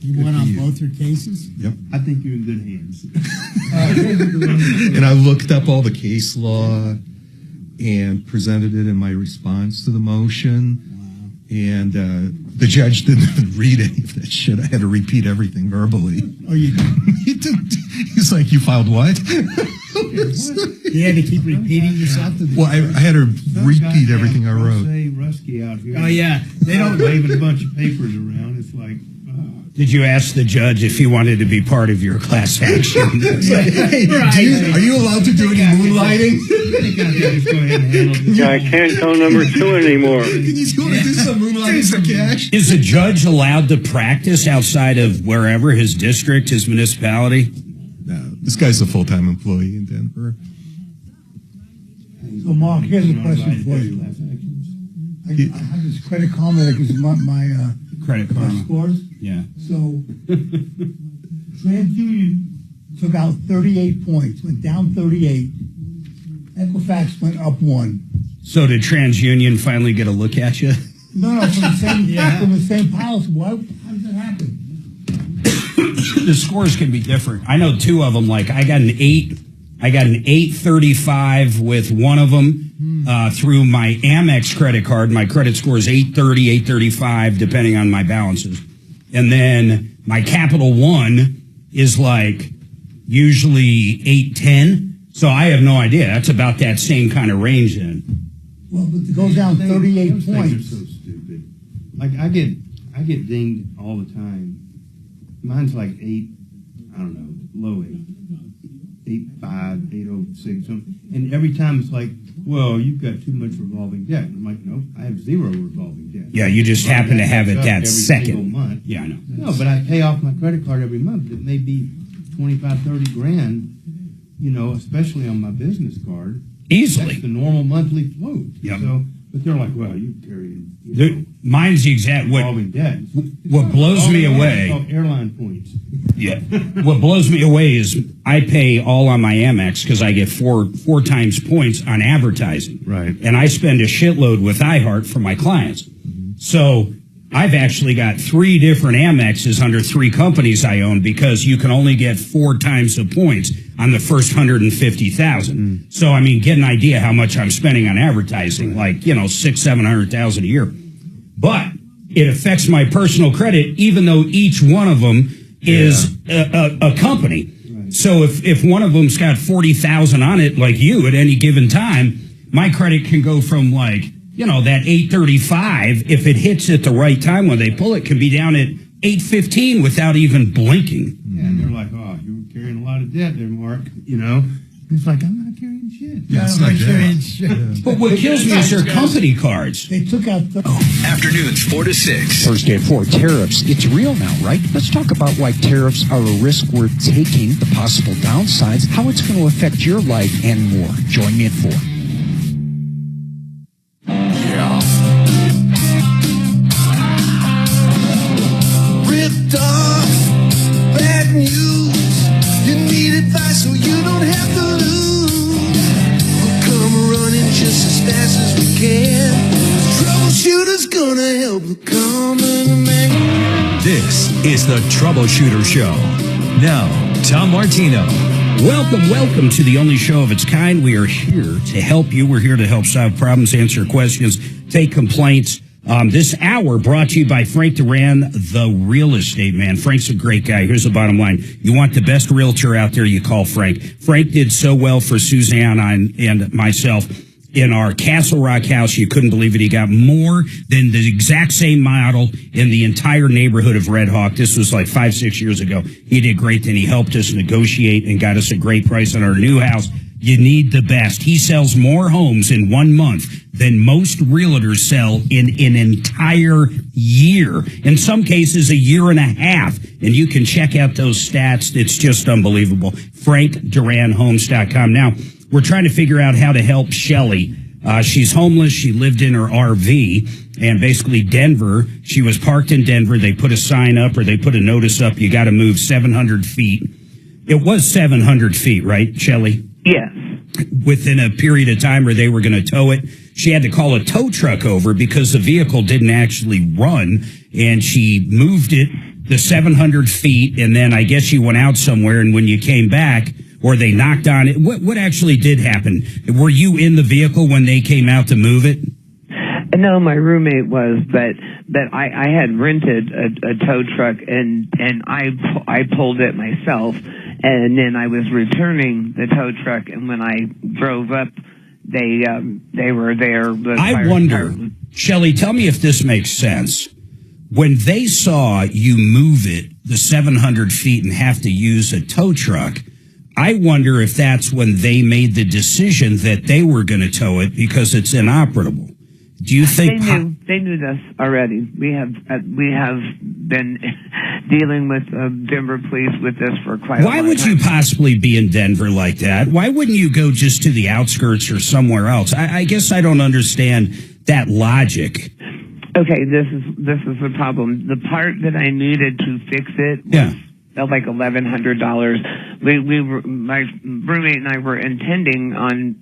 [SPEAKER 2] You won on both your cases?
[SPEAKER 5] Yep.
[SPEAKER 6] I think you're in good hands.
[SPEAKER 5] And I looked up all the case law and presented it in my response to the motion. Wow. And the judge didn't even read any of that shit. I had to repeat everything verbally.
[SPEAKER 2] Oh, you did?
[SPEAKER 5] He's like, you filed what?
[SPEAKER 2] You had to keep repeating yourself?
[SPEAKER 5] Well, I had to repeat everything I wrote.
[SPEAKER 6] Rusky out here.
[SPEAKER 2] Oh, yeah.
[SPEAKER 6] They don't waving a bunch of papers around. It's like,
[SPEAKER 1] Did you ask the judge if he wanted to be part of your class action?
[SPEAKER 5] Hey, are you allowed to do any moonlighting?
[SPEAKER 4] Yeah, I can't call number 2 anymore.
[SPEAKER 5] Can you do some moonlighting for cash?
[SPEAKER 1] Is a judge allowed to practice outside of wherever, his district, his municipality?
[SPEAKER 5] No, this guy's a full-time employee in Denver.
[SPEAKER 7] So, Mark, here's a question for you. I have this credit karma that gives my
[SPEAKER 1] credit karma
[SPEAKER 7] scores.
[SPEAKER 1] Yeah.
[SPEAKER 7] So, TransUnion took out 38 points, went down 38. Equifax went up 1.
[SPEAKER 1] So did TransUnion finally get a look at you?
[SPEAKER 7] No, from the same policy. How does that happen?
[SPEAKER 1] The scores can be different. I know 2 of them. Like I got an 835 with one of them through my Amex credit card. My credit score is 830, 835, depending on my balances. And then my Capital One is like usually 810. So I have no idea. That's about that same kind of range then.
[SPEAKER 7] Well, but to go down 38
[SPEAKER 6] those
[SPEAKER 7] points.
[SPEAKER 6] Things are so stupid. Like I get dinged all the time. Mine's like 8, I don't know, low 8. 8.5, 8.06, something. And every time it's like well, you've got too much revolving debt. I'm like, no, I have zero revolving debt.
[SPEAKER 1] Yeah, you just happen to have it
[SPEAKER 6] Up
[SPEAKER 1] that
[SPEAKER 6] every
[SPEAKER 1] second.
[SPEAKER 6] single month.
[SPEAKER 1] Yeah, I know.
[SPEAKER 6] No, but I pay off my credit card every month. It may be 25, 30 grand, especially on my business card.
[SPEAKER 1] Easily.
[SPEAKER 6] That's the normal monthly float.
[SPEAKER 1] Yep.
[SPEAKER 6] So, but they're like, well, you carry
[SPEAKER 1] Mine's the exact
[SPEAKER 6] revolving debt.
[SPEAKER 1] what blows me away.
[SPEAKER 6] Airline points.
[SPEAKER 1] Yeah. What blows me away is I pay all on my Amex because I get four times points on advertising.
[SPEAKER 6] Right.
[SPEAKER 1] And I spend a shitload with iHeart for my clients. So I've actually got 3 different Amexes under 3 companies I own because you can only get 4 times the points on the first 150,000. So, I mean, get an idea how much I'm spending on advertising, like, $600,000-700,000 a year. But it affects my personal credit, even though each one of them is a company. Right. So if one of them's got 40,000 on it, like you at any given time, my credit can go from that 835, if it hits at the right time when they pull it, can be down at 815 without even blinking.
[SPEAKER 6] Yeah, and they're like, oh, you're carrying a lot of debt there, Mark. It's like, I'm not carrying shit.
[SPEAKER 7] Yeah, I'm not carrying shit.
[SPEAKER 1] But what kills me is their company cards.
[SPEAKER 7] They took out
[SPEAKER 11] Afternoons 4 to 6.
[SPEAKER 15] Thursday at 4, tariffs. It's real now, right? Let's talk about why tariffs are a risk worth taking, the possible downsides, how it's going to affect your life, and more. Join me at 4.
[SPEAKER 16] Ripped off, bad news. You need advice so you don't have to lose. We'll come running just as fast as we can. Troubleshooter's gonna help the common man.
[SPEAKER 11] This is the Troubleshooter Show. Now, Tom Martino.
[SPEAKER 1] Welcome to the only show of its kind. We are here to help you. We're here to help solve problems, answer questions, take complaints. This hour brought to you by Frank Duran, the real estate man. Frank's a great guy. Here's the bottom line. You want the best realtor out there, you call Frank. Frank did so well for Suzanne and myself in our Castle Rock house. You couldn't believe it. He got more than the exact same model in the entire neighborhood of Red Hawk. This was like 5-6 years ago. He did great. Then he helped us negotiate and got us a great price on our new house. You need the best. He sells more homes in 1 month than most realtors sell in an entire year. In some cases, a year and a half. And you can check out those stats. It's just unbelievable. FrankDuranHomes.com. Now, we're trying to figure out how to help Shelly. She's homeless. She lived in her RV. And basically Denver, she was parked in Denver. They put a sign up or they put a notice up. You got to move 700 feet. It was 700 feet, right, Shelly?
[SPEAKER 19] Yes.
[SPEAKER 1] Within a period of time where they were going to tow it. She had to call a tow truck over because the vehicle didn't actually run, and she moved it the 700 feet, and then I guess she went out somewhere, and when you came back, or they knocked on it, what actually did happen? Were you in the vehicle when they came out to move it?
[SPEAKER 19] No, my roommate was, but I had rented a tow truck and I pulled it myself, and then I was returning the tow truck, and when I drove up, they were there.
[SPEAKER 1] I wonder, Shelley, tell me if this makes sense. When they saw you move it the 700 feet and have to use a tow truck, I wonder if that's when they made the decision that they were going to tow it because it's inoperable. Do you think
[SPEAKER 19] they knew this already? We have been dealing with Denver police with this for quite a long time.
[SPEAKER 1] Why would you possibly be in Denver like that? Why wouldn't you go just to the outskirts or somewhere else? I guess I don't understand that logic.
[SPEAKER 19] Okay, this is the problem. The part that I needed to fix it was like $1,100. We were, my roommate and I were intending on,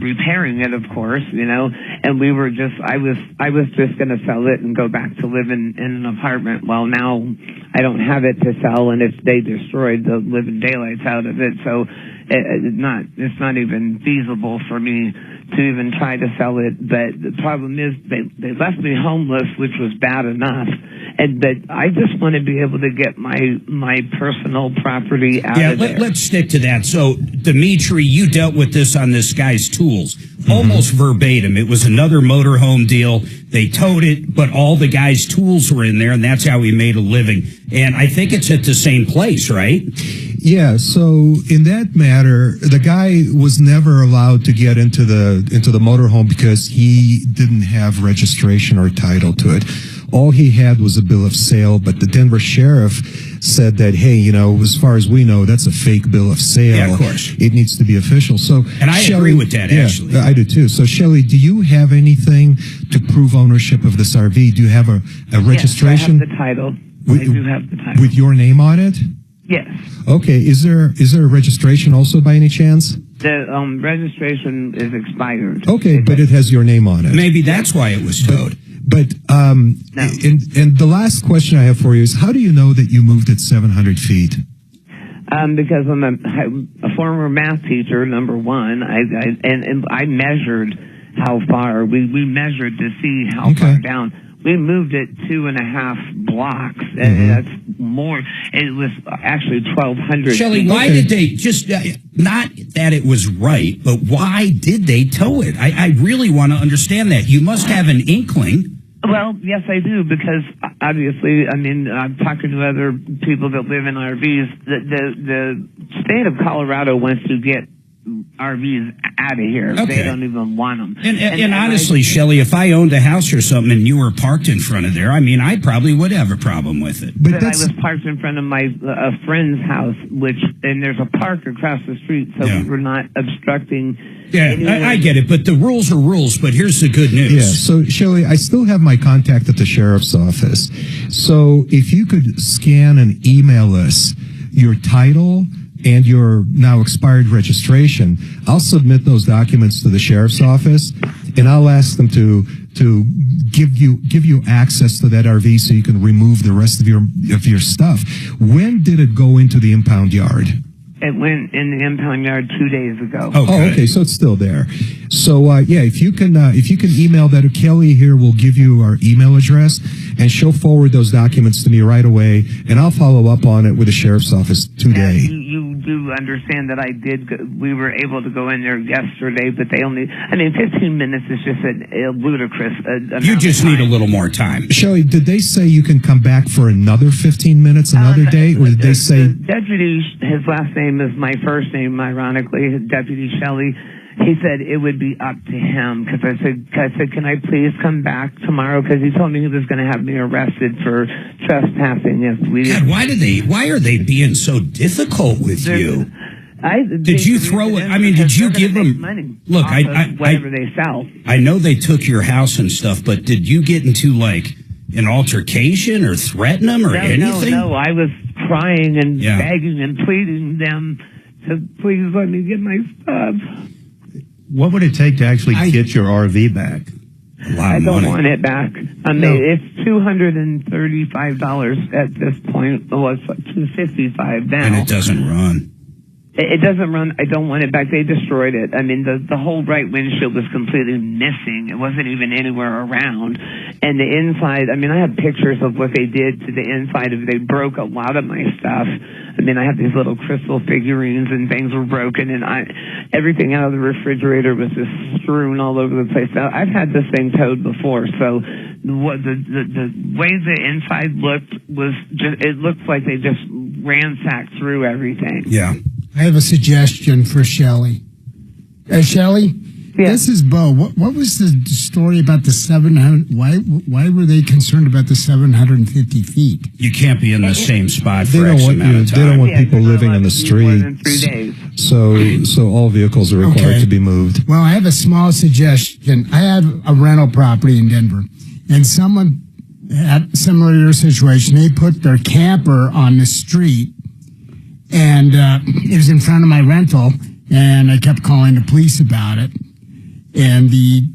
[SPEAKER 19] repairing it, of course, and we were just, I was just going to sell it and go back to live in an apartment. Well, now I don't have it to sell, and if they destroyed the living daylights out of it, so it's not even feasible for me to even try to sell it. But the problem is they left me homeless, which was bad enough. But I just want to be able to get my personal property out of there.
[SPEAKER 1] Let's stick to that. So, Dimitri, you dealt with this on this guy's tools. Almost verbatim. It was another motorhome deal. They towed it, but all the guy's tools were in there, and that's how he made a living. And I think it's at the same place, right?
[SPEAKER 5] Yeah, so in that matter, the guy was never allowed to get into the motorhome because he didn't have registration or title to it. All he had was a bill of sale, but the Denver sheriff said that, hey, as far as we know, that's a fake bill of sale.
[SPEAKER 1] Yeah, of course.
[SPEAKER 5] It needs to be official. So,
[SPEAKER 1] and I agree with that, actually.
[SPEAKER 5] I do too. So, Shelley, do you have anything to prove ownership of this RV? Do you have a registration?
[SPEAKER 19] Yes, I have the title. I do have the title.
[SPEAKER 5] With your name on it?
[SPEAKER 19] Yes.
[SPEAKER 5] Okay. Is there a registration also by any chance?
[SPEAKER 19] The registration is expired.
[SPEAKER 5] Okay, but it has your name on it.
[SPEAKER 1] Maybe that's why it was towed.
[SPEAKER 5] But and the last question I have for you is, how do you know that you moved at 700 feet?
[SPEAKER 19] Because I'm a former math teacher, number one. I measured how far. We measured to see how far down. We moved it 2.5 blocks, and that's more. It was actually 1,200.
[SPEAKER 1] Shelley, why did they just, not that it was right, but why did they tow it? I really want to understand that. You must have an inkling.
[SPEAKER 19] Well, yes, I do, because obviously, I'm talking to other people that live in RVs. The state of Colorado wants to get RVs out of here.
[SPEAKER 1] Okay.
[SPEAKER 19] They don't even want them.
[SPEAKER 1] And honestly, Shelley, if I owned a house or something and you were parked in front of there, I probably would have a problem with it.
[SPEAKER 19] But I was parked in front of a friend's house, and there's a park across the street, so we were not obstructing.
[SPEAKER 1] Yeah, I get it, but the rules are rules. But here's the good news.
[SPEAKER 5] Yeah, so Shelley, I still have my contact at the sheriff's office. So if you could scan and email us your title and your now expired registration, I'll submit those documents to the sheriff's office, and I'll ask them to give you access to that RV so you can remove the rest of your stuff. When did it go into the impound yard?
[SPEAKER 19] It went in the impound yard 2 days ago.
[SPEAKER 5] Okay, so it's still there. So if you can email that, Kelly here will give you our email address, and she'll forward those documents to me right away, and I'll follow up on it with the sheriff's office today.
[SPEAKER 19] You do understand that we were able to go in there yesterday, but they only, 15 minutes is just a ludicrous amount
[SPEAKER 1] You just need a little more time.
[SPEAKER 5] Shelley, did they say you can come back for another 15 minutes another day, or did they say...
[SPEAKER 19] The deputy, his last name is my first name, ironically, Deputy Shelley. He said it would be up to him, because I said, can I please come back tomorrow? Because he told me he was going to have me arrested for trespassing if we didn't.
[SPEAKER 1] God, why are they being so difficult with you?
[SPEAKER 19] Did
[SPEAKER 1] you throw it? Did you give them
[SPEAKER 19] money?
[SPEAKER 1] Look,
[SPEAKER 19] whatever they sell.
[SPEAKER 1] I know they took your house and stuff, but did you get into an altercation or threaten them or anything?
[SPEAKER 19] No, I was crying and begging and pleading them to please let me get my stuff.
[SPEAKER 6] What would it take to actually get your RV back?
[SPEAKER 1] A lot
[SPEAKER 19] I
[SPEAKER 1] of
[SPEAKER 19] don't
[SPEAKER 1] money.
[SPEAKER 19] want it back. It's $235 at this point. Well, it's $255 now.
[SPEAKER 1] And it doesn't run.
[SPEAKER 19] It doesn't run. I don't want it back. They destroyed it. The whole right windshield was completely missing. It wasn't even anywhere around. And the inside, I have pictures of what they did to the inside of it. They broke a lot of my stuff. I have these little crystal figurines and things were broken, and everything out of the refrigerator was just strewn all over the place. Now, I've had this thing towed before, so what the way the inside looked was just, it looked like they just ransacked through everything.
[SPEAKER 1] Yeah.
[SPEAKER 2] I have a suggestion for Shelley. Shelley, this is Bo. What was the story about the 700? Why were they concerned about the 750 feet?
[SPEAKER 1] You can't be in the same spot
[SPEAKER 5] They
[SPEAKER 1] for
[SPEAKER 5] don't
[SPEAKER 1] X
[SPEAKER 5] want
[SPEAKER 1] amount of time.
[SPEAKER 5] They don't want people living in the street.
[SPEAKER 19] More than 3 days.
[SPEAKER 5] So all vehicles are required to be moved.
[SPEAKER 2] Well, I have a small suggestion. I have a rental property in Denver, and someone had similar to your situation. They put their camper on the street, and it was in front of my rental, and I kept calling the police about it. And the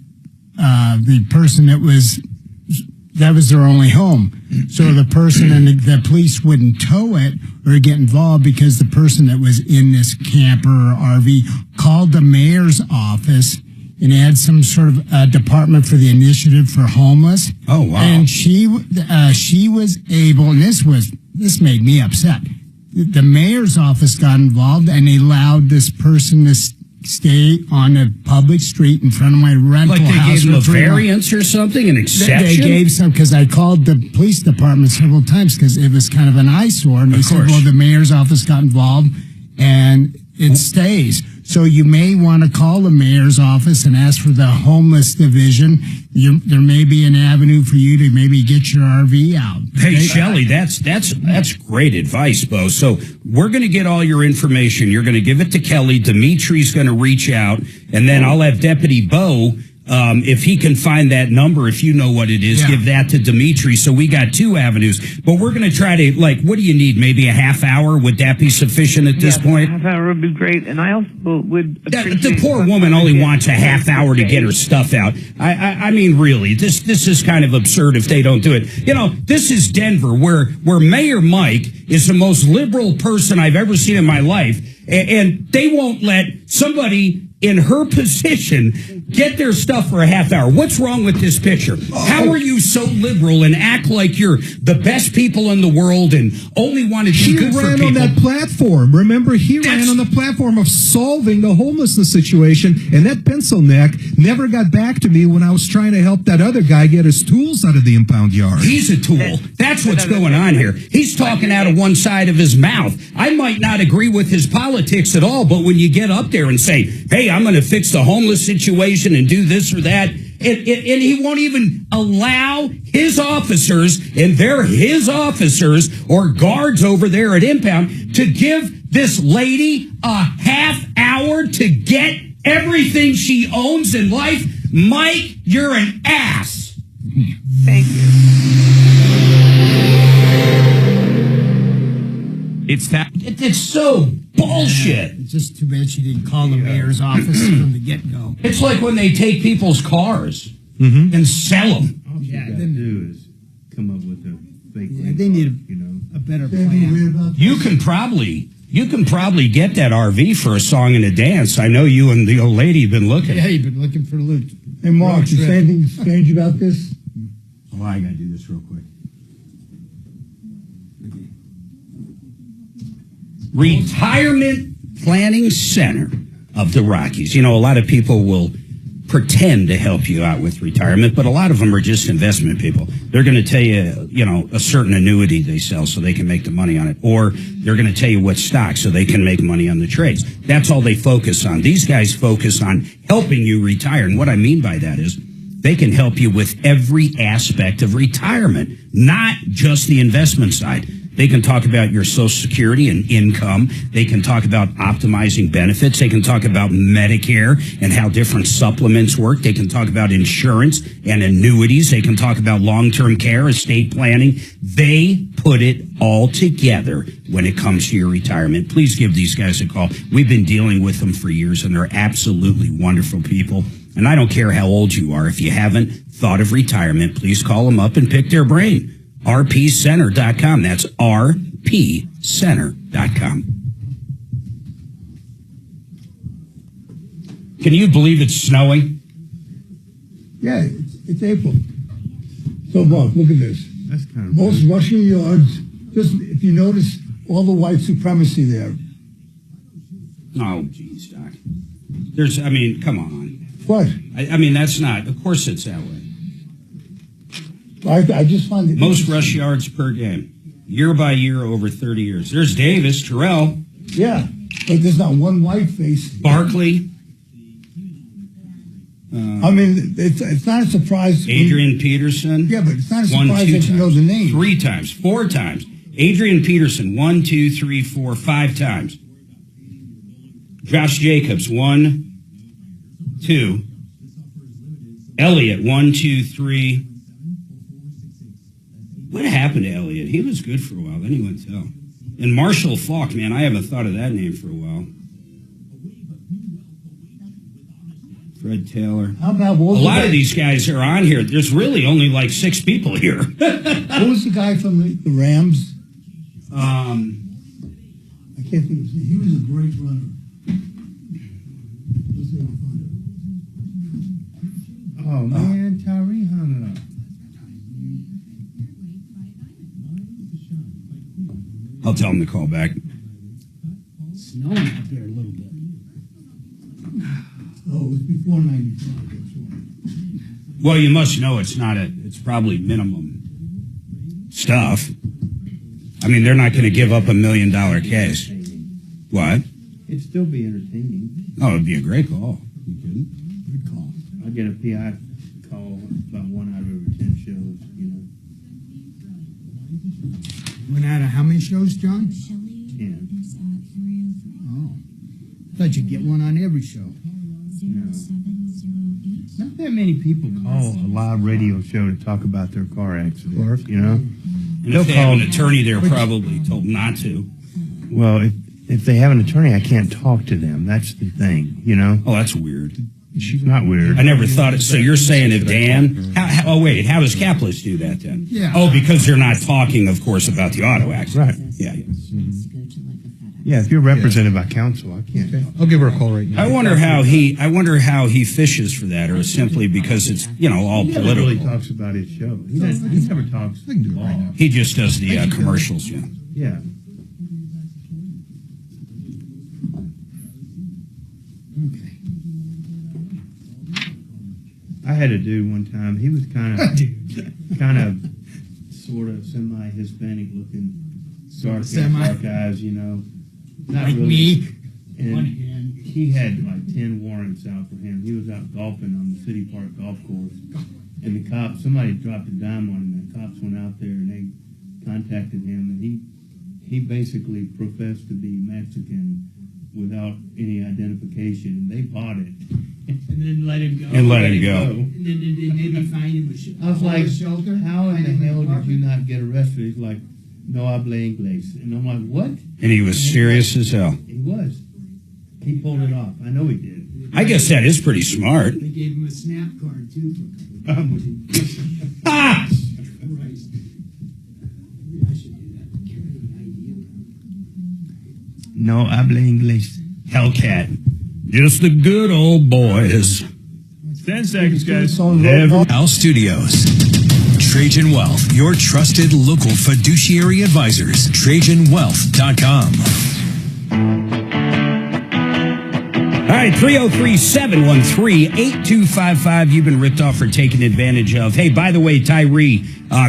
[SPEAKER 2] person that was their only home. So the person and the police wouldn't tow it or get involved because the person that was in this camper or RV called the mayor's office and had some sort of department for the initiative for homeless.
[SPEAKER 1] Oh, wow.
[SPEAKER 2] And she was able, and this made me upset. The mayor's office got involved and they allowed this person to stay on a public street in front of my rental
[SPEAKER 1] Like they
[SPEAKER 2] house.
[SPEAKER 1] gave them a
[SPEAKER 2] for 3 months.
[SPEAKER 1] variance or something, an exception?
[SPEAKER 2] They gave some, because I called the police department several times because it was kind of an eyesore. And they said, well, the mayor's office got involved and it stays. So you may want to call the mayor's office and ask for the homeless division. There may be an avenue for you to maybe get your RV out.
[SPEAKER 1] Hey, Shelley, that's great advice, Bo. So we're going to get all your information. You're going to give it to Kelly. Dimitri's going to reach out, and then I'll have Deputy Bo, if he can find that number, if you know what it is, give that to Dimitri. So we got 2 avenues. But we're going to try to, like, what do you need? Maybe a half hour? Would that be sufficient at this point?
[SPEAKER 19] A half hour would be great. And I also would appreciate...
[SPEAKER 1] The poor woman only wants a half hour to get her stuff out. I mean, really, this is kind of absurd if they don't do it. You know, this is Denver, where Mayor Mike is the most liberal person I've ever seen in my life, and they won't let somebody in her position get their stuff for a half hour. What's wrong with this picture? How are you so liberal and act like you're the best people in the world and only want to do good for people?
[SPEAKER 5] He ran on that platform. Remember, he ran on the platform of solving the homelessness situation, and that pencil neck never got back to me when I was trying to help that other guy get his tools out of the impound yard.
[SPEAKER 1] He's a tool. That's what's going on here. He's talking out of one side of his mouth. I might not agree with his politics at all, but when you get up there and say, hey, I'm going to fix the homeless situation and do this or that, and he won't even allow his officers, and they're his officers or guards over there at impound, to give this lady a half hour to get everything she owns in life. Mike, you're an ass.
[SPEAKER 19] Thank you.
[SPEAKER 1] It's so bullshit.
[SPEAKER 2] It's just too bad she didn't call the mayor's office from the get-go.
[SPEAKER 1] It's like when they take people's cars and sell them.
[SPEAKER 6] All you got to do is come up with a fake
[SPEAKER 2] they need a better plan.
[SPEAKER 1] You can probably get that RV for a song and a dance. I know you and the old lady have been looking.
[SPEAKER 2] Yeah, you've been looking for loot.
[SPEAKER 7] Hey, Mark, you say anything strange about this?
[SPEAKER 1] Oh, I got to do this real quick. Retirement Planning Center of the Rockies. You know, a lot of people will pretend to help you out with retirement, but a lot of them are just investment people. They're going to tell you, you know, a certain annuity they sell so they can make the money on it, or they're going to tell you what stock so they can make money on the trades. That's all they focus on. These guys focus on helping you retire, and what I mean by that is they can help you with every aspect of retirement, not just the investment side. They can talk about your Social Security and income. They can talk about optimizing benefits. They can talk about Medicare and how different supplements work. They can talk about insurance and annuities. They can talk about long-term care, estate planning. They put it all together when it comes to your retirement. Please give these guys a call. We've been dealing with them for years, and they're absolutely wonderful people. And I don't care how old you are. If you haven't thought of retirement, please call them up and pick their brain. rpcenter.com. That's rpcenter.com. Can you believe it's snowing?
[SPEAKER 7] Yeah, it's April. So, Mark, look at this.
[SPEAKER 6] That's kind of
[SPEAKER 7] most Russian yards, just if you notice all the white supremacy there.
[SPEAKER 1] Oh, geez, Doc. I mean, come on.
[SPEAKER 7] What?
[SPEAKER 1] I mean, that's not, of course it's that way.
[SPEAKER 7] I just find it...
[SPEAKER 1] Most rush yards per game, year by year over 30 years. There's Davis, Terrell.
[SPEAKER 7] Yeah, but there's not one white face.
[SPEAKER 1] Barkley.
[SPEAKER 7] I mean, it's not a surprise.
[SPEAKER 1] Adrian Peterson.
[SPEAKER 7] Yeah, but it's not a surprise that you know the name.
[SPEAKER 1] 3 times, 4 times. Adrian Peterson, 1, 2, 3, 4, 5 times. Josh Jacobs, 1, 2. Elliott, 1, 2, 3. What happened to Elliott? He was good for a while, then he went to hell. And Marshall Falk, man, I haven't thought of that name for a while. Fred Taylor.
[SPEAKER 7] How about
[SPEAKER 1] a lot of these guys are on here. There's really only like 6 people here.
[SPEAKER 7] Who was the guy from the Rams? I can't think of his name. He was a great runner.
[SPEAKER 6] Oh, man, Tyree Hunter.
[SPEAKER 1] I'll tell him to call back.
[SPEAKER 2] Snowing out there a little bit.
[SPEAKER 7] Oh, it was before 95, that's why.
[SPEAKER 1] Well, you must know it's probably minimum stuff. I mean, they're not going to give up $1 million case. What?
[SPEAKER 6] It'd still be entertaining.
[SPEAKER 1] Oh, it'd be a great call. You kidding?
[SPEAKER 7] Good call.
[SPEAKER 6] I get a PI call about 1 out of every 10 shows, you know.
[SPEAKER 2] Went out of how many shows, John?
[SPEAKER 6] 10.
[SPEAKER 2] Oh. Thought you'd get one on every show.
[SPEAKER 6] No. Not that many people call a live radio show to talk about their car accident, you know?
[SPEAKER 1] And if they have an attorney, they're probably told not to.
[SPEAKER 6] Well, if they have an attorney, I can't talk to them. That's the thing, you know?
[SPEAKER 1] Oh, that's weird.
[SPEAKER 6] She's not weird.
[SPEAKER 1] I never thought it. So you're saying if Dan... oh, wait. How does Capless do that then?
[SPEAKER 2] Yeah.
[SPEAKER 1] Oh, because they're not talking, of course, about the auto accident.
[SPEAKER 6] Right.
[SPEAKER 1] Yeah.
[SPEAKER 6] Yeah, if you're represented by counsel, I can't.
[SPEAKER 5] Okay. I'll give her a call right now.
[SPEAKER 1] I wonder how he fishes for that, or simply because it's, all
[SPEAKER 6] He never
[SPEAKER 1] political.
[SPEAKER 6] really talks about his show. He never talks law.
[SPEAKER 1] He just does the commercials, yeah.
[SPEAKER 6] Yeah.
[SPEAKER 2] Okay.
[SPEAKER 6] I had a dude one time. He was kind of, sort of semi-Hispanic looking, dark eyes, you know. Not
[SPEAKER 2] Like
[SPEAKER 6] really.
[SPEAKER 2] me?
[SPEAKER 6] And
[SPEAKER 2] One hand.
[SPEAKER 6] he had like 10 warrants out for him. He was out golfing on the City Park golf course, and the cops, somebody dropped a dime on him. The cops went out there and they contacted him, and he basically professed to be Mexican without any identification, and they bought it. And then let him go.
[SPEAKER 1] And let him go.
[SPEAKER 2] And then they maybe find him
[SPEAKER 6] I was like,
[SPEAKER 2] shelter.
[SPEAKER 6] how in the hell did you not get arrested? He's like, no habla inglés. And I'm like, what?
[SPEAKER 1] And he was serious as hell.
[SPEAKER 6] He was. He pulled it off. I know he did.
[SPEAKER 1] I guess that is pretty smart.
[SPEAKER 2] They gave him a snap card, too.
[SPEAKER 1] Ah!
[SPEAKER 2] Christ. Maybe I should do that. Carry an ID.
[SPEAKER 6] No habla inglés.
[SPEAKER 1] Hellcat. Just the good old boys.
[SPEAKER 17] 10 seconds, guys.
[SPEAKER 11] Al Studios. Trajan Wealth, your trusted local fiduciary advisors. TrajanWealth.com.
[SPEAKER 1] All right, 303-713-8255. You've been ripped off for taking advantage of. Hey, by the way, Tyree,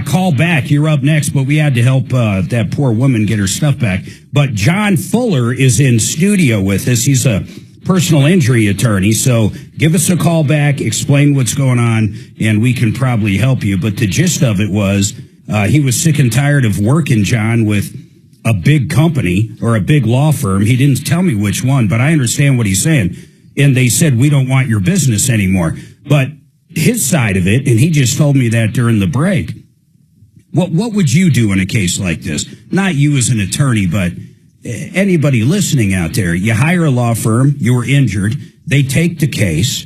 [SPEAKER 1] call back. You're up next, but we had to help that poor woman get her stuff back. But John Fuller is in studio with us. He's a personal injury attorney, so give us a call back, explain what's going on, and we can probably help you. But the gist of it was he was sick and tired of working, John, with a big company or a big law firm. He didn't tell me which one, but I understand what he's saying. And they said, we don't want your business anymore. But his side of it, and he just told me that during the break, what would you do in a case like this? Not you as an attorney, but anybody listening out there. You hire a law firm, you were injured, they take the case,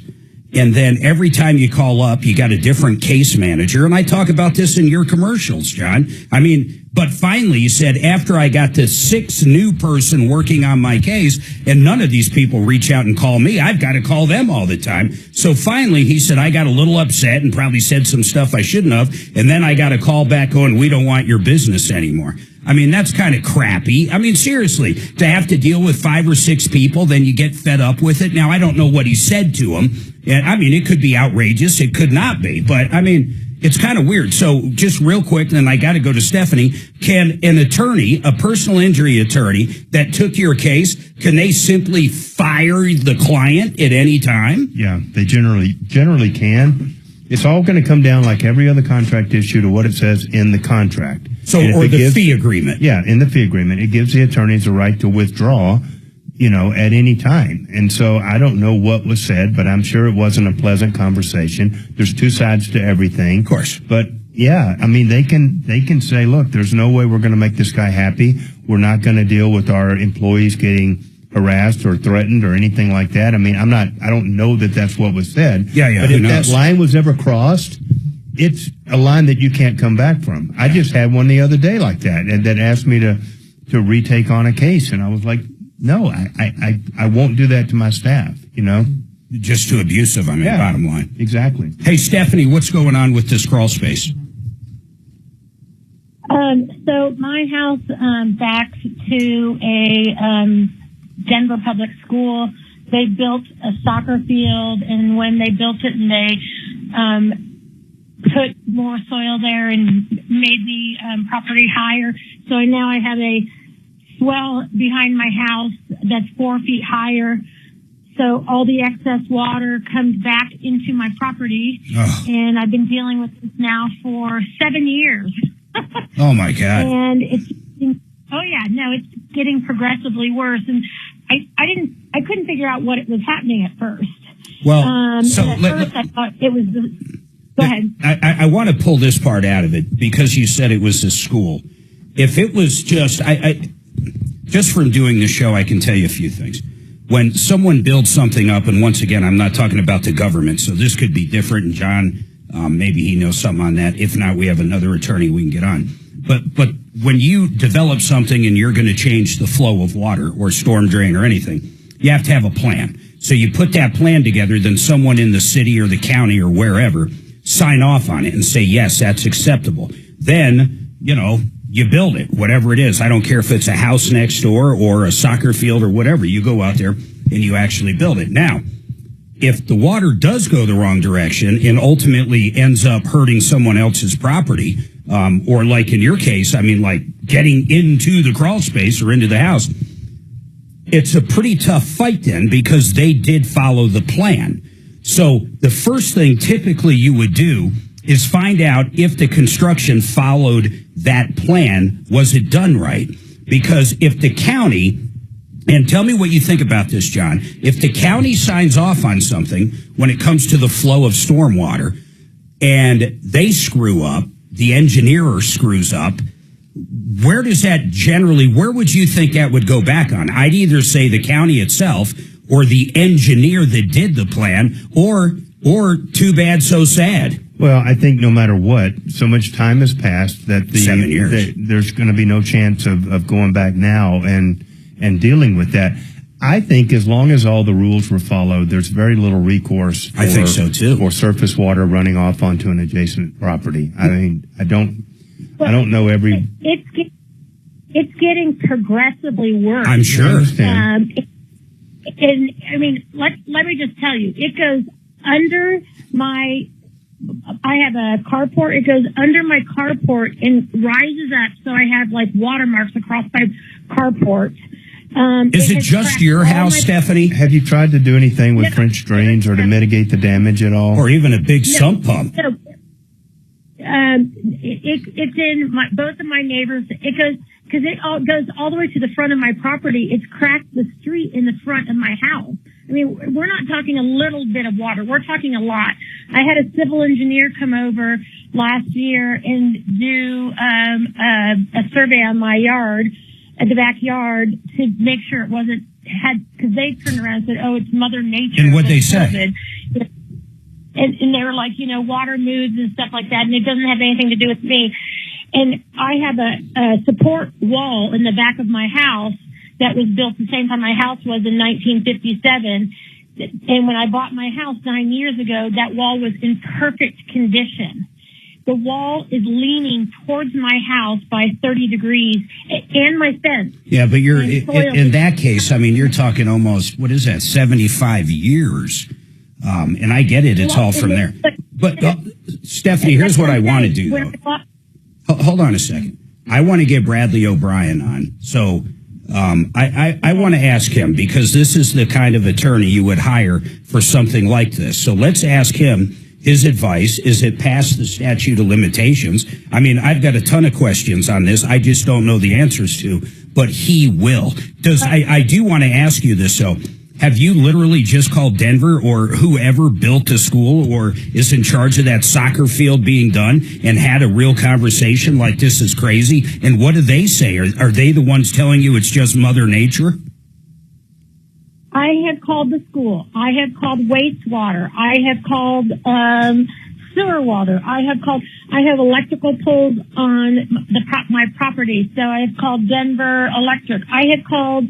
[SPEAKER 1] and then every time you call up, you got a different case manager. And I talk about this in your commercials, John. I mean, but finally you said, after I got the 6th new person working on my case, and none of these people reach out and call me, I've got to call them all the time. So finally he said, I got a little upset and probably said some stuff I shouldn't have. And then I got a call back going, we don't want your business anymore. I mean, that's kind of crappy. I mean, seriously, to have to deal with 5 or 6 people, then you get fed up with it. Now, I don't know what he said to him. And I mean, it could be outrageous. It could not be. But, I mean, it's kind of weird. So just real quick, and then I got to go to Stephanie. Can an attorney, a personal injury attorney that took your case, can they simply fire the client at any time?
[SPEAKER 6] Yeah, they generally can. It's all going to come down, like every other contract issue, to what it says in the contract.
[SPEAKER 1] So, or the fee agreement.
[SPEAKER 6] Yeah, in the fee agreement. It gives the attorneys a right to withdraw, at any time. And so I don't know what was said, but I'm sure it wasn't a pleasant conversation. There's 2 sides to everything.
[SPEAKER 1] Of course.
[SPEAKER 6] But yeah, I mean, they can say, look, there's no way we're going to make this guy happy. We're not going to deal with our employees getting harassed or threatened or anything like that. I mean, I don't know that that's what was said.
[SPEAKER 1] Yeah.
[SPEAKER 6] But if that line was ever crossed, it's a line that you can't come back from. I just had one the other day like that, and that asked me to retake on a case, and I was like, no, I won't do that to my staff,
[SPEAKER 1] Just too abusive, bottom line.
[SPEAKER 6] Exactly.
[SPEAKER 1] Hey, Stephanie, what's going on with this crawl space?
[SPEAKER 20] So my house backs to a Denver public school. they built a soccer field, and when they built it and they put more soil there and made the property higher. So now I have a swell behind my house that's 4 feet higher. So all the excess water comes back into my property. And I've been dealing with this now for 7 years.
[SPEAKER 1] Oh my God.
[SPEAKER 20] And it's getting progressively worse. And I couldn't figure out what it was happening at first.
[SPEAKER 1] Well, so
[SPEAKER 20] first I thought it was go ahead.
[SPEAKER 1] I want to pull this part out of it because you said it was a school. If it was just, just from doing the show, I can tell you a few things. When someone builds something up, and once again, I'm not talking about the government, so this could be different, and John, maybe he knows something on that. If not, we have another attorney we can get on. But when you develop something and you're going to change the flow of water or storm drain or anything, you have to have a plan. So you put that plan together, then someone in the city or the county or wherever sign off on it and say, yes, that's acceptable. Then, you build it, whatever it is. I don't care if it's a house next door or a soccer field or whatever. You go out there and you actually build it. Now, if the water does go the wrong direction and ultimately ends up hurting someone else's property, or like in your case, like getting into the crawl space or into the house, it's a pretty tough fight then because they did follow the plan. So the first thing typically you would do is find out if the construction followed that plan. Was it done right? Because if the county, and tell me what you think about this, John, if the county signs off on something when it comes to the flow of stormwater and they screw up, the engineer screws up, where does that where would you think that would go back on? I'd either say the county itself or the engineer that did the plan, or too bad, so sad.
[SPEAKER 6] Well, I think no matter what, so much time has passed that
[SPEAKER 1] 7 years.
[SPEAKER 6] There's going to be no chance of going back now and dealing with that. I think as long as all the rules were followed, there's very little recourse
[SPEAKER 1] I think so too.
[SPEAKER 6] For surface water running off onto an adjacent property. I mean, I don't know every.
[SPEAKER 20] It's getting progressively worse.
[SPEAKER 1] I'm sure.
[SPEAKER 20] And I mean, let me just tell you, it goes under I have a carport. It goes under my carport and rises up, so I have like watermarks across my carport.
[SPEAKER 1] Is it just your house, Stephanie?
[SPEAKER 6] Have you tried to do anything with French drains or to mitigate the damage at all?
[SPEAKER 1] Or even a big sump pump?
[SPEAKER 20] No. It's in both of my neighbors. It goes, because it all goes all the way to the front of my property. It's cracked the street in the front of my house. I mean, we're not talking a little bit of water. We're talking a lot. I had a civil engineer come over last year and do a survey on my yard, at the backyard, to make sure it wasn't because they turned around and said, "Oh, it's Mother Nature."
[SPEAKER 1] And what they say?
[SPEAKER 20] And they were like, water moves and stuff like that, and it doesn't have anything to do with me. And I have a support wall in the back of my house that was built the same time my house was in 1957. And when I bought my house 9 years ago, that wall was in perfect condition. The wall is leaning towards my house by 30 degrees and my fence.
[SPEAKER 1] Yeah, but you're in that case, you're talking almost, 75 years. And I get it. It's all from there. But Stephanie, here's what I want to do, though. Hold on a second. I want to get Bradley O'Brien on. So I want to ask him, because this is the kind of attorney you would hire for something like this. So let's ask him his advice. Is it past the statute of limitations? I've got a ton of questions on this. I just don't know the answers to, but he will. I do want to ask you this, though. Have you literally just called Denver or whoever built the school or is in charge of that soccer field being done and had a real conversation like this is crazy? And what do they say? Are they the ones telling you it's just Mother Nature?
[SPEAKER 20] I have called the school. I have called wastewater. I have called sewer water. I have electrical poles on my property, so I have called Denver Electric. I have called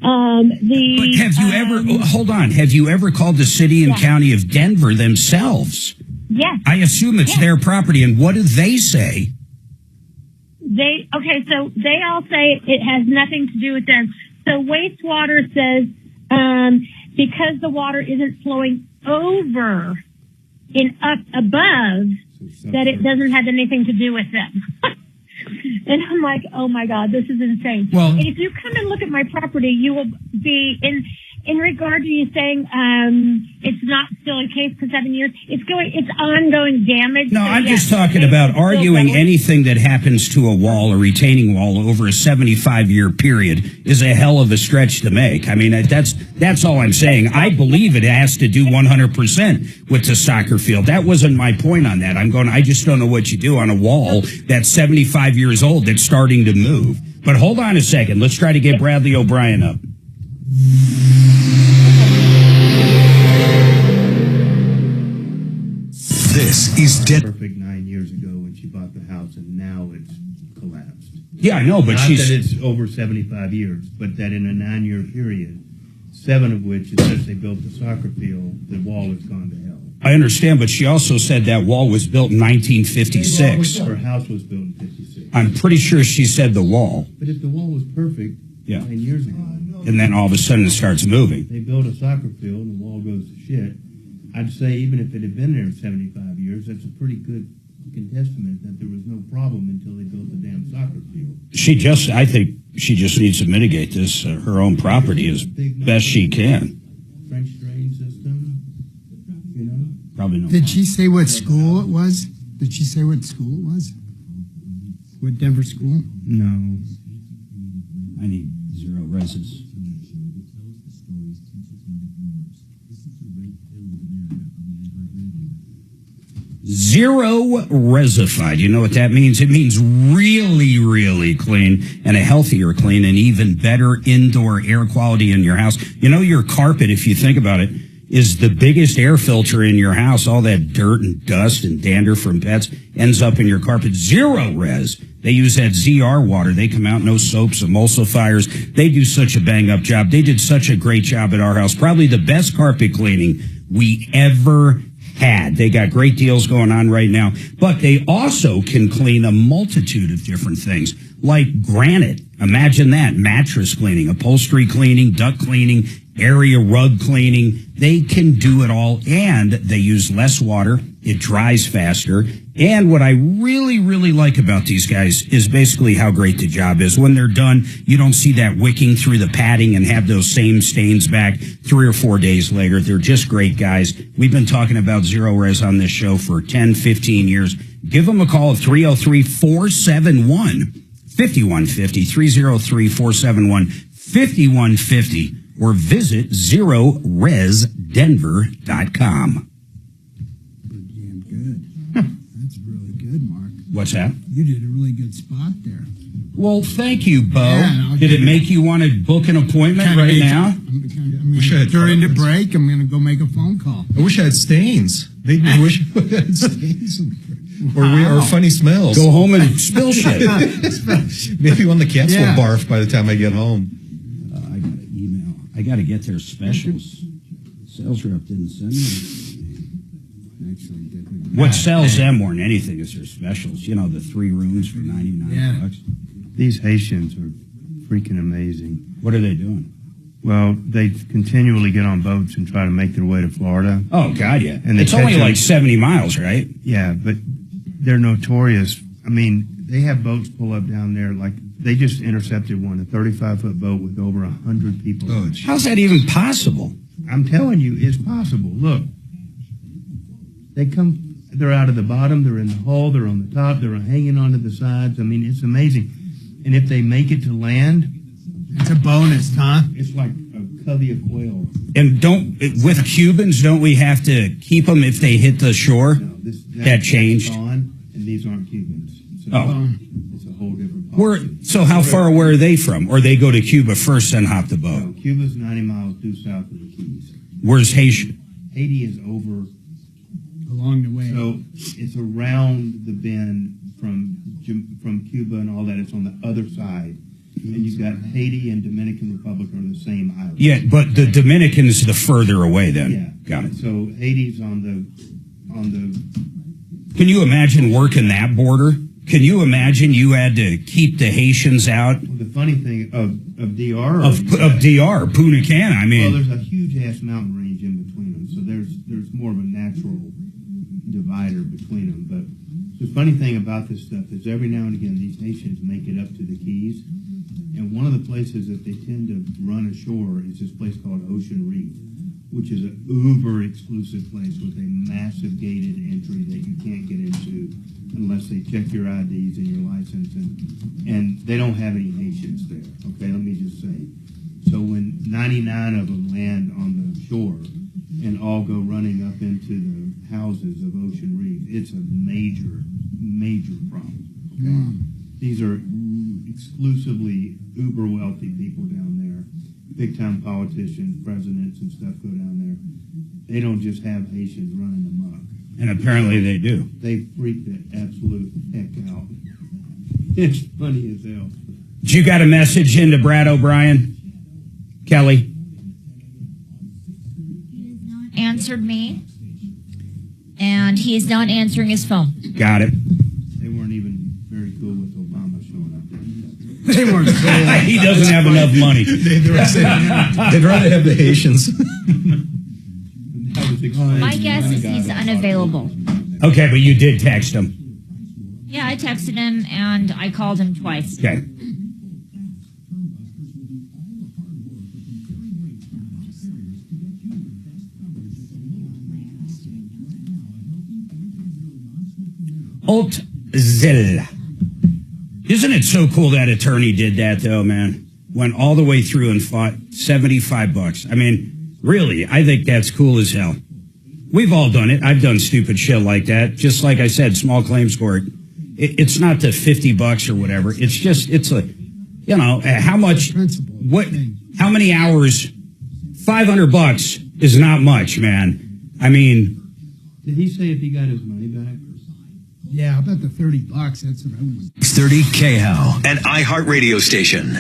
[SPEAKER 1] But have you ever, hold on, have you ever called the city and county of Denver themselves?
[SPEAKER 20] Yes.
[SPEAKER 1] I assume it's their property, and what do they say?
[SPEAKER 20] So they all say it has nothing to do with them. So wastewater says because the water isn't flowing over in up above, that it doesn't have anything to do with them. And I'm like, oh my God, this is insane.
[SPEAKER 1] Well,
[SPEAKER 20] and if you come and look at my property, you will be in regard to you saying it's not still a case for 7 years. It's ongoing damage.
[SPEAKER 1] No,
[SPEAKER 20] So
[SPEAKER 1] I'm
[SPEAKER 20] yes,
[SPEAKER 1] just talking
[SPEAKER 20] it's
[SPEAKER 1] about
[SPEAKER 20] still
[SPEAKER 1] arguing
[SPEAKER 20] going.
[SPEAKER 1] anything that happens to a wall, a retaining wall, over a 75-year period is a hell of a stretch to make. I mean, that's all I'm saying. I believe it has to do 100% with the soccer field. That wasn't my point on that. I just don't know what you do on a wall that's 75 years old that's starting to move. But hold on a second. Let's try to get Bradley O'Brien up.
[SPEAKER 11] This is Dead.
[SPEAKER 6] Perfect 9 years ago when she bought the house, and now it's collapsed.
[SPEAKER 1] Yeah, I know, but
[SPEAKER 6] Not
[SPEAKER 1] she's...
[SPEAKER 6] that it's over 75 years, but that in a 9-year period, 7 of which, since they built the soccer field, the wall has gone to hell.
[SPEAKER 1] I understand, but she also said that wall was built in 1956.
[SPEAKER 6] Her house was built in 56.
[SPEAKER 1] I'm pretty sure she said the wall.
[SPEAKER 6] But if the wall was perfect 9 years ago,
[SPEAKER 1] And then all of a sudden it starts moving.
[SPEAKER 6] they built a soccer field and the wall goes to shit, I'd say even if it had been there 75 years, that's a pretty good testament that there was no problem until they built the damn soccer field.
[SPEAKER 1] I think she just needs to mitigate this, her own property as best she can.
[SPEAKER 6] French drain system, you know?
[SPEAKER 1] Probably no.
[SPEAKER 2] Did she say what school it was? Did she say what school it was? What Denver school?
[SPEAKER 6] No.
[SPEAKER 1] I need 0 reses. Zero resified. You know what that means? It means really, really clean and a healthier clean and even better indoor air quality in your house. You know, your carpet, if you think about it, is the biggest air filter in your house. All that dirt and dust and dander from pets ends up in your carpet. Zero res. They use that ZR water. They come out, no soaps, emulsifiers. They do such a bang-up job. They did such a great job at our house. Probably the best carpet cleaning we ever had. They got great deals going on right now, but they also can clean a multitude of different things, like granite. Imagine that. Mattress cleaning, upholstery cleaning, duct cleaning, area rug cleaning. They can do it all, and they use less water. It dries faster. And what I really, really like about these guys is basically how great the job is. When they're done, you don't see that wicking through the padding and have those same stains back 3 or 4 days later. They're just great guys. We've been talking about Zero Res on this show for 10, 15 years. Give them a call at 303-471-5150, 303-471-5150, or visit ZeroResDenver.com. What's that?
[SPEAKER 2] You did a really good spot there.
[SPEAKER 1] Well, thank you, Bo.
[SPEAKER 2] Yeah,
[SPEAKER 1] Did it make you want to book an appointment right now?
[SPEAKER 2] During the break, I'm going to go make a phone call.
[SPEAKER 5] I wish I had stains. I wish I had stains. Or funny smells.
[SPEAKER 1] Go home and spill shit.
[SPEAKER 5] Maybe when the cats will barf by the time I get home.
[SPEAKER 1] I got an email. I got to get their specials. Sales rep didn't send me. What sells them more than anything is their specials. You know, the 3 rooms for $99.
[SPEAKER 6] These Haitians are freaking amazing.
[SPEAKER 1] What are they doing?
[SPEAKER 6] Well, they continually get on boats and try to make their way to Florida.
[SPEAKER 1] Oh, God, yeah.
[SPEAKER 6] And
[SPEAKER 1] it's only like 70 miles, right?
[SPEAKER 6] Yeah, but they're notorious. I mean, they have boats pull up down there. Like, they just intercepted one, a 35-foot boat with over 100 people.
[SPEAKER 1] Oh, how's that even possible?
[SPEAKER 6] I'm telling you, it's possible. Look, they're out of the bottom, they're in the hull, they're on the top, they're hanging onto the sides. I mean, it's amazing. And if they make it to land,
[SPEAKER 2] it's a bonus, huh?
[SPEAKER 6] It's like a covey of quail.
[SPEAKER 1] And with Cubans, don't we have to keep them if they hit the shore?
[SPEAKER 6] No,
[SPEAKER 1] that changed.
[SPEAKER 6] On, and these aren't Cubans. So it's a whole different policy.
[SPEAKER 1] So how far away are they from? Or they go to Cuba first and hop the boat?
[SPEAKER 6] No, Cuba's 90 miles due south of the Keys.
[SPEAKER 1] Where's Haiti?
[SPEAKER 6] Haiti is over
[SPEAKER 2] along the way.
[SPEAKER 6] So it's around the bend from Cuba and all that. It's on the other side. And you've got Haiti and Dominican Republic on the same island.
[SPEAKER 1] Yeah, but the Dominican is the further away then.
[SPEAKER 6] Yeah.
[SPEAKER 1] Got it.
[SPEAKER 6] So Haiti's on the
[SPEAKER 1] Can you imagine working that border? Can you imagine you had to keep the Haitians out?
[SPEAKER 6] Well, the funny thing of DR
[SPEAKER 1] of DR, Punta Cana. I mean,
[SPEAKER 6] well, there's a huge ass mountain range in between them, so there's more of a natural divider between them. But the funny thing about this stuff is every now and again these Haitians make it up to the Keys, and one of the places that they tend to run ashore is this place called Ocean Reef, which is an uber exclusive place with a massive gated entry that you can't get into unless they check your IDs and your license, and they don't have any Haitians there. Okay, let me just say. So when 99 of them land on the shore and all go running up into the houses of Ocean Reef, it's a major, major problem. Okay? These are exclusively uber wealthy people down there. Big time politicians, presidents, and stuff go down there. They don't just have Haitians running amok.
[SPEAKER 1] And apparently they do.
[SPEAKER 6] They freak the absolute heck out. It's funny as hell.
[SPEAKER 1] You got a message into Brad O'Brien? Kelly?
[SPEAKER 21] Answered me, and he's not answering his phone.
[SPEAKER 1] Got it.
[SPEAKER 6] They weren't even very cool with Obama showing up there.
[SPEAKER 1] They weren't cool. He doesn't have enough money.
[SPEAKER 5] They'd rather have the Haitians.
[SPEAKER 21] My guess is he's unavailable.
[SPEAKER 1] Okay, but you did text him.
[SPEAKER 21] Yeah, I texted him, and I called him twice.
[SPEAKER 1] Okay. Altzilla. Isn't it so cool that attorney did that, though, man? Went all the way through and fought $75. I mean, really, I think that's cool as hell. We've all done it. I've done stupid shit like that. Just like I said, small claims court. It's not the $50 or whatever. It's just, it's a, you know, how much, how many hours? $500 is not much, man. I mean.
[SPEAKER 6] Did he say if he got his money back?
[SPEAKER 2] Yeah, I bet the $30. That's what I want.
[SPEAKER 11] 630 KHOW, an iHeartRadio station.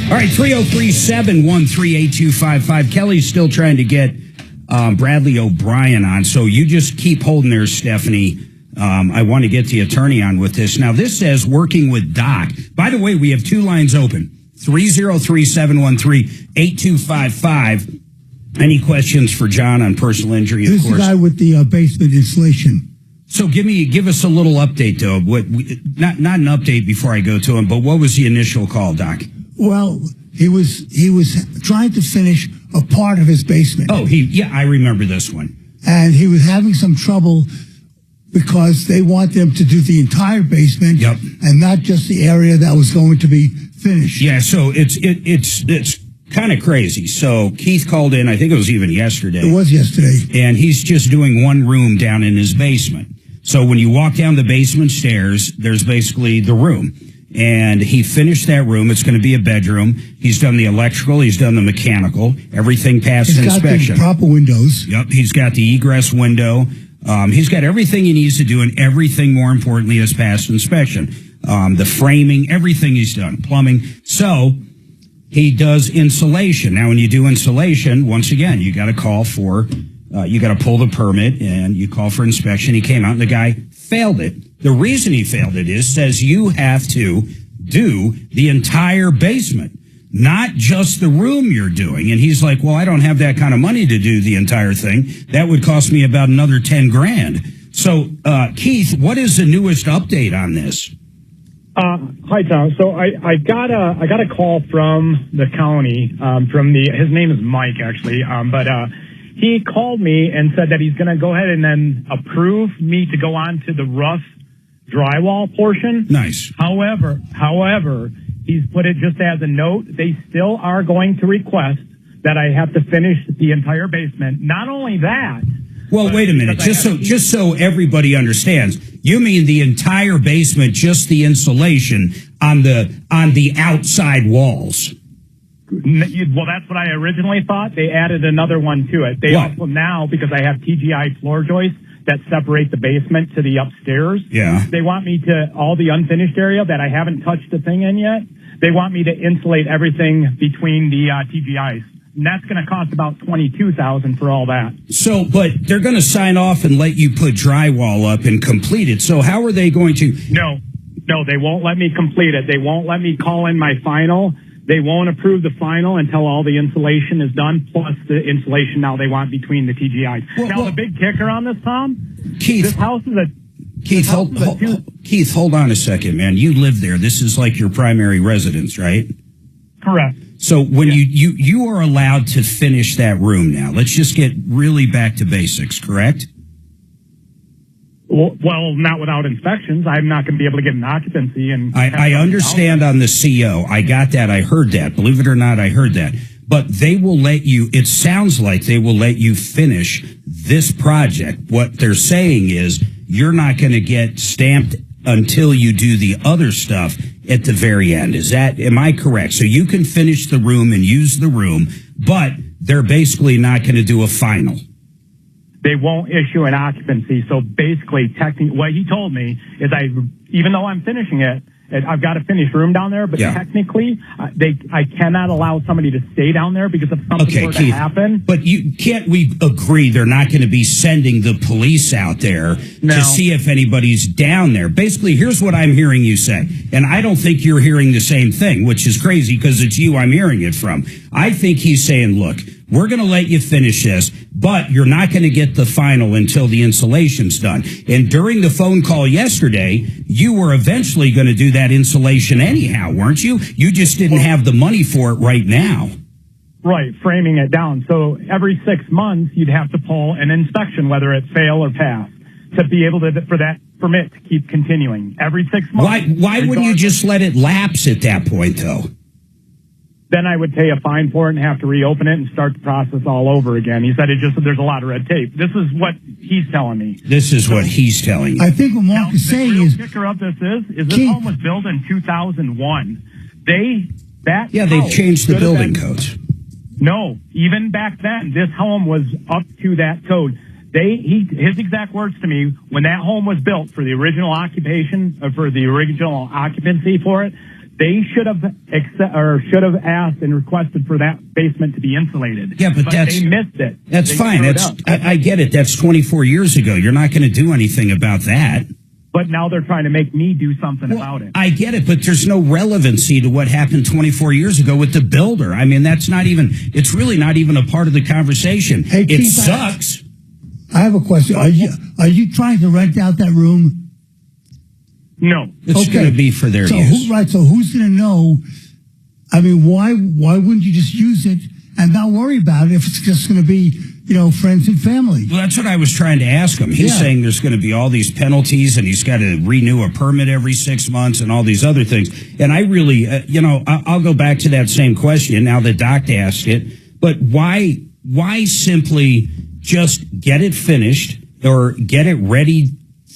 [SPEAKER 1] All right, 303-713-8255. Kelly's still trying to get Bradley O'Brien on, so you just keep holding there, Stephanie. I want to get the attorney on with this. Now, this says working with Doc. By the way, we have two lines open, 303-713-8255. Any questions for John on personal injury, of
[SPEAKER 7] Who's
[SPEAKER 1] course.
[SPEAKER 7] the guy with the basement insulation?
[SPEAKER 1] So give us a little update, though. Not an update before I go to him, but what was the initial call, Doc?
[SPEAKER 7] Well, he was trying to finish a part of his basement.
[SPEAKER 1] Oh, I remember this one.
[SPEAKER 7] And he was having some trouble because they want them to do the entire basement and not just the area that was going to be finished.
[SPEAKER 1] Yeah, so it's kind of crazy. So Keith called in, I think it was even yesterday.
[SPEAKER 7] It was yesterday.
[SPEAKER 1] And he's just doing one room down in his basement. So when you walk down the basement stairs, there's basically the room. And he finished that room. It's going to be a bedroom. He's done the electrical. He's done the mechanical. Everything passed inspection.
[SPEAKER 7] He's got the proper windows.
[SPEAKER 1] Yep. He's got the egress window. He's got everything he needs to do, and everything, more importantly, has passed inspection. The framing, everything he's done, plumbing. So he does insulation. Now, when you do insulation, once again, you got to call for, you got to pull the permit, and you call for inspection. He came out, and the guy failed it. The reason he failed it says you have to do the entire basement, not just the room you're doing. And he's like, well, I don't have that kind of money to do the entire thing. That would cost me about another $10,000. So, Keith, what is the newest update on this?
[SPEAKER 22] Hi, Tom. So I got a call from the county, his name is Mike, actually, but he called me and said that he's going to go ahead and then approve me to go on to the rough drywall portion.
[SPEAKER 1] Nice.
[SPEAKER 22] However, he's put it just as a note. They still are going to request that I have to finish the entire basement. Not only that.
[SPEAKER 1] Well, wait a minute. Just so everybody understands, you mean the entire basement, just the insulation on the outside walls?
[SPEAKER 22] Well, that's what I originally thought. They added another one to it. They also now, because I have TGI floor joists, that separate the basement to the upstairs.
[SPEAKER 1] Yeah.
[SPEAKER 22] They want me to, all the unfinished area that I haven't touched a thing in yet, they want me to insulate everything between the TGIs. And that's going to cost about $22,000 for all that.
[SPEAKER 1] So, but they're going to sign off and let you put drywall up and complete it. So how are they going to?
[SPEAKER 22] No, they won't let me complete it. They won't let me call in my final. They won't approve the final until all the insulation is done, plus the insulation now they want between the TGIs. Now, the big kicker on this, Tom,
[SPEAKER 1] Keith,
[SPEAKER 22] this house is a...
[SPEAKER 1] Keith, hold on a second, man. You live there. This is like your primary residence, right?
[SPEAKER 22] Correct.
[SPEAKER 1] So when you are allowed to finish that room now, let's just get really back to basics, correct?
[SPEAKER 22] Well, not without inspections. I'm not going to be able to get an occupancy. And
[SPEAKER 1] I understand on the CO. I got that. I heard that. Believe it or not, I heard that. But they will let you, it sounds like they will let you finish this project. What they're saying is you're not going to get stamped until you do the other stuff at the very end. Am I correct? So you can finish the room and use the room, but they're basically not going to do a final.
[SPEAKER 22] They won't issue an occupancy. So basically, technically, what he told me is even though I'm finishing it, I've got a finished room down there, but technically, I cannot allow somebody to stay down there because if something were to happen.
[SPEAKER 1] But can't we agree they're not going to be sending the police out there to see if anybody's down there? Basically, here's what I'm hearing you say, and I don't think you're hearing the same thing, which is crazy because it's you I'm hearing it from. I think he's saying, look, we're going to let you finish this, but you're not going to get the final until the insulation's done. And during the phone call yesterday, you were eventually going to do that insulation anyhow, weren't you? You just didn't have the money for it right now.
[SPEAKER 22] Right, framing it down. So every 6 months, you'd have to pull an inspection, whether it fail or pass, to be able to, for that permit to keep continuing. Every 6 months.
[SPEAKER 1] Why wouldn't you just let it lapse at that point, though?
[SPEAKER 22] Then I would pay a fine for it and have to reopen it and start the process all over again. He said there's a lot of red tape. This is what he's telling me.
[SPEAKER 1] This is what he's telling you.
[SPEAKER 7] I think what Mark is saying is...
[SPEAKER 22] The real kicker of this is this home was built in 2001.
[SPEAKER 1] They've changed the building codes.
[SPEAKER 22] No, even back then, this home was up to that code. His exact words to me, when that home was built for the original occupation, or for the original occupancy for it, they should have asked and requested for that basement to be insulated.
[SPEAKER 1] Yeah, but
[SPEAKER 22] they missed it.
[SPEAKER 1] That's fine. I get it. That's 24 years ago. You're not going to do anything about that.
[SPEAKER 22] But now they're trying to make me do something about it.
[SPEAKER 1] I get it, but there's no relevancy to what happened 24 years ago with the builder. I mean, it's really not even a part of the conversation.
[SPEAKER 7] Hey,
[SPEAKER 1] Keith,
[SPEAKER 7] it
[SPEAKER 1] sucks.
[SPEAKER 7] I have a question. Are you trying to rent out that room?
[SPEAKER 22] No.
[SPEAKER 1] It's going to be for their use.
[SPEAKER 7] So who's going to know? I mean, why wouldn't you just use it and not worry about it if it's just going to be, friends and family?
[SPEAKER 1] Well, that's what I was trying to ask him. He's saying there's going to be all these penalties and he's got to renew a permit every 6 months and all these other things. And I really, I'll go back to that same question now that Doc asked it. But why simply just get it finished or get it ready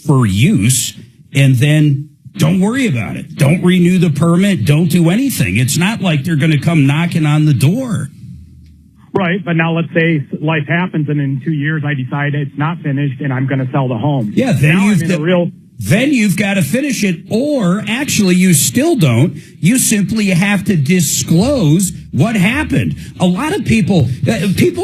[SPEAKER 1] for use and then don't worry about it? Don't renew the permit. Don't do anything. It's not like they're going to come knocking on the door.
[SPEAKER 22] Right, but now let's say life happens and in 2 years I decide it's not finished and I'm going to sell the home.
[SPEAKER 1] Yeah, then you've got to finish it, or actually you still don't. You simply have to disclose what happened. A lot of people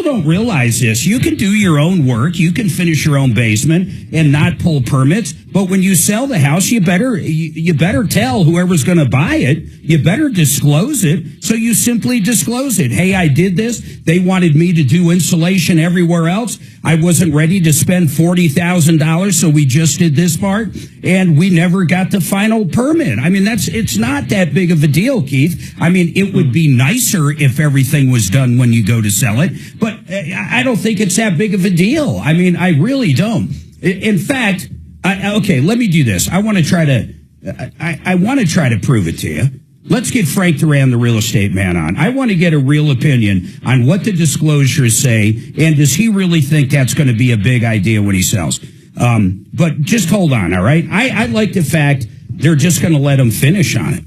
[SPEAKER 1] don't realize this. You can do your own work. You can finish your own basement and not pull permits. But when you sell the house, you better tell whoever's going to buy it. You better disclose it. So you simply disclose it. Hey, I did this. They wanted me to do insulation everywhere else. I wasn't ready to spend $40,000, so we just did this part, and we never got the final permit. I mean, it's not that big of a deal, Keith. I mean, it would be nicer if everything was done when you go to sell it, but I don't think it's that big of a deal. I mean, I really don't. In fact, okay, let me do this. I want to try to prove it to you. Let's get Frank Duran, the real estate man, on. I want to get a real opinion on what the disclosures say, and does he really think that's going to be a big idea when he sells? But just hold on, all right? I like the fact they're just going to let him finish on it.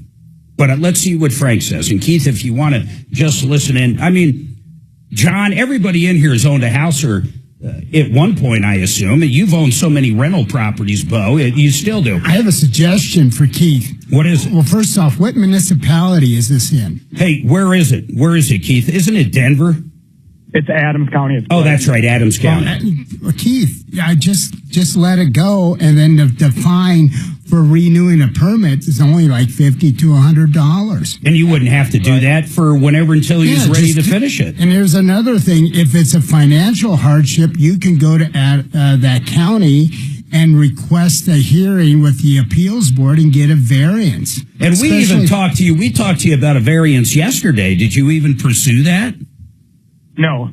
[SPEAKER 1] But let's see what Frank says. And Keith, if you want to just listen in. I mean, John, everybody in here has owned a house or at one point, I assume. You've owned so many rental properties, Bo. You still do.
[SPEAKER 2] I have a suggestion for Keith.
[SPEAKER 1] What is it?
[SPEAKER 2] Well, first off, what municipality is this in?
[SPEAKER 1] Hey, where is it? Where is it, Keith? Isn't it Denver?
[SPEAKER 22] It's Adams County.
[SPEAKER 1] Oh, that's right, Adams County.
[SPEAKER 2] Well, Keith, I just let it go, and then the fine for renewing a permit is only like $50 to $100.
[SPEAKER 1] And you wouldn't have to do that for whenever until he's ready to finish it.
[SPEAKER 2] And there's another thing: if it's a financial hardship, you can go to that county and request a hearing with the appeals board and get a variance.
[SPEAKER 1] And we even talked to you. We talked to you about a variance yesterday. Did you even pursue that?
[SPEAKER 22] No.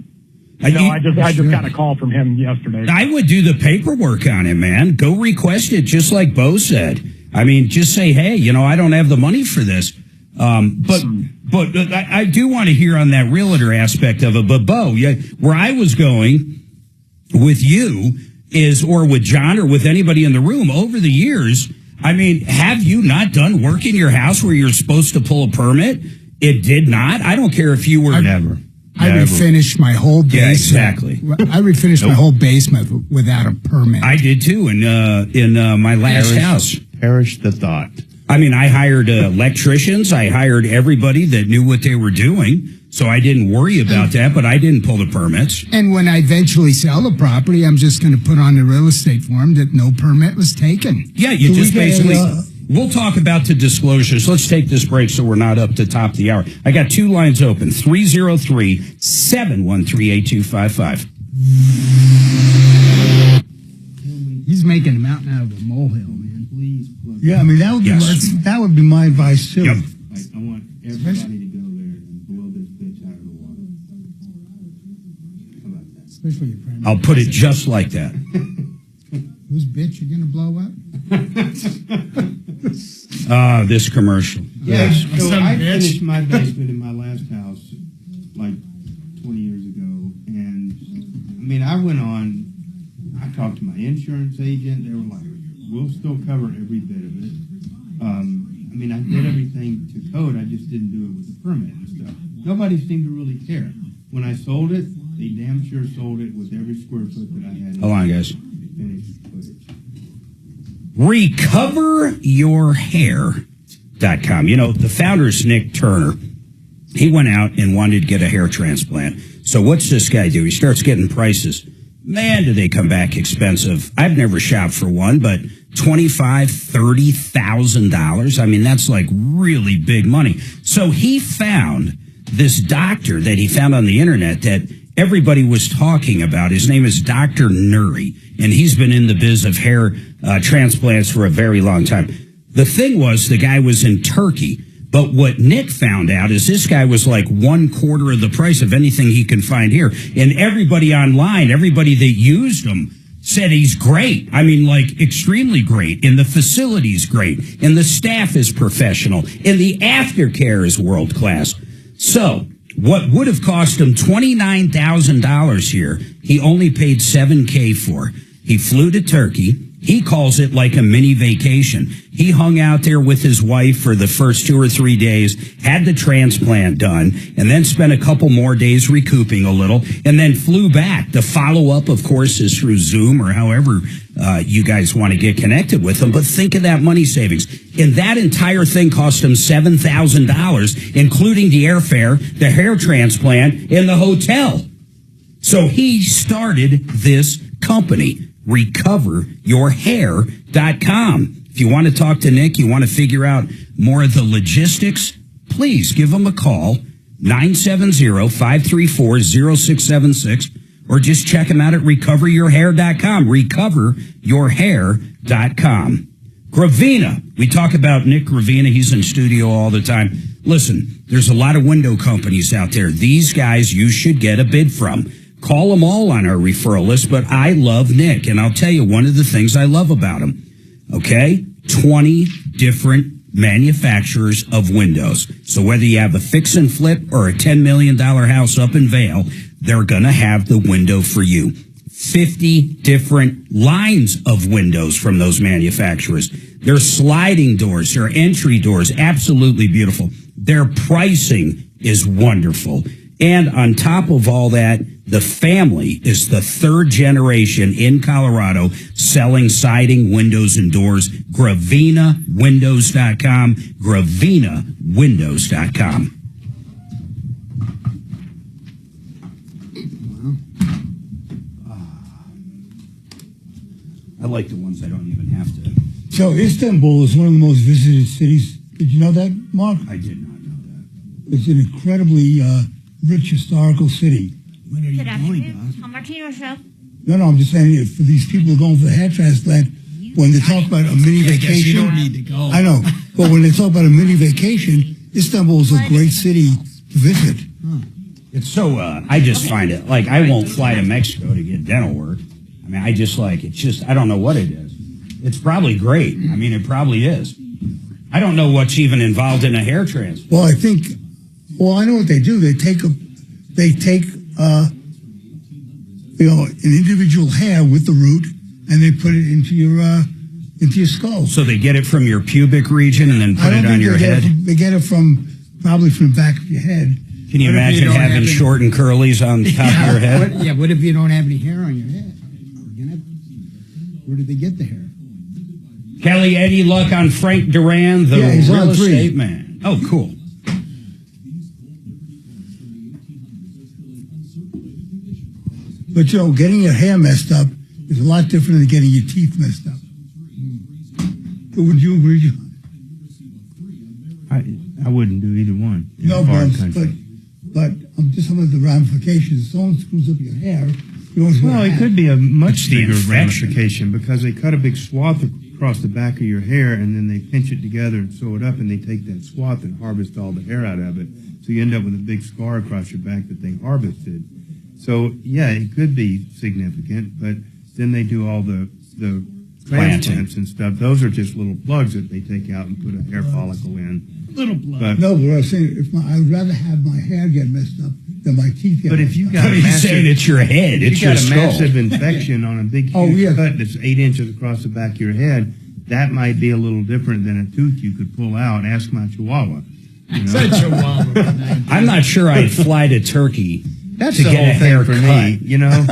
[SPEAKER 22] I just got a call from him yesterday.
[SPEAKER 1] I would do the paperwork on it, man. Go request it, just like Bo said. I mean, just say, hey, I don't have the money for this. But I do want to hear on that realtor aspect of it. But Bo, where I was going with you is, or with John or with anybody in the room over the years, I mean, have you not done work in your house where you're supposed to pull a permit? It did not. I don't care if you were
[SPEAKER 2] never. I refinished my whole basement.
[SPEAKER 1] Yeah, exactly.
[SPEAKER 2] I refinished my whole basement without a permit.
[SPEAKER 1] I did too in my last house.
[SPEAKER 6] Perish the thought.
[SPEAKER 1] I mean, I hired electricians. I hired everybody that knew what they were doing. So I didn't worry about that, but I didn't pull the permits.
[SPEAKER 2] And when I eventually sell the property, I'm just going to put on the real estate form that no permit was taken.
[SPEAKER 1] Yeah, you just basically... We'll talk about the disclosures. Let's take this break so we're not up to top of the hour. I got two lines open, 303-713-8255.
[SPEAKER 2] He's making a mountain out of a molehill, man.
[SPEAKER 7] Please. Yeah, I mean, that would be my advice, too.
[SPEAKER 1] Yep.
[SPEAKER 6] I want everybody to go there and blow this bitch out of the water. How about that?
[SPEAKER 2] Especially your primary.
[SPEAKER 1] I'll put it just like that.
[SPEAKER 2] Whose bitch you going to blow up?
[SPEAKER 1] This commercial.
[SPEAKER 6] Yeah, so I finished my basement in my last house like 20 years ago, and I mean, I talked to my insurance agent. They were like, we'll still cover every bit of it. I mean, I did everything to code. I just didn't do it with the permit and stuff. Nobody seemed to really care. When I sold it, they damn sure sold it with every square foot that I had.
[SPEAKER 1] Hold on, guys.
[SPEAKER 6] Finished footage.
[SPEAKER 1] RecoverYourHair.com. The founder's Nick Turner. He went out and wanted to get a hair transplant. So what's this guy do? He starts getting prices. Man, do they come back expensive. I've never shopped for one, but $25,000, $30,000. I mean, that's like really big money. So he found this doctor that he found on the internet that everybody was talking about. His name is Dr. Nuri, and he's been in the biz of hair transplants for a very long time. The thing was, the guy was in Turkey, but what Nick found out is this guy was like 1/4 of the price of anything he can find here. And everybody online, everybody that used him, said he's great. I mean, like, extremely great. And the facility's great. And the staff is professional. And the aftercare is world class. So what would have cost him $29,000 here, he only paid $7,000 for. He flew to Turkey. He calls it like a mini vacation. He hung out there with his wife for the first 2 or 3 days, had the transplant done, and then spent a couple more days recouping a little, and then flew back. The follow-up, of course, is through Zoom or however you guys want to get connected with them. But think of that money savings. And that entire thing cost him $7,000, including the airfare, the hair transplant, and the hotel. So he started this company, RecoverYourHair.com. If you want to talk to Nick, you want to figure out more of the logistics, please give him a call, 970-534-0676, or just check him out at RecoverYourHair.com, RecoverYourHair.com. Gravina. We talk about Nick Gravina. He's in studio all the time. Listen, there's a lot of window companies out there. These guys you should get a bid from. Call them all on our referral list, but I love Nick, and I'll tell you one of the things I love about him. Okay? 20 different manufacturers of windows. So whether you have a fix and flip or a $10 million house up in Vail, they're going to have the window for you. 50 different lines of windows from those manufacturers. Their sliding doors, their entry doors, absolutely beautiful. Their pricing is wonderful. And on top of all that, the family is the third generation in Colorado selling siding, windows, and doors. GravinaWindows.com. GravinaWindows.com. I like the ones I don't even have to.
[SPEAKER 7] So Istanbul is one of the most visited cities. Did you know that, Mark?
[SPEAKER 1] I did not know that.
[SPEAKER 7] It's an incredibly rich historical city.
[SPEAKER 2] When are you
[SPEAKER 21] Good
[SPEAKER 2] going,
[SPEAKER 21] afternoon.
[SPEAKER 2] Doc?
[SPEAKER 21] Tom Martino Show.
[SPEAKER 7] No, I'm just saying, for these people who are going for the hair transplant, when they talk about a mini
[SPEAKER 2] I guess
[SPEAKER 7] vacation,
[SPEAKER 2] you don't need to go.
[SPEAKER 7] I know, but when they talk about a mini vacation, Istanbul is a great city to visit.
[SPEAKER 1] It's so, I just find it, like, I won't fly to Mexico to get dental work. I mean, I just like, it's just, I don't know what it is. It's probably great. I mean, it probably is. I don't know what's even involved in a hair transplant.
[SPEAKER 7] Well, I know what they do. They take an individual hair with the root, and they put it into your skull.
[SPEAKER 1] So they get it from your pubic region and then put it on your head?
[SPEAKER 7] They get it probably from the back of your head.
[SPEAKER 1] Can you imagine having short and curlies on top of your head?
[SPEAKER 2] What if you don't have any hair on your head? Where did they get the hair?
[SPEAKER 1] Kelly, any luck on Frank Duran, the
[SPEAKER 7] he's
[SPEAKER 1] real
[SPEAKER 7] on 3.
[SPEAKER 1] estate man? Oh, cool.
[SPEAKER 7] But, getting your hair messed up is a lot different than getting your teeth messed up. Would you agree, John?
[SPEAKER 6] I wouldn't do either one. in
[SPEAKER 7] No,
[SPEAKER 6] a foreign
[SPEAKER 7] but
[SPEAKER 6] country.
[SPEAKER 7] I'm just talking about the ramifications. If someone screws up your hair, you don't
[SPEAKER 6] Well, it could be a much
[SPEAKER 1] the
[SPEAKER 6] bigger
[SPEAKER 1] infection.
[SPEAKER 6] ramification because they cut a big swath across the back of your hair and then they pinch it together and sew it up and they take that swath and harvest all the hair out of it. So you end up with a big scar across your back that they harvested. So, yeah, it could be significant, but then they do all the transplants and stuff. Those are just little plugs that they take out and put a hair follicle in.
[SPEAKER 2] Little blood.
[SPEAKER 6] But,
[SPEAKER 7] No, but I was saying, I'd rather have my hair get messed up than my teeth get
[SPEAKER 6] but
[SPEAKER 7] messed
[SPEAKER 6] if you
[SPEAKER 7] up.
[SPEAKER 6] got
[SPEAKER 1] But
[SPEAKER 6] a
[SPEAKER 1] he's
[SPEAKER 6] massive,
[SPEAKER 1] saying it's your head,
[SPEAKER 6] if
[SPEAKER 1] it's
[SPEAKER 6] you
[SPEAKER 1] your
[SPEAKER 6] got a
[SPEAKER 1] skull.
[SPEAKER 6] massive infection on a big huge cut that's 8 inches across the back of your head, that might be a little different than a tooth you could pull out. Ask my chihuahua. You know?
[SPEAKER 2] Such a wild.
[SPEAKER 1] I'm not sure I'd fly to Turkey
[SPEAKER 6] That's
[SPEAKER 1] to
[SPEAKER 6] the
[SPEAKER 1] get a
[SPEAKER 6] whole thing for
[SPEAKER 1] haircut.
[SPEAKER 6] me, you know.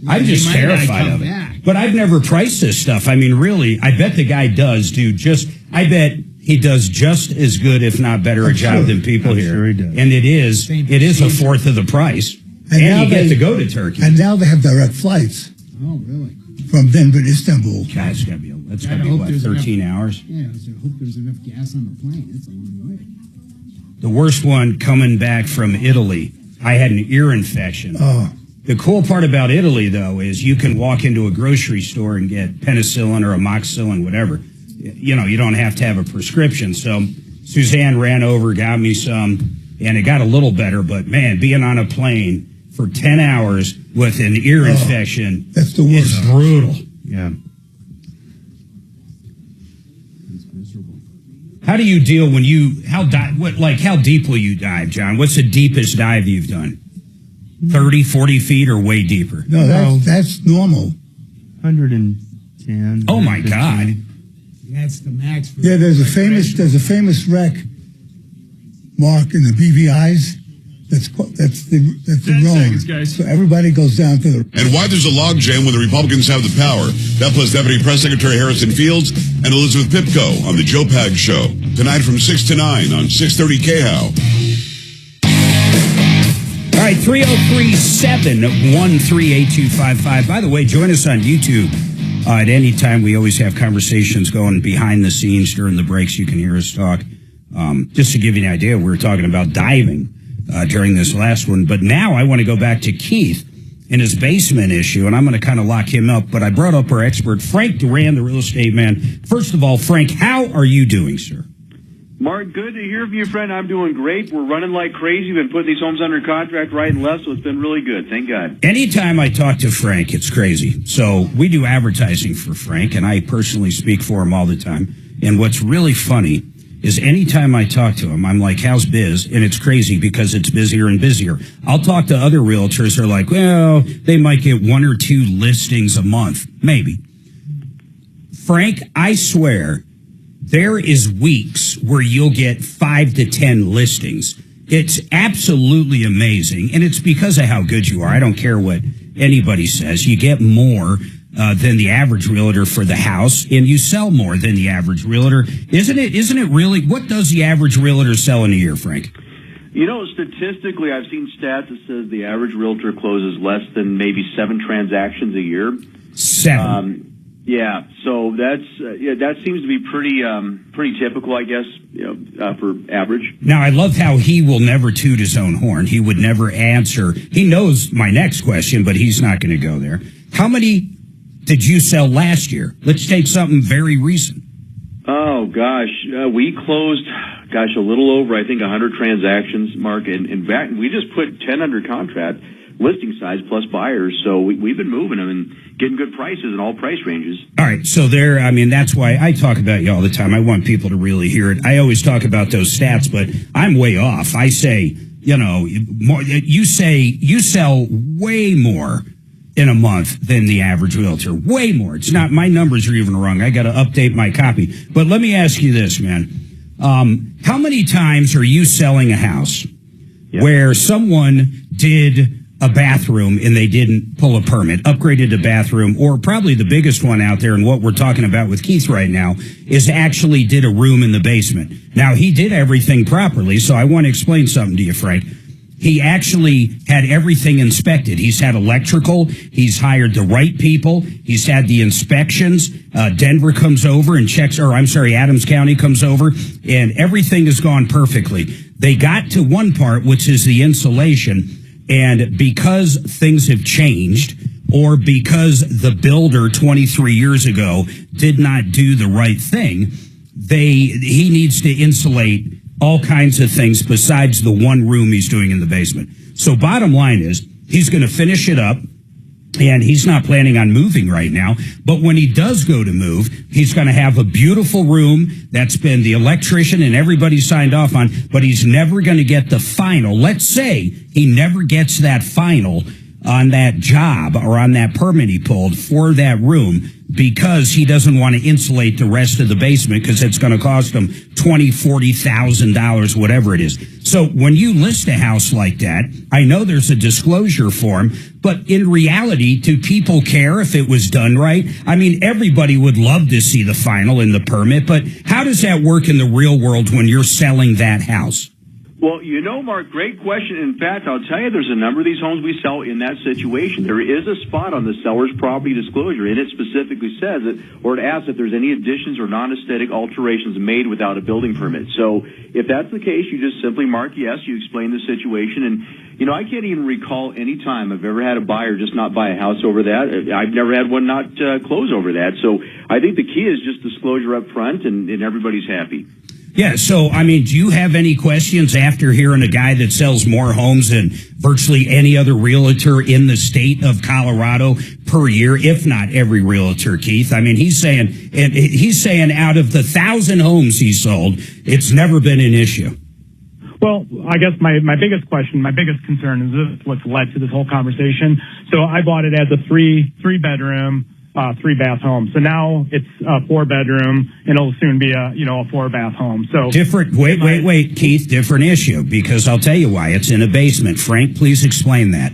[SPEAKER 1] I'm just
[SPEAKER 2] He might not
[SPEAKER 1] terrified
[SPEAKER 2] come
[SPEAKER 1] of it.
[SPEAKER 2] back.
[SPEAKER 1] But I've never priced this stuff. I mean, really, I bet the guy does do I bet he does just as good, if not better, a job than people
[SPEAKER 6] I'm
[SPEAKER 1] here.
[SPEAKER 6] sure he does.
[SPEAKER 1] And it is a fourth of the price.
[SPEAKER 7] And now
[SPEAKER 1] And you get
[SPEAKER 7] they-
[SPEAKER 1] to go to Turkey.
[SPEAKER 7] And now they have direct flights
[SPEAKER 2] Oh, really?
[SPEAKER 7] from Denver to Istanbul.
[SPEAKER 1] God, it's gotta be, that's
[SPEAKER 2] Gotta
[SPEAKER 1] gotta be
[SPEAKER 2] hope
[SPEAKER 1] what,
[SPEAKER 2] there's
[SPEAKER 1] 13 hours?
[SPEAKER 2] Yeah, so I hope there's enough gas on the plane. It's a long way.
[SPEAKER 1] The worst one coming back from Italy. I had an ear infection.
[SPEAKER 7] Oh,
[SPEAKER 1] The cool part about Italy, though, is you can walk into a grocery store and get penicillin or amoxicillin, whatever. You know, you don't have to have a prescription. So Suzanne ran over, got me some, and it got a little better. But, man, being on a plane for 10 hours with an ear infection
[SPEAKER 7] that's the worst.
[SPEAKER 1] is brutal.
[SPEAKER 6] Yeah.
[SPEAKER 1] How do you deal when how deep will you dive, John? What's the deepest dive you've done? 30, 40 feet or way deeper?
[SPEAKER 7] No, that's normal.
[SPEAKER 6] 110.
[SPEAKER 1] Oh, my God.
[SPEAKER 2] That's the max. For
[SPEAKER 7] Yeah, there's a famous wreck, Mark, in the BVI's. That's the
[SPEAKER 17] 10
[SPEAKER 7] Rome.
[SPEAKER 17] seconds, guys.
[SPEAKER 7] So everybody goes down to the.
[SPEAKER 18] And why there's a logjam when the Republicans have the power. That plus Deputy Press Secretary Harrison Fields and Elizabeth Pipko on the Joe Pag Show. Tonight from 6 to 9 on 630 KHOW.
[SPEAKER 1] All right, 303-713-8255. By the way, join us on YouTube. At any time, we always have conversations going behind the scenes during the breaks. You can hear us talk. Just to give you an idea, we were talking about diving during this last one. But now I want to go back to Keith and his basement issue, and I'm going to kind of lock him up. But I brought up our expert, Frank Duran, the real estate man. First of all, Frank, how are you doing, sir?
[SPEAKER 8] Mark, good to hear from you, friend. I'm doing great. We're running like crazy. We've been putting these homes under contract right and left, so it's been really good. Thank God.
[SPEAKER 1] Anytime I talk to Frank, it's crazy. So we do advertising for Frank, and I personally speak for him all the time. And what's really funny is anytime I talk to him, I'm like, how's biz? And it's crazy because it's busier and busier. I'll talk to other realtors who are like, well, they might get 1 or 2 listings a month. Maybe. Frank, I swear, there is weeks where you'll get 5 to 10 listings. It's absolutely amazing, and it's because of how good you are. I don't care what anybody says. You get more than the average realtor for the house, and you sell more than the average realtor. Isn't it really? What does the average realtor sell in a year, Frank?
[SPEAKER 8] You know, statistically, I've seen stats that says the average realtor closes less than maybe 7 transactions a year.
[SPEAKER 1] 7.
[SPEAKER 8] Yeah, so that seems to be pretty typical, I guess, for average.
[SPEAKER 1] Now, I love how he will never toot his own horn. He would never answer. He knows my next question, but he's not going to go there. How many did you sell last year? Let's take something very recent.
[SPEAKER 8] Oh, gosh. We closed, a little over, I think, 100 transactions, Mark. And in fact, we just put 10 under contract, listing size plus buyers. So we've been moving them and getting good prices in all price ranges.
[SPEAKER 1] All right. So that's why I talk about you all the time. I want people to really hear it. I always talk about those stats, but I'm way off. I say, you say you sell way more in a month than the average realtor. Way more. It's not, my numbers are even wrong. I got to update my copy. But let me ask you this, man. How many times are you selling a house where someone did a bathroom and they didn't pull a permit, upgraded a bathroom, or probably the biggest one out there and what we're talking about with Keith right now is actually did a room in the basement? Now, he did everything properly, so I want to explain something to you, Frank. He actually had everything inspected. He's had electrical. He's hired the right people. He's had the inspections. Denver comes over and checks, Adams County comes over, and everything has gone perfectly. They got to one part, which is the insulation, and because things have changed, or because the builder 23 years ago did not do the right thing, he needs to insulate all kinds of things besides the one room he's doing in the basement. So bottom line is, he's going to finish it up, and he's not planning on moving right now. But when he does go to move, he's going to have a beautiful room that's been the electrician and everybody signed off on, but he's never going to get the final. Let's say he never gets that final on that job or on that permit he pulled for that room because he doesn't want to insulate the rest of the basement because it's going to cost him $20,000-$40,000, whatever it is. So when you list a house like that, I know there's a disclosure form, but in reality, do people care if it was done right? I mean, everybody would love to see the final in the permit, but how does that work in the real world when you're selling that house?
[SPEAKER 8] Well, Mark, great question. In fact, I'll tell you, there's a number of these homes we sell in that situation. There is a spot on the seller's property disclosure, and it specifically says it, or it asks if there's any additions or non-aesthetic alterations made without a building permit. So if that's the case, you just simply mark yes, you explain the situation, and, I can't even recall any time I've ever had a buyer just not buy a house over that. I've never had one not close over that. So I think the key is just disclosure up front, and everybody's happy.
[SPEAKER 1] Yeah, so, do you have any questions after hearing a guy that sells more homes than virtually any other realtor in the state of Colorado per year, if not every realtor, Keith? He's saying out of the 1,000 homes he sold, it's never been an issue.
[SPEAKER 22] Well, I guess my biggest question, my biggest concern is what's led to this whole conversation. So I bought it as a three bedroom, 3-bath home. So now it's a 4-bedroom, and it'll soon be a 4-bath home. So
[SPEAKER 1] wait, Keith, different issue, because I'll tell you why. It's in a basement. Frank, please explain that.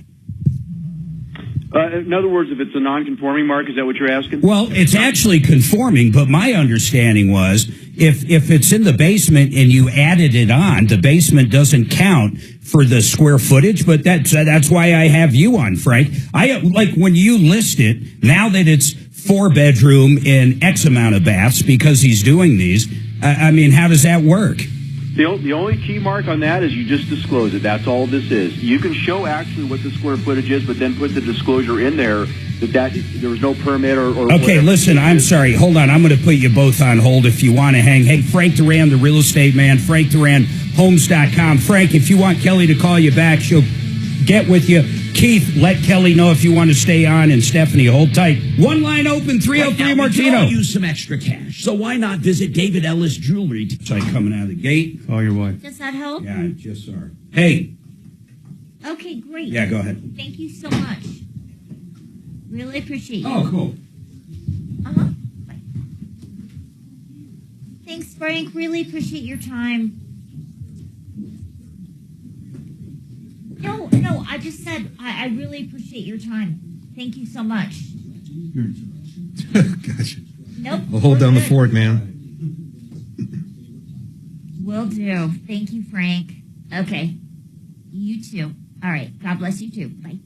[SPEAKER 8] In other words, if it's a non-conforming, Mark, is that what you're asking?
[SPEAKER 1] Well, it's actually conforming, but my understanding was if it's in the basement and you added it on, the basement doesn't count for the square footage, but that's why I have you on, Frank. I like when you list it, now that it's 4-bedroom and X amount of baths because he's doing these, how does that work?
[SPEAKER 8] The only key, Mark, on that is you just disclose it. That's all this is. You can show actually what the square footage is, but then put the disclosure in there that there was no permit or
[SPEAKER 1] okay, whatever. Listen, I'm sorry. Hold on. I'm going to put you both on hold if you want to hang. Hey, Frank Duran, the real estate man, FrankDuranHomes.com. Frank, if you want Kelly to call you back, she'll get with you. Keith, let Kelly know if you want to stay on, and Stephanie, hold tight. One line open, 303
[SPEAKER 11] right,
[SPEAKER 1] Martino.
[SPEAKER 11] We could use some extra cash, so why not visit David Ellis Jewelry?
[SPEAKER 1] It's like coming out of the gate.
[SPEAKER 6] Call your wife.
[SPEAKER 21] Does that help?
[SPEAKER 1] Yeah, I just saw her. Hey.
[SPEAKER 21] Okay, great.
[SPEAKER 1] Yeah, go ahead.
[SPEAKER 21] Thank you so much. Really appreciate it.
[SPEAKER 1] Oh, cool.
[SPEAKER 21] Uh-huh. Bye. Thanks, Frank. Really appreciate your time. No, I just said I really appreciate your time. Thank you so much.
[SPEAKER 5] Gotcha.
[SPEAKER 21] Nope.
[SPEAKER 5] We'll hold
[SPEAKER 21] we're
[SPEAKER 5] down the
[SPEAKER 21] good.
[SPEAKER 5] fort, man.
[SPEAKER 21] Will do. Thank you, Frank. Okay. You too. All right. God bless you too. Bye.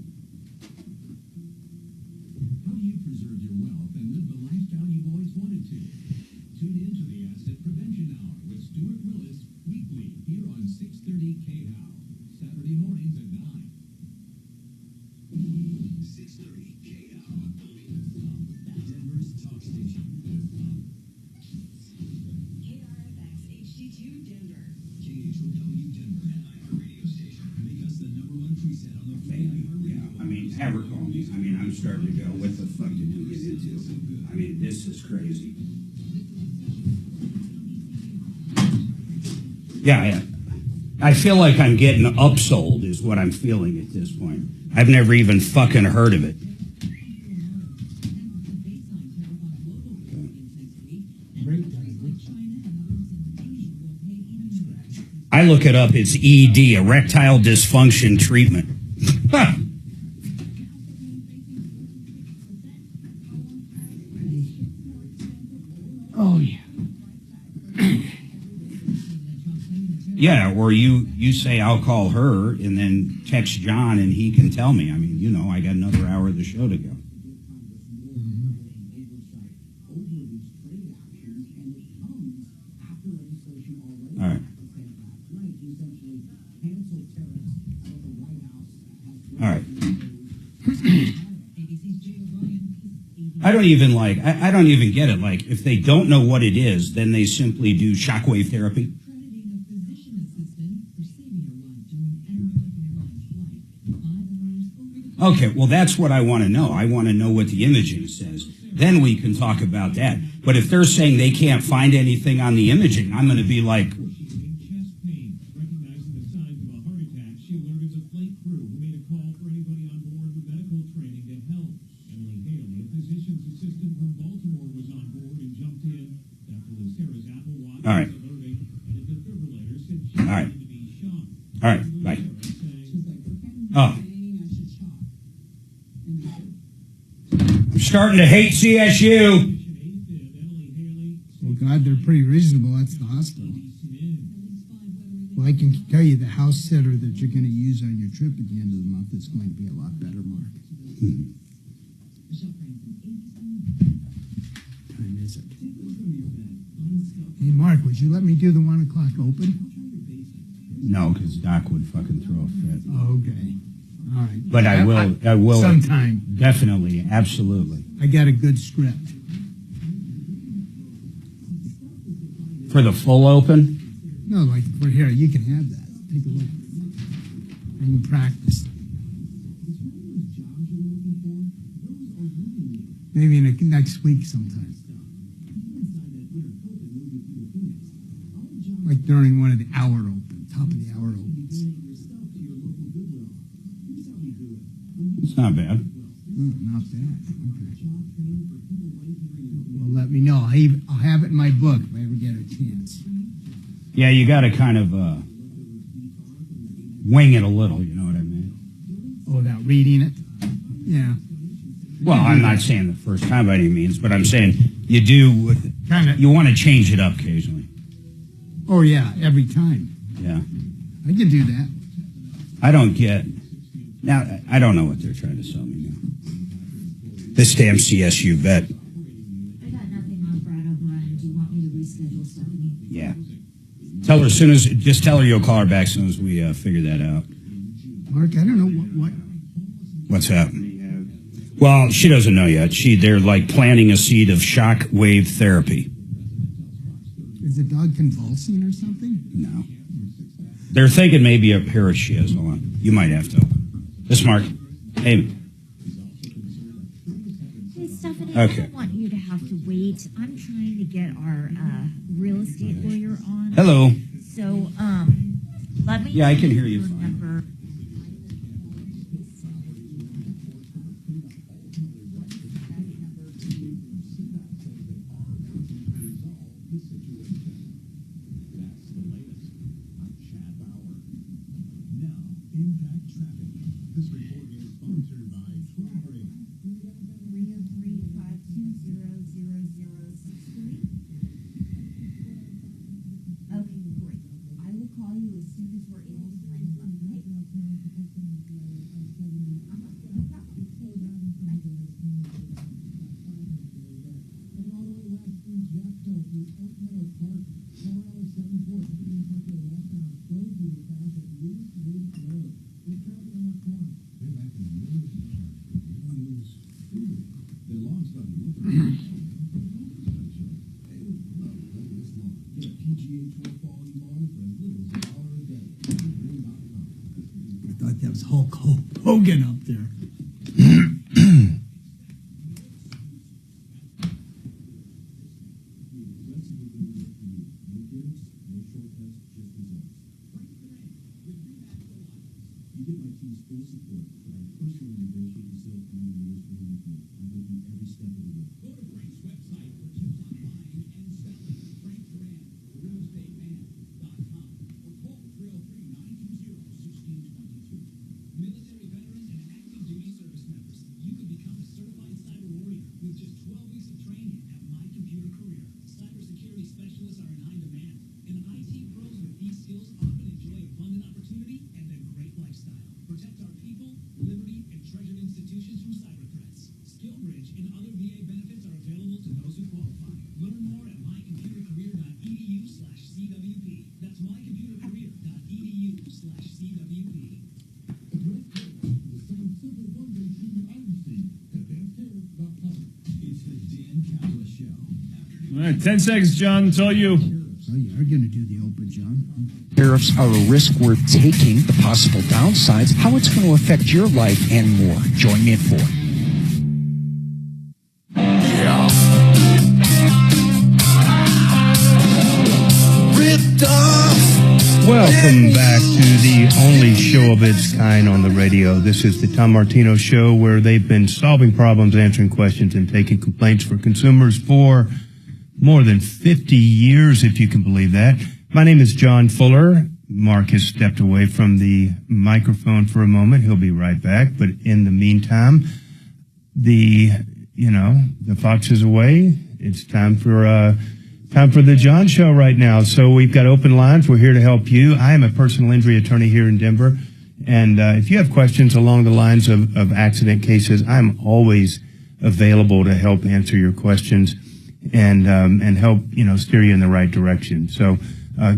[SPEAKER 9] How do you preserve your wealth and live the lifestyle you've always wanted to? Tune in to the Asset Prevention Hour with Stuart Willis weekly here on 630 KHOW. Saturday mornings at 9. 630 KHOW. Denver's talk station. KRFX HD2 Denver. KHOW Denver and iHeartRadio station make us the #1 preset on the free iHeartRadio.
[SPEAKER 1] I mean, have her call me. I mean, I'm starting to go, what the fuck did we get into? I mean, this is crazy. Yeah, I feel like I'm getting upsold is what I'm feeling at this point. I've never even fucking heard of it. I look it up, it's ED, erectile dysfunction treatment.
[SPEAKER 2] Oh, yeah.
[SPEAKER 1] Yeah, or you say I'll call her and then text John and he can tell me. I mean, you know, I got another hour of the show to go. All right. All right. I don't even I don't even get it. Like, if they don't know what it is, then they simply do shockwave therapy. Okay, well, that's what I want to know. I want to know what the imaging says. Then we can talk about that. But if they're saying they can't find anything on the imaging, I'm going to be like, all right. All right. All right. Bye. Oh. I'm starting to hate CSU.
[SPEAKER 2] Well, God, they're pretty reasonable. That's the hospital. Well, I can tell you the house sitter that you're going to use on your trip at the end of the month is going to be a lot better, Mark. What time is it? Hey, Mark, would you let me do the 1 o'clock open?
[SPEAKER 1] No, because Doc would fucking throw a fit.
[SPEAKER 2] Okay. All right.
[SPEAKER 1] But I will.
[SPEAKER 2] Sometime.
[SPEAKER 1] Definitely. Absolutely.
[SPEAKER 2] I got a good script.
[SPEAKER 1] For the full open?
[SPEAKER 2] No, like, for here, you can have that. Take a look. I can practice. Maybe next week sometime. Like during one of the hour open, top of the hour opens.
[SPEAKER 1] It's not bad.
[SPEAKER 2] Not bad. Okay. Well, let me know. I'll have it in my book if I ever get a chance.
[SPEAKER 1] Yeah, you got to kind of wing it a little, you know what I mean?
[SPEAKER 2] Oh, without reading it? Yeah.
[SPEAKER 1] Well, I'm not saying the first time by any means, but I'm saying you do, you want to change it up occasionally.
[SPEAKER 2] Oh, yeah, every time.
[SPEAKER 1] Yeah.
[SPEAKER 2] I can do that.
[SPEAKER 1] I don't get, now, I don't know what they're trying to sell me now. This damn CSU vet.
[SPEAKER 21] I got nothing on Brad O'Brien. Do you want me to reschedule Stephanie?
[SPEAKER 1] Yeah. Tell her just tell her you'll call her back as soon as we figure that out.
[SPEAKER 2] Mark, I don't know what.
[SPEAKER 1] What's that? Well, she doesn't know yet. They're like planting a seed of shock wave therapy.
[SPEAKER 2] Is the dog convulsing or something?
[SPEAKER 1] No. They're thinking maybe up here she is. Hold on. You might have to. This Mark. Hey.
[SPEAKER 21] Hey, Stephanie,
[SPEAKER 1] Okay.
[SPEAKER 21] I don't want you to have to wait. I'm trying to get our real estate lawyer on.
[SPEAKER 1] Hello.
[SPEAKER 21] So, let me.
[SPEAKER 1] Yeah, I can hear you
[SPEAKER 21] your
[SPEAKER 1] fine.
[SPEAKER 21] number.
[SPEAKER 9] This report is sponsored by Troubleshooter.
[SPEAKER 21] Okay, great. I will call you as soon as we're able to line them up, right? No problem.
[SPEAKER 2] I thought that was Hulk Hogan up there.
[SPEAKER 17] All right, 10 seconds, John. It's all you.
[SPEAKER 2] Oh, you are going to do the open, John.
[SPEAKER 15] Tariffs are a risk worth taking, the possible downsides, how it's going to affect your life, and more. Join me at 4.
[SPEAKER 6] Welcome back to the only show of its kind on the radio. This is the Tom Martino Show, where they've been solving problems, answering questions, and taking complaints for consumers for more than 50 years, if you can believe that. My name is John Fuller. Mark has stepped away from the microphone for a moment. He'll be right back. But in the meantime, the fox is away. It's time for the John Show right now. So we've got open lines. We're here to help you. I am a personal injury attorney here in Denver. And if you have questions along the lines of accident cases, I'm always available to help answer your questions and help, steer you in the right direction. So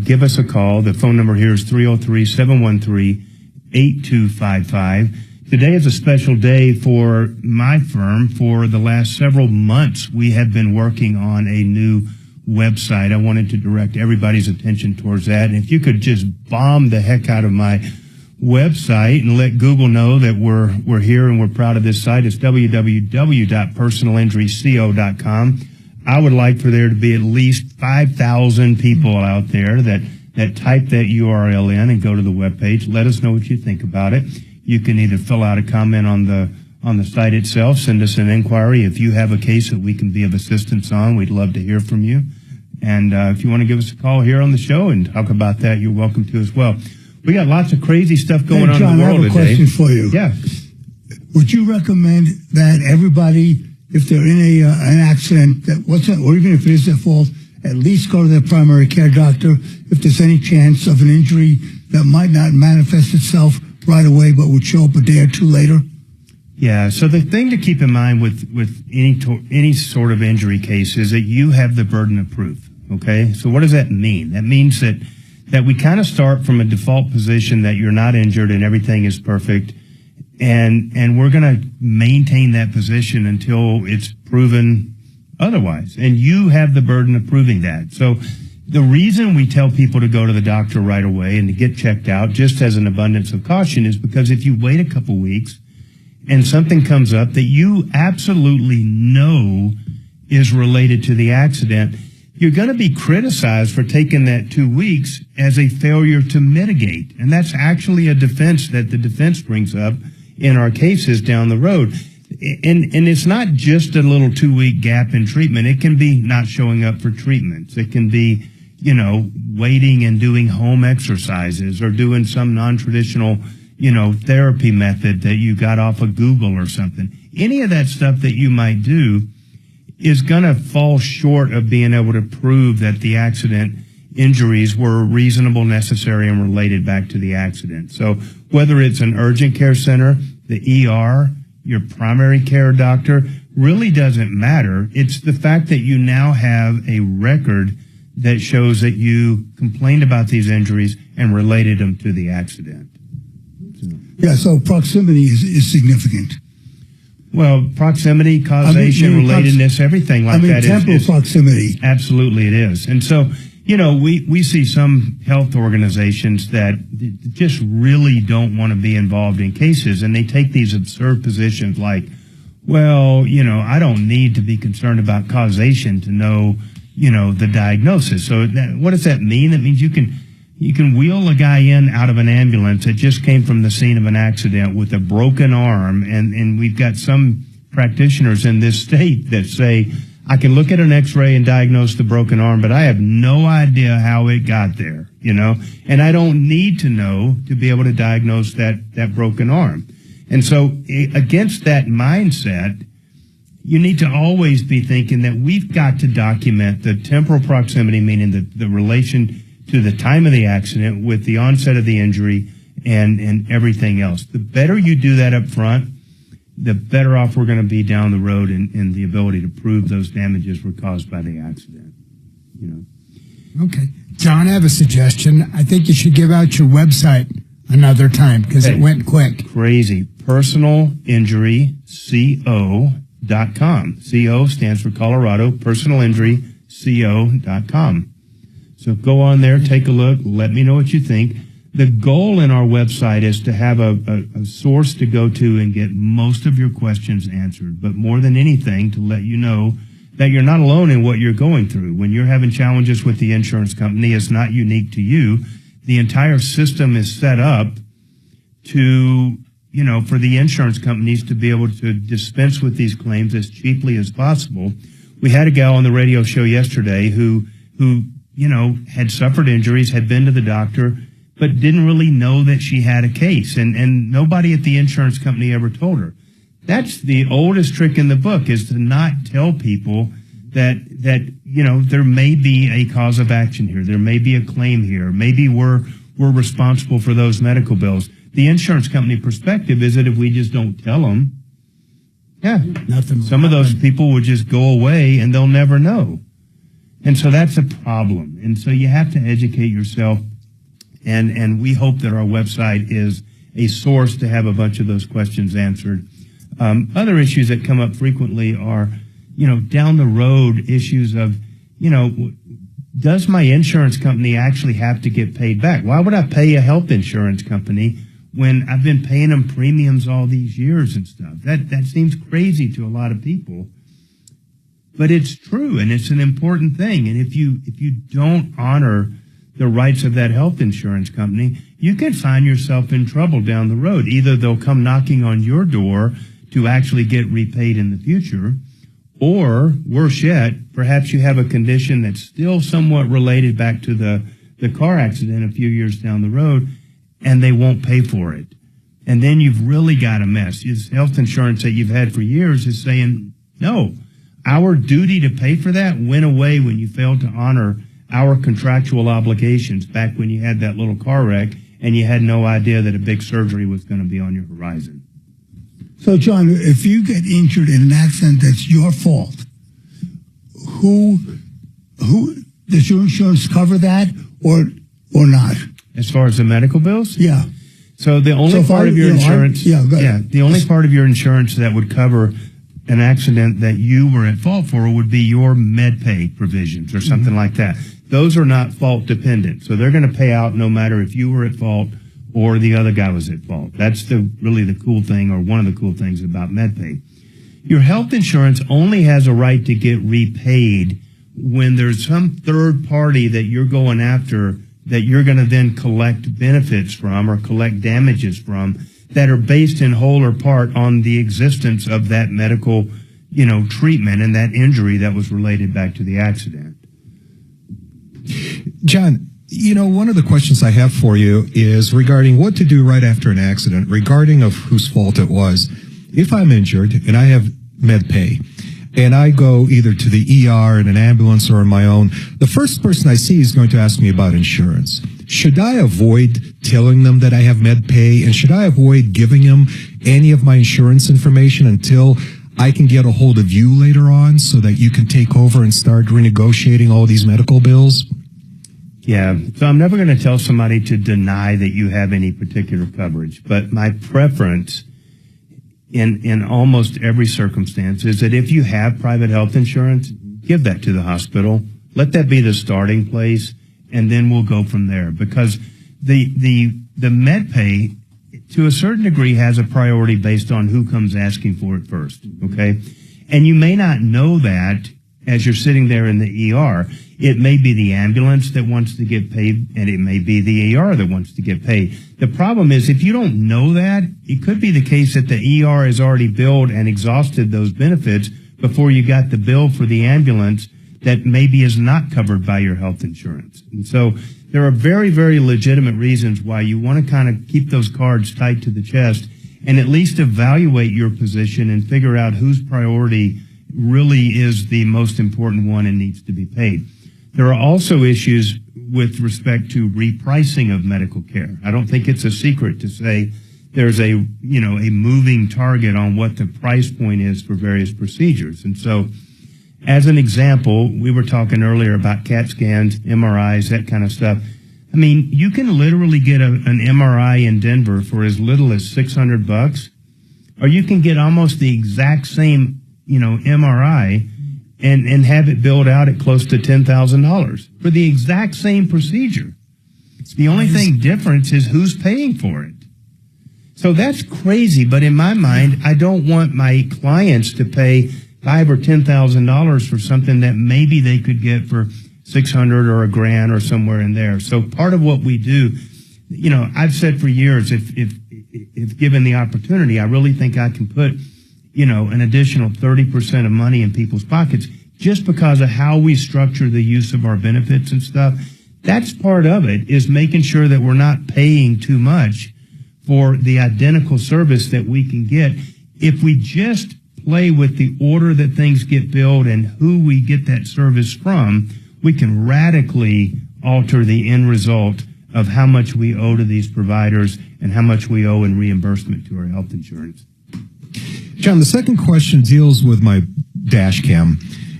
[SPEAKER 6] give us a call. The phone number here is 303-713-8255. Today is a special day for my firm. For the last several months, we have been working on a new website. I wanted to direct everybody's attention towards that. And if you could just bomb the heck out of my website and let Google know that we're here and we're proud of this site. It's www.personalinjuryco.com. I would like for there to be at least 5,000 people out there that type that URL in and go to the webpage. Let us know what you think about it. You can either fill out a comment on the site itself, send us an inquiry. If you have a case that we can be of assistance on, we'd love to hear from you. And if you want to give us a call here on the show and talk about that, you're welcome to as well. We got lots of crazy stuff going on in the world today.
[SPEAKER 7] John, I have a question for you.
[SPEAKER 6] Yeah.
[SPEAKER 7] Would you recommend that everybody, if they're in an accident, or even if it is their fault, at least go to their primary care doctor if there's any chance of an injury that might not manifest itself right away but would show up a day or two later?
[SPEAKER 6] Yeah, so the thing to keep in mind with any sort of injury case is that you have the burden of proof, okay? So what does that mean? That means that we kind of start from a default position that you're not injured and everything is perfect, and we're going to maintain that position until it's proven otherwise. And you have the burden of proving that. So the reason we tell people to go to the doctor right away and to get checked out, just as an abundance of caution, is because if you wait a couple weeks and something comes up that you absolutely know is related to the accident, you're going to be criticized for taking that 2 weeks as a failure to mitigate. And that's actually a defense that the defense brings up in our cases down the road. And it's not just a little 2-week gap in treatment. It can be not showing up for treatments. It can be, waiting and doing home exercises or doing some non-traditional therapy method that you got off of Google or something. Any of that stuff that you might do is going to fall short of being able to prove that the accident injuries were reasonable, necessary, and related back to the accident. So whether it's an urgent care center, the ER, your primary care doctor, really doesn't matter. It's the fact that you now have a record that shows that you complained about these injuries and related them to the accident.
[SPEAKER 7] Yeah, so proximity is significant.
[SPEAKER 6] Well, proximity, causation, relatedness, everything like that
[SPEAKER 7] temporal proximity.
[SPEAKER 6] Absolutely it is. And so, we see some health organizations that just really don't want to be involved in cases, and they take these absurd positions like, well, I don't need to be concerned about causation to know, the diagnosis. So what does that mean? That means you can wheel a guy in out of an ambulance that just came from the scene of an accident with a broken arm, and we've got some practitioners in this state that say, I can look at an x-ray and diagnose the broken arm, but I have no idea how it got there, and I don't need to know to be able to diagnose that broken arm. And so against that mindset, you need to always be thinking that we've got to document the temporal proximity, meaning the relation to the time of the accident with the onset of the injury and everything else. The better you do that up front, the better off we're going to be down the road in the ability to prove those damages were caused by the accident.
[SPEAKER 2] Okay. John, I have a suggestion. I think you should give out your website another time because it went quick.
[SPEAKER 6] Crazy. Personalinjuryco.com. CO stands for Colorado, personalinjuryco.com. So go on there, take a look, let me know what you think. The goal in our website is to have a source to go to and get most of your questions answered, but more than anything, to let you know that you're not alone in what you're going through. When you're having challenges with the insurance company, it's not unique to you. The entire system is set up to, for the insurance companies to be able to dispense with these claims as cheaply as possible. We had a gal on the radio show yesterday who had suffered injuries, had been to the doctor, but didn't really know that she had a case, and nobody at the insurance company ever told her. That's the oldest trick in the book, is to not tell people that there may be a cause of action here, there may be a claim here, maybe we're responsible for those medical bills. The insurance company perspective is that if we just don't tell them, some of those people would just go away and they'll never know. And so that's a problem. And so you have to educate yourself. And we hope that our website is a source to have a bunch of those questions answered. Other issues that come up frequently are, down the road issues of, does my insurance company actually have to get paid back? Why would I pay a health insurance company when I've been paying them premiums all these years and stuff? That seems crazy to a lot of people. But it's true, and it's an important thing. And if you don't honor the rights of that health insurance company, you can find yourself in trouble down the road. Either they'll come knocking on your door to actually get repaid in the future, or worse yet, perhaps you have a condition that's still somewhat related back to the car accident a few years down the road, and they won't pay for it. And then you've really got a mess. This health insurance that you've had for years is saying, no, our duty to pay for that went away when you failed to honor our contractual obligations back when you had that little car wreck and you had no idea that a big surgery was going to be on your horizon.
[SPEAKER 7] So, John, if you get injured in an accident that's your fault, who does your insurance cover that or not?
[SPEAKER 6] As far as the medical bills?
[SPEAKER 7] Yeah.
[SPEAKER 6] So the only part of your insurance, the only part of your insurance that would cover an accident that you were at fault for would be your med pay provisions or something like that. Those are not fault dependent. So they're going to pay out no matter if you were at fault or the other guy was at fault. That's really the cool thing, or one of the cool things about med pay. Your health insurance only has a right to get repaid when there's some third party that you're going after that you're going to then collect benefits from or collect damages from that are based in whole or part on the existence of that medical, treatment and that injury that was related back to the accident.
[SPEAKER 5] John, One of the questions I have for you is regarding what to do right after an accident, regarding of whose fault it was. If I'm injured and I have med pay, and I go either to the ER in an ambulance or on my own, the first person I see is going to ask me about insurance. Should I avoid telling them that I have med pay, and should I avoid giving them any of my insurance information until I can get a hold of you later on so that you can take over and start renegotiating all these medical bills?
[SPEAKER 6] Yeah, so I'm never going to tell somebody to deny that you have any particular coverage, but my preference in almost every circumstance is that if you have private health insurance, give that to the hospital. Let that be the starting place, and then we'll go from there. Because the med pay, to a certain degree, has a priority based on who comes asking for it first, okay? And you may not know that as you're sitting there in the ER. It may be the ambulance that wants to get paid, and it may be the ER that wants to get paid. The problem is, if you don't know that, it could be the case that the ER has already billed and exhausted those benefits before you got the bill for the ambulance that maybe is not covered by your health insurance. And so there are very, very legitimate reasons why you want to kind of keep those cards tight to the chest and at least evaluate your position and figure out whose priority really is the most important one and needs to be paid. There are also issues with respect to repricing of medical care. I don't think it's a secret to say there's a moving target on what the price point is for various procedures. And so, as an example, we were talking earlier about CAT scans, MRIs, that kind of stuff. I mean, you can literally get an MRI in Denver for as little as $600, or you can get almost the exact same, MRI and have it billed out at close to $10,000 for the exact same procedure. The only thing difference is who's paying for it. So that's crazy, but in my mind, I don't want my clients to pay $5,000 or $10,000 for something that maybe they could get for $600 or $1,000 or somewhere in there. So part of what we do, I've said for years, if given the opportunity, I really think I can put an additional 30% of money in people's pockets just because of how we structure the use of our benefits and stuff. That's part of it, is making sure that we're not paying too much for the identical service that we can get. If we just play with the order that things get billed and who we get that service from, we can radically alter the end result of how much we owe to these providers and how much we owe in reimbursement to our health insurance.
[SPEAKER 5] John, the second question deals with my dash cam.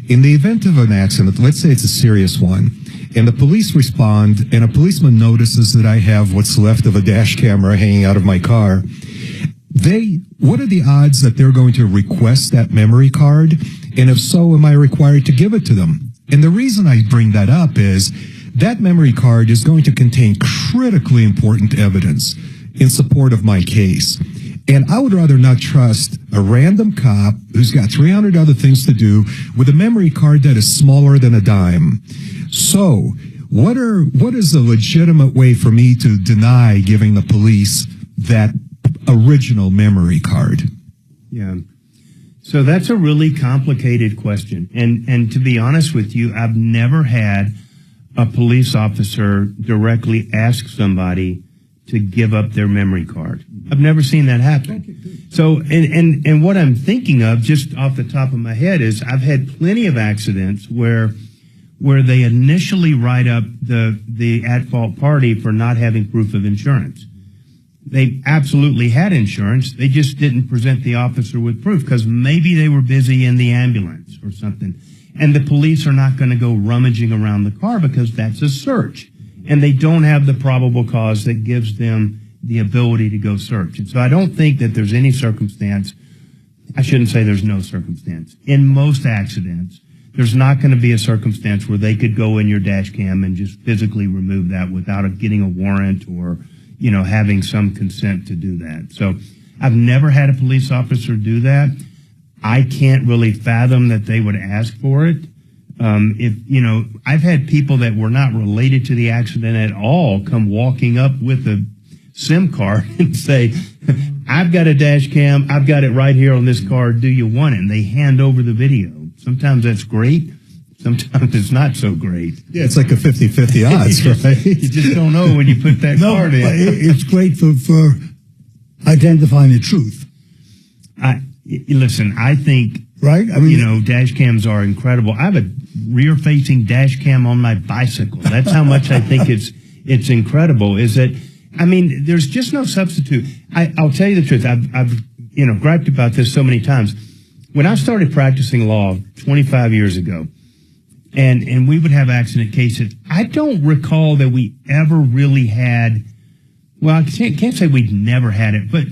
[SPEAKER 5] In the event of an accident, let's say it's a serious one, and the police respond, and a policeman notices that I have what's left of a dash camera hanging out of my car, what are the odds that they're going to request that memory card? And if so, am I required to give it to them? And the reason I bring that up is that memory card is going to contain critically important evidence in support of my case. And I would rather not trust a random cop who's got 300 other things to do with a memory card that is smaller than a dime. So, what is a legitimate way for me to deny giving the police that original memory card?
[SPEAKER 6] Yeah. So that's a really complicated question. And to be honest with you, I've never had a police officer directly ask somebody to give up their memory card. I've never seen that happen. So, and what I'm thinking of just off the top of my head is I've had plenty of accidents where they initially write up the at-fault party for not having proof of insurance. They absolutely had insurance. They just didn't present the officer with proof because maybe they were busy in the ambulance or something. And the police are not going to go rummaging around the car because that's a search. And they don't have the probable cause that gives them the ability to go search. And so I don't think that there's any circumstance, I shouldn't say there's no circumstance. In most accidents, there's not going to be a circumstance where they could go in your dash cam and just physically remove that without getting a warrant or, having some consent to do that. So I've never had a police officer do that. I can't really fathom that they would ask for it. I've had people that were not related to the accident at all come walking up with a SIM card and say, I've got a dash cam. I've got it right here on this card. Do you want it? And they hand over the video. Sometimes that's great. sometimes it's not so great.
[SPEAKER 5] Yeah, it's like a 50-50 odds, right?
[SPEAKER 6] You just don't know when you put that card in.
[SPEAKER 7] But it's great for identifying the truth.
[SPEAKER 6] Listen, I think,
[SPEAKER 7] right? I mean,
[SPEAKER 6] dash cams are incredible. I have a rear-facing dash cam on my bicycle. That's how much I think it's incredible. Is that, I mean, there's just no substitute. I'll tell you the truth. I've griped about this so many times. When I started practicing law 25 years ago, and we would have accident cases, I don't recall that we ever really had. Well, I can't say we've never had it, but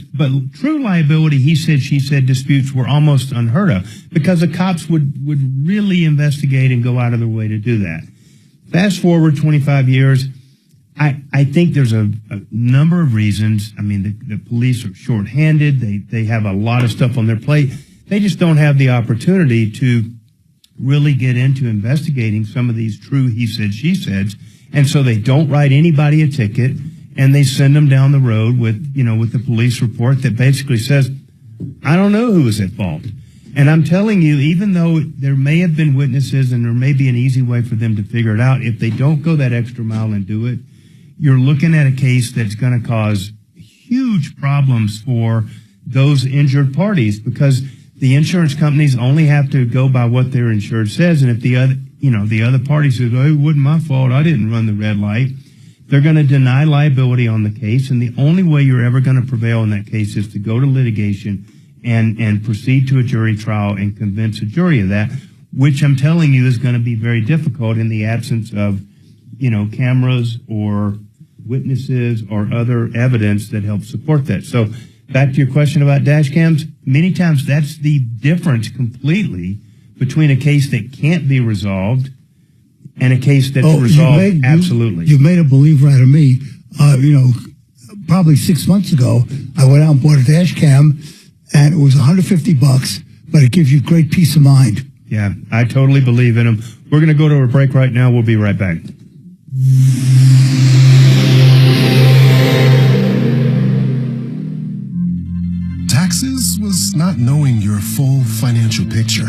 [SPEAKER 6] true liability, he said, she said disputes were almost unheard of because the cops would really investigate and go out of their way to do that. Fast forward 25 years, I think there's a number of reasons. I mean, the police are shorthanded. They have a lot of stuff on their plate. They just don't have the opportunity to really get into investigating some of these true he said, she said, and so they don't write anybody a ticket. And they send them down the road with the police report that basically says, I don't know who was at fault. And I'm telling you, even though there may have been witnesses and there may be an easy way for them to figure it out, if they don't go that extra mile and do it, you're looking at a case that's going to cause huge problems for those injured parties because the insurance companies only have to go by what their insured says. And if the other party says, oh, it wasn't my fault, I didn't run the red light, they're going to deny liability on the case, and the only way you're ever going to prevail in that case is to go to litigation and proceed to a jury trial and convince a jury of that, which I'm telling you is going to be very difficult in the absence of, cameras or witnesses or other evidence that help support that. So back to your question about dash cams, many times that's the difference completely between a case that can't be resolved and a case that's resolved absolutely.
[SPEAKER 7] You made a believer out of me. Probably 6 months ago, I went out and bought a dash cam, and it was $150, but it gives you great peace of mind.
[SPEAKER 6] Yeah, I totally believe in them. We're going to go to a break right now. We'll be right back.
[SPEAKER 10] Taxes was not knowing your full financial picture.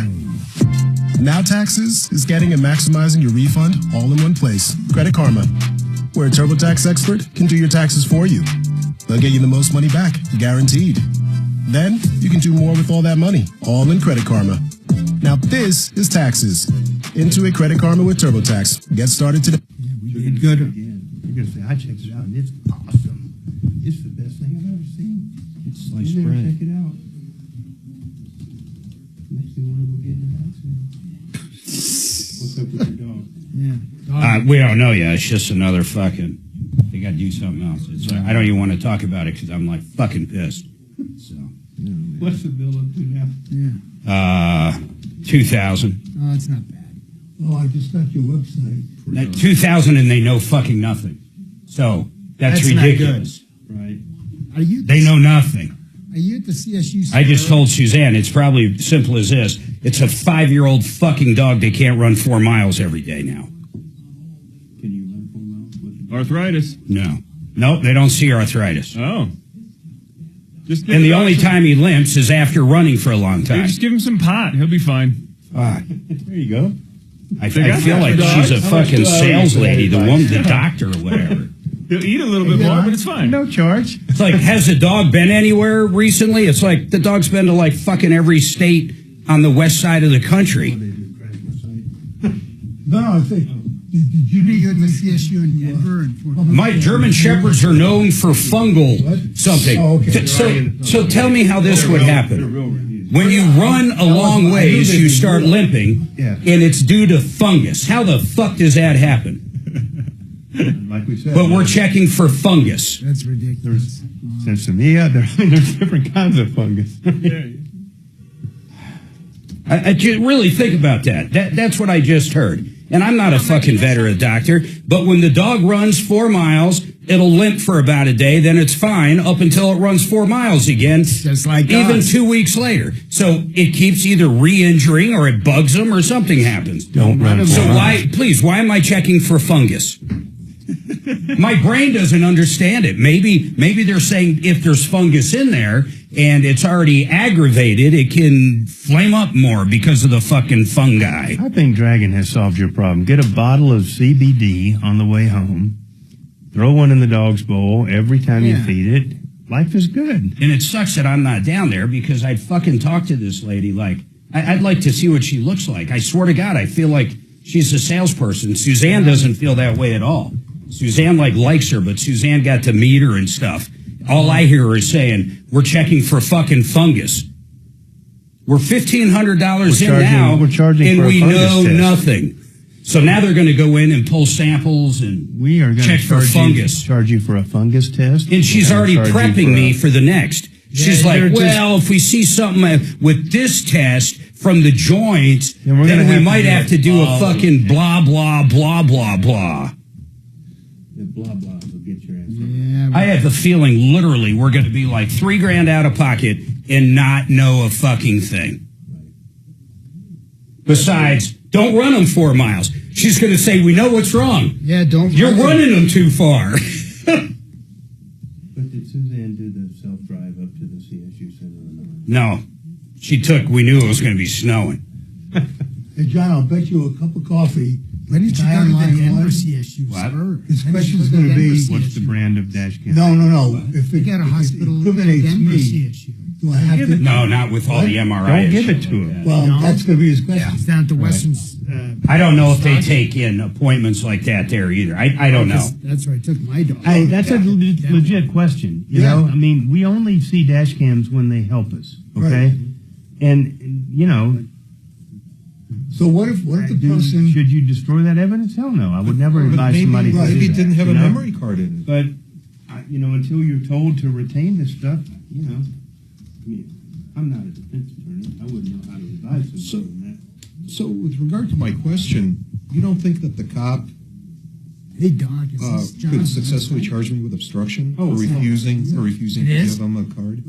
[SPEAKER 10] Now Taxes is getting and maximizing your refund all in one place. Credit Karma, where a TurboTax expert can do your taxes for you. They'll get you the most money back, guaranteed. Then you can do more with all that money, all in Credit Karma. Now this is Taxes. Into a Credit Karma with TurboTax. Get started today.
[SPEAKER 6] Yeah, we did good. You're going to say, I checked it out, and it's awesome. It's the best thing I've ever seen.
[SPEAKER 13] It's sliced bread.
[SPEAKER 6] Check it out. Makes me want to go get in the house, man. What's up with your dog?
[SPEAKER 2] Yeah.
[SPEAKER 1] We don't know yet. It's just another fucking. They got to do something else. It's I don't even want to talk about it because I'm like fucking pissed. So.
[SPEAKER 6] What's the bill up to now?
[SPEAKER 2] Yeah.
[SPEAKER 1] 2,000.
[SPEAKER 2] Oh, it's not bad.
[SPEAKER 7] Oh, I just got your website.
[SPEAKER 1] That 2,000 and they know fucking nothing. So that's ridiculous.
[SPEAKER 6] Right.
[SPEAKER 2] Are you?
[SPEAKER 1] They know nothing.
[SPEAKER 2] Are you at the CSU?
[SPEAKER 1] I just told Suzanne it's probably simple as this. It's a 5-year-old fucking dog that can't run 4 miles every day now.
[SPEAKER 6] Can you run 4 miles with
[SPEAKER 17] arthritis?
[SPEAKER 1] No. Nope, they don't see arthritis.
[SPEAKER 17] Oh.
[SPEAKER 1] And the only time he limps is after running for a long time.
[SPEAKER 17] Just give him some pot. He'll be fine.
[SPEAKER 1] Fuck.
[SPEAKER 6] There you go.
[SPEAKER 1] I feel like she's a fucking sales lady, the doctor or whatever.
[SPEAKER 17] He'll eat a little bit more, but it's fine.
[SPEAKER 6] No charge.
[SPEAKER 1] It's like, has the dog been anywhere recently? It's like the dog's been to like fucking every state on the west side of the country.
[SPEAKER 7] No, I think. Did you need
[SPEAKER 2] the CSU in Denver?
[SPEAKER 1] My German Shepherds are known for fungal something.
[SPEAKER 7] Oh, okay.
[SPEAKER 1] So tell me how this would happen. When you run a long ways, you start limping, and it's due to fungus. How the fuck does that happen?
[SPEAKER 6] Like we said.
[SPEAKER 1] But we're checking for fungus.
[SPEAKER 2] That's ridiculous.
[SPEAKER 6] There's there's different kinds of fungus.
[SPEAKER 1] I just really think about that. That's what I just heard. And I'm not a fucking vet or a doctor, but when the dog runs 4 miles, it'll limp for about a day, then it's fine up until it runs 4 miles again,
[SPEAKER 2] just like
[SPEAKER 1] even
[SPEAKER 2] us.
[SPEAKER 1] 2 weeks later. So it keeps either re-injuring or it bugs them or something happens.
[SPEAKER 6] Don't run.
[SPEAKER 1] So why am I checking for fungus? My brain doesn't understand it. Maybe they're saying if there's fungus in there and it's already aggravated, it can flame up more because of the fucking fungi.
[SPEAKER 6] I think Dragon has solved your problem. Get a bottle of CBD on the way home. Throw one in the dog's bowl every time you feed it. Life is good.
[SPEAKER 1] And it sucks that I'm not down there because I'd fucking talk to this lady like, I'd like to see what she looks like. I swear to God, I feel like she's a salesperson. Suzanne doesn't feel that way at all. Suzanne likes her, but Suzanne got to meet her and stuff. All I hear her is saying, we're checking for fucking fungus. We're $1,500 in now,
[SPEAKER 6] we're charging
[SPEAKER 1] and
[SPEAKER 6] for a
[SPEAKER 1] we
[SPEAKER 6] fungus
[SPEAKER 1] know
[SPEAKER 6] test.
[SPEAKER 1] nothing. So now they're going to go in and pull samples and
[SPEAKER 6] we are going
[SPEAKER 1] check
[SPEAKER 6] to
[SPEAKER 1] for fungus.
[SPEAKER 6] Charge you for a fungus test.
[SPEAKER 1] And she's already prepping me for the next. She's like,
[SPEAKER 6] they're
[SPEAKER 1] well, if we see something with this test from the joints,
[SPEAKER 6] Then we're
[SPEAKER 1] then
[SPEAKER 6] gonna
[SPEAKER 1] we
[SPEAKER 6] have
[SPEAKER 1] might
[SPEAKER 6] to do
[SPEAKER 1] have to do a fucking blah, blah, blah, blah, blah.
[SPEAKER 6] The blah, blah will get your ass.
[SPEAKER 2] Yeah.
[SPEAKER 1] I have the feeling literally we're going to be like $3,000 out of pocket and not know a fucking thing. Besides, don't run them 4 miles. She's going to say, we know what's wrong.
[SPEAKER 2] Yeah, don't.
[SPEAKER 1] You're running them too far.
[SPEAKER 6] But did Suzanne do the self-drive up to the CSU Center or not?
[SPEAKER 1] No. We knew it was going to be snowing.
[SPEAKER 7] Hey, John, I'll bet you a cup of coffee.
[SPEAKER 2] Why didn't you
[SPEAKER 7] Guy
[SPEAKER 2] go to
[SPEAKER 7] online
[SPEAKER 2] the Denver
[SPEAKER 7] one.
[SPEAKER 2] CSU, sir?
[SPEAKER 7] His question's going to be,
[SPEAKER 6] What's the brand of dash cam?
[SPEAKER 7] no. If it
[SPEAKER 2] You got a hospital in
[SPEAKER 7] incriminates
[SPEAKER 2] Denver
[SPEAKER 7] me,
[SPEAKER 2] CSU.
[SPEAKER 7] do I have to?
[SPEAKER 1] No, not with all the MRI.
[SPEAKER 6] Don't give it
[SPEAKER 1] shit
[SPEAKER 6] to
[SPEAKER 1] like
[SPEAKER 6] him.
[SPEAKER 1] that.
[SPEAKER 7] Well,
[SPEAKER 2] No.
[SPEAKER 7] that's going to be his question.
[SPEAKER 2] It's down to Weston's.
[SPEAKER 1] I don't know if they take in appointments like that there either. I don't know.
[SPEAKER 2] That's where I took my dog.
[SPEAKER 6] Hey, that's a legit question. You know, I mean, we only see dash cams when they help us, okay?
[SPEAKER 7] Right.
[SPEAKER 6] And you know,
[SPEAKER 7] So what if the person?
[SPEAKER 6] should you destroy that evidence? Hell no. I would never advise somebody to do
[SPEAKER 5] Maybe it
[SPEAKER 6] that,
[SPEAKER 5] didn't have
[SPEAKER 6] you
[SPEAKER 5] a
[SPEAKER 6] know?
[SPEAKER 5] memory card in it.
[SPEAKER 6] But you know, until you're told to retain this stuff, you know, I mean, I'm not a defense attorney. I wouldn't know how to advise somebody on that.
[SPEAKER 5] So with regard to my question, you don't think that the cop
[SPEAKER 2] Hey, Doc, is this John?
[SPEAKER 5] could successfully charge me with obstruction
[SPEAKER 2] Oh,
[SPEAKER 5] for refusing
[SPEAKER 2] it
[SPEAKER 5] to
[SPEAKER 2] is?
[SPEAKER 5] give them a card?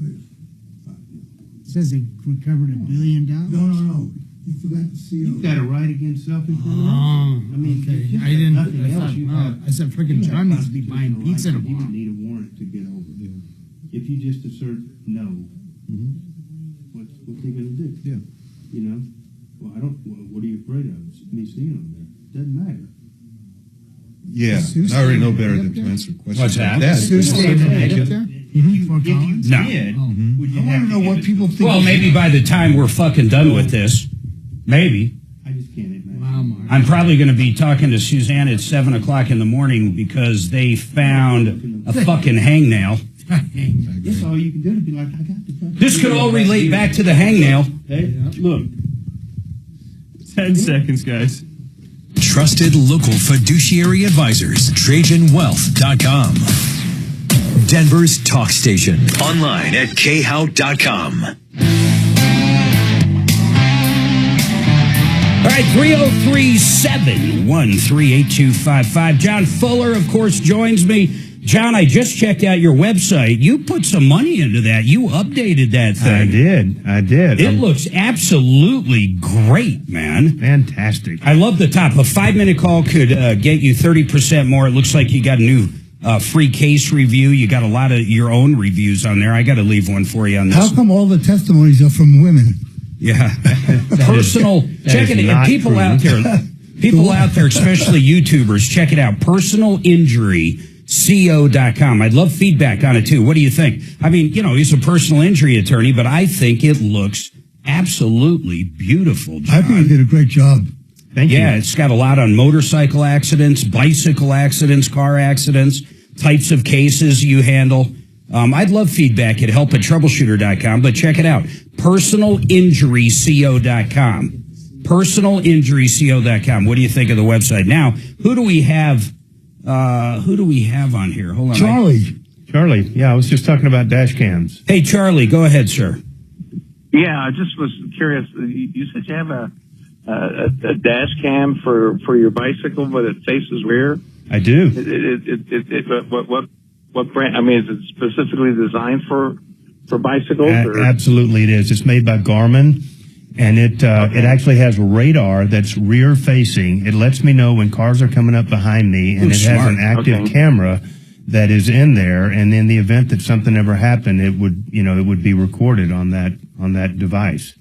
[SPEAKER 2] It says they recovered $1 billion.
[SPEAKER 7] No. You forgot the CO.
[SPEAKER 6] You've got a right against self-incrimination.
[SPEAKER 2] Oh,
[SPEAKER 6] I mean,
[SPEAKER 2] okay.
[SPEAKER 6] if you've
[SPEAKER 2] I
[SPEAKER 6] got
[SPEAKER 2] didn't.
[SPEAKER 6] nothing
[SPEAKER 2] I
[SPEAKER 6] else,
[SPEAKER 2] thought,
[SPEAKER 6] you
[SPEAKER 2] wow.
[SPEAKER 6] have-
[SPEAKER 2] I said, freaking
[SPEAKER 6] you have
[SPEAKER 2] John needs to be buying
[SPEAKER 6] constitutional
[SPEAKER 2] pizza
[SPEAKER 6] rights. You
[SPEAKER 2] tomorrow.
[SPEAKER 6] would need a warrant to get over. If you just assert no, what's he going to do?
[SPEAKER 5] Yeah.
[SPEAKER 6] You know, well, what are you afraid of? Me seeing them there doesn't matter.
[SPEAKER 5] Yeah,
[SPEAKER 2] Sue
[SPEAKER 5] I already know
[SPEAKER 2] stayed
[SPEAKER 5] better
[SPEAKER 2] up
[SPEAKER 5] than to
[SPEAKER 2] there?
[SPEAKER 5] answer questions
[SPEAKER 1] What's that?
[SPEAKER 5] like that.
[SPEAKER 2] Sue stayed right up there?
[SPEAKER 6] If you
[SPEAKER 2] Fort Collins?
[SPEAKER 1] No.
[SPEAKER 6] did, would you
[SPEAKER 7] I
[SPEAKER 6] have
[SPEAKER 7] want to know
[SPEAKER 6] give
[SPEAKER 7] what
[SPEAKER 6] it
[SPEAKER 7] people
[SPEAKER 6] to
[SPEAKER 7] think.
[SPEAKER 1] Well, maybe by the time we're fucking done with this, maybe.
[SPEAKER 6] I just can't imagine.
[SPEAKER 2] Wow, Mark.
[SPEAKER 1] I'm probably going to be talking to Suzanne at 7 o'clock in the morning because they found a fucking hangnail.
[SPEAKER 6] That's all you can do to be like, I got the fucking.
[SPEAKER 1] This could all relate back to the hangnail.
[SPEAKER 6] Hey, look.
[SPEAKER 17] 10 seconds, guys.
[SPEAKER 11] Trusted local fiduciary advisors. TrajanWealth.com. Denver's talk station. Online at khout.com.
[SPEAKER 1] All right, 303-713-8255. John Fuller, of course, joins me. John, I just checked out your website. You put some money into that. You updated that thing.
[SPEAKER 6] I did.
[SPEAKER 1] It looks absolutely great, man.
[SPEAKER 6] Fantastic.
[SPEAKER 1] I love the top. A 5-minute call could get you 30% more. It looks like you got a new free case review. You got a lot of your own reviews on there. I got to leave one for you on this.
[SPEAKER 7] How come all the testimonies are from women?
[SPEAKER 1] Yeah. Personal. Check it out. People out there, especially YouTubers, check it out. PersonalInjuryCO.com. I'd love feedback on it too. What do you think? I mean, you know, he's a personal injury attorney, but I think it looks absolutely beautiful, John.
[SPEAKER 7] I think you did a great job.
[SPEAKER 6] Thank you.
[SPEAKER 1] Yeah, it's got a lot on motorcycle accidents, bicycle accidents, car accidents, types of cases you handle. I'd love feedback at help@troubleshooter.com, but check it out. PersonalInjuryCO.com. PersonalInjuryCO.com. What do you think of the website? Now, who do we have on here? Hold on.
[SPEAKER 7] Charlie.
[SPEAKER 6] Yeah, I was just talking about dash cams.
[SPEAKER 1] Hey, Charlie, go ahead, sir.
[SPEAKER 13] Yeah, I just was curious. You said you have a dash cam for your bicycle, but it faces rear.
[SPEAKER 6] I do.
[SPEAKER 13] What brand? I mean, is it specifically designed for bicycles? Or?
[SPEAKER 6] Absolutely, it is. It's made by Garmin, And it actually has radar that's rear facing. It lets me know when cars are coming up behind me, and it has an active camera that is in there. And in the event that something ever happened, it would be recorded on that device.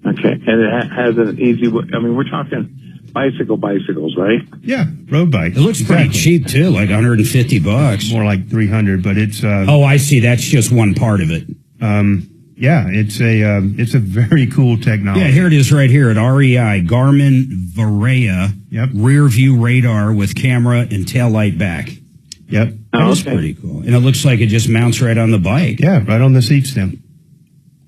[SPEAKER 13] Okay, and it has an easy. I mean, we're talking bicycles, right?
[SPEAKER 6] Yeah, road bike.
[SPEAKER 1] It looks pretty cheap too, like $150.
[SPEAKER 6] More like $300, but it's.
[SPEAKER 1] Oh, I see. That's just one part of it.
[SPEAKER 6] Yeah, it's a very cool technology.
[SPEAKER 1] Yeah, here it is right here at REI, Garmin Varia.
[SPEAKER 6] Yep.
[SPEAKER 1] Rear view radar with camera and tail light back.
[SPEAKER 6] Yep.
[SPEAKER 1] That's pretty cool. And it looks like it just mounts right on the bike.
[SPEAKER 6] Yeah, right on the seat stem.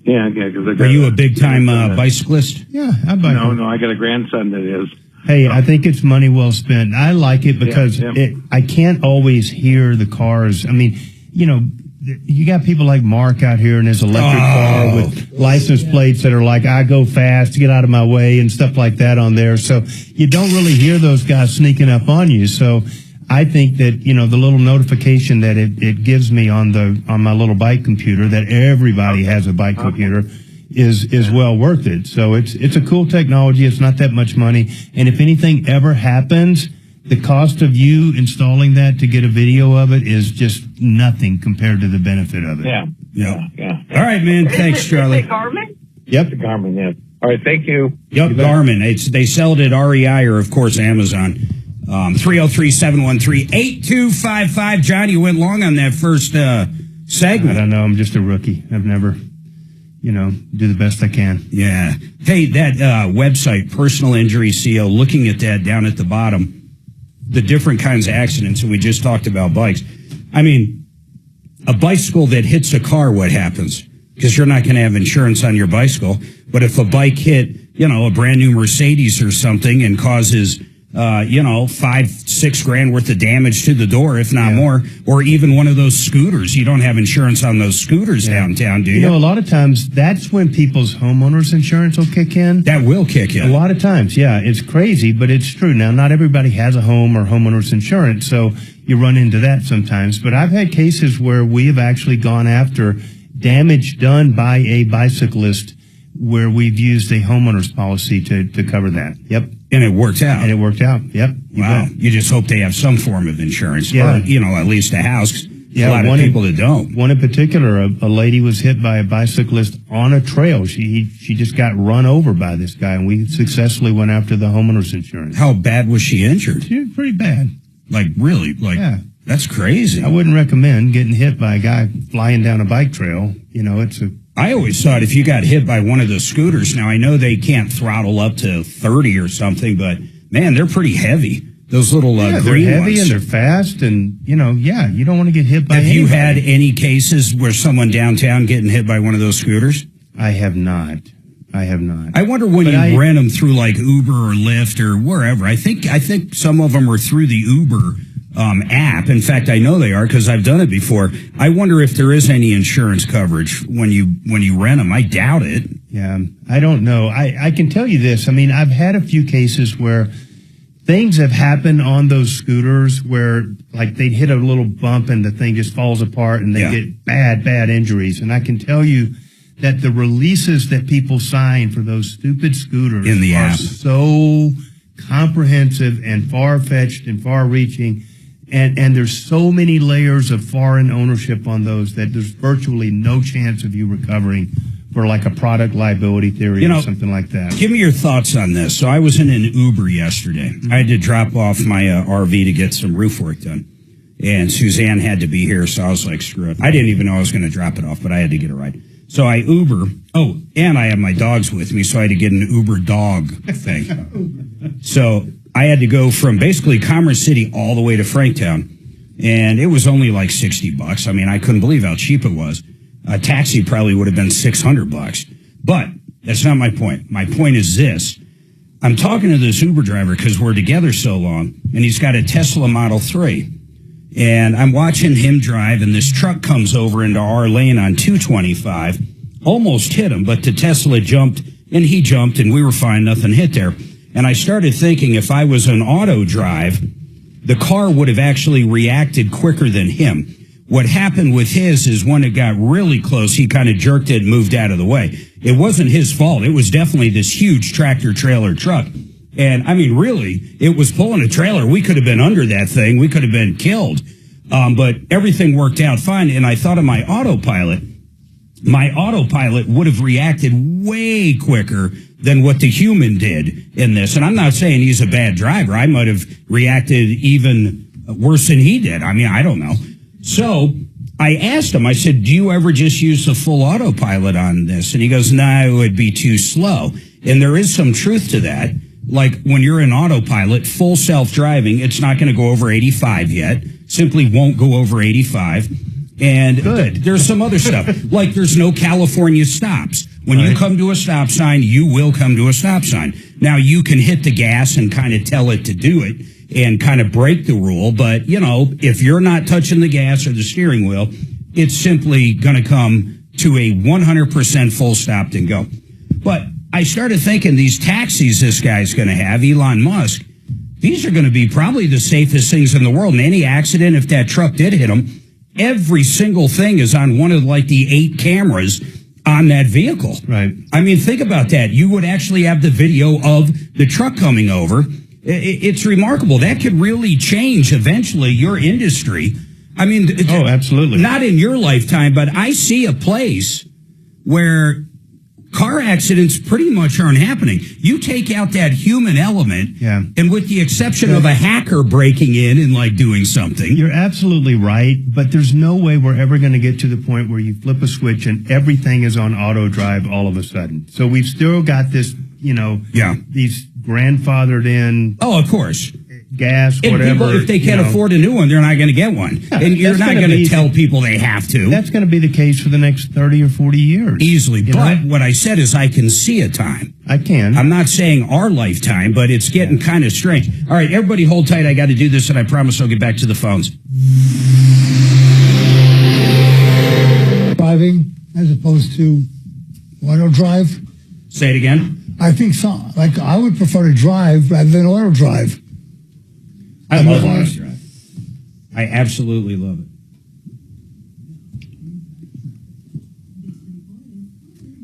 [SPEAKER 13] Yeah. Cause
[SPEAKER 1] Are you a big time bicyclist?
[SPEAKER 6] Yeah, I bike.
[SPEAKER 13] No, I got a grandson that is.
[SPEAKER 6] Hey, I think it's money well spent. I like it because I can't always hear the cars. I mean, you got people like Mark out here in his electric car with license plates that are like, I go fast, get out of my way, and stuff like that on there. So you don't really hear those guys sneaking up on you. So I think that, the little notification that it gives me on my little bike computer that everybody has a bike computer is well worth it. So it's a cool technology. It's not that much money. And if anything ever happens, the cost of you installing that to get a video of it is just nothing compared to the benefit of it.
[SPEAKER 13] Yeah.
[SPEAKER 1] All right, man. Thanks, Charlie.
[SPEAKER 13] Garmin?
[SPEAKER 6] Yep.
[SPEAKER 13] Garmin, yeah. All right, thank you.
[SPEAKER 1] Yep, Garmin. They sell it at REI or, of course, Amazon. 303-713-8255. John, you went long on that first segment.
[SPEAKER 6] I don't know. I'm just a rookie. I've never, do the best I can.
[SPEAKER 1] Yeah. Hey, that website, Personal Injury CO, looking at that down at the bottom, the different kinds of accidents, and we just talked about bikes. I mean, a bicycle that hits a car, what happens? Because you're not going to have insurance on your bicycle. But if a bike hit, a brand new Mercedes or something and causes, $5-6 grand worth of damage to the door, if not more, or even one of those scooters, you don't have insurance on those scooters downtown, do you?
[SPEAKER 6] A lot of times that's when people's homeowners insurance will kick in.
[SPEAKER 1] That will kick in.
[SPEAKER 6] A lot of times, yeah. It's crazy, but it's true. Now, not everybody has a home or homeowners insurance, so you run into that sometimes. But I've had cases where we have actually gone after damage done by a bicyclist where we've used a homeowner's policy to cover that. Yep.
[SPEAKER 1] And it worked out.
[SPEAKER 6] Yep.
[SPEAKER 1] Wow. You just hope they have some form of insurance.
[SPEAKER 6] Yeah.
[SPEAKER 1] Or, at least a house.
[SPEAKER 6] Yeah,
[SPEAKER 1] a lot of people that don't.
[SPEAKER 6] One in particular, a lady was hit by a bicyclist on a trail. She just got run over by this guy, and we successfully went after the homeowner's insurance.
[SPEAKER 1] How bad was she injured?
[SPEAKER 6] She was pretty bad.
[SPEAKER 1] Like, really? Like,
[SPEAKER 6] yeah.
[SPEAKER 1] That's crazy.
[SPEAKER 6] I wouldn't recommend getting hit by a guy flying down a bike trail.
[SPEAKER 1] I always thought if you got hit by one of the scooters, now I know they can't throttle up to 30 or something, but man, they're pretty heavy. Those little green
[SPEAKER 6] they're heavy
[SPEAKER 1] ones.
[SPEAKER 6] And they're fast, and you don't want to get hit by.
[SPEAKER 1] Have you had any cases where someone downtown getting hit by one of those scooters?
[SPEAKER 6] I have not. I
[SPEAKER 1] wonder when you rent them through like Uber or Lyft or wherever. I think some of them are through the Uber app. In fact, I know they are because I've done it before. I wonder if there is any insurance coverage when you rent them. I doubt it.
[SPEAKER 6] Yeah, I don't know. I can tell you this. I mean, I've had a few cases where things have happened on those scooters where like they'd hit a little bump and the thing just falls apart and they get bad injuries. And I can tell you that the releases that people sign for those stupid scooters
[SPEAKER 1] in the
[SPEAKER 6] are
[SPEAKER 1] app
[SPEAKER 6] so comprehensive and far-fetched and far-reaching. And there's so many layers of foreign ownership on those that there's virtually no chance of you recovering for like a product liability theory or something like that.
[SPEAKER 1] Give me your thoughts on this. So I was in an Uber yesterday. I had to drop off my RV to get some roof work done. And Suzanne had to be here, so I was like, screw it. I didn't even know I was going to drop it off, but I had to get a ride. So I Uber. Oh, and I have my dogs with me, so I had to get an Uber dog thing. So I had to go from basically Commerce City all the way to Franktown. And it was only like $60. I mean, I couldn't believe how cheap it was. A taxi probably would have been $600. But that's not my point. My point is this. I'm talking to this Uber driver because we're together so long, and he's got a Tesla Model 3. And I'm watching him drive, and this truck comes over into our lane on 225, almost hit him, but the Tesla jumped, and he jumped, and we were fine, nothing hit there. And I started thinking if I was an auto drive, the car would have actually reacted quicker than him. what happened with his is when it got really close, he kind of jerked it and moved out of the way. It wasn't his fault. It was definitely this huge tractor trailer truck. And I mean, really, it was pulling a trailer. We could have been under that thing. We could have been killed. But everything worked out fine. And I thought of my autopilot. My autopilot would have reacted way quicker than what the human did in this. And I'm not saying he's a bad driver. I might have reacted even worse than he did. I mean, I don't know. So I asked him, I said, do you ever just use the full autopilot on this? And he goes, no, it would be too slow. And there is some truth to that. Like when you're in autopilot, full self-driving, it's not going to go over 85 yet. Simply won't go over 85. And there's some other stuff. Like there's no California stops. When you come to a stop sign, you will come to a stop sign. Now, you can hit the gas and kind of tell it to do it and kind of break the rule. But, you know, if you're not touching the gas or the steering wheel, it's simply going to come to a 100% full stop and go. But I started thinking these taxis this guy's going to have, Elon Musk, these are going to be probably the safest things in the world. In any accident, if that truck did hit him, every single thing is on one of like the 8 cameras on that vehicle.
[SPEAKER 6] Right.
[SPEAKER 1] I mean, think about that. You would actually have the video of the truck coming over. It's remarkable. That could really change eventually your industry. I mean,
[SPEAKER 6] oh, absolutely.
[SPEAKER 1] Not in your lifetime, but I see a place where car accidents pretty much aren't happening. You take out that human element, and with the exception of a hacker breaking in and like doing something.
[SPEAKER 6] You're absolutely right, but there's no way we're ever going to get to the point where you flip a switch and everything is on auto drive all of a sudden. So we've still got this, you know, these grandfathered in.
[SPEAKER 1] Oh, of course.
[SPEAKER 6] Gas,
[SPEAKER 1] and
[SPEAKER 6] whatever.
[SPEAKER 1] People, if they can't afford a new one, they're not going to get one.
[SPEAKER 6] Yeah,
[SPEAKER 1] and you're not going to tell people they have to.
[SPEAKER 6] That's going to be the case for the next 30 or 40 years.
[SPEAKER 1] Easily. But what I said is I can see a time.
[SPEAKER 6] I can.
[SPEAKER 1] I'm not saying our lifetime, but it's getting kind of strange. All right, everybody hold tight. I got to do this, and I promise I'll get back to the phones.
[SPEAKER 7] Driving as opposed to auto drive.
[SPEAKER 1] Say it again.
[SPEAKER 7] I think so. Like I would prefer to drive rather than auto drive.
[SPEAKER 1] I love auto drive. I absolutely love it.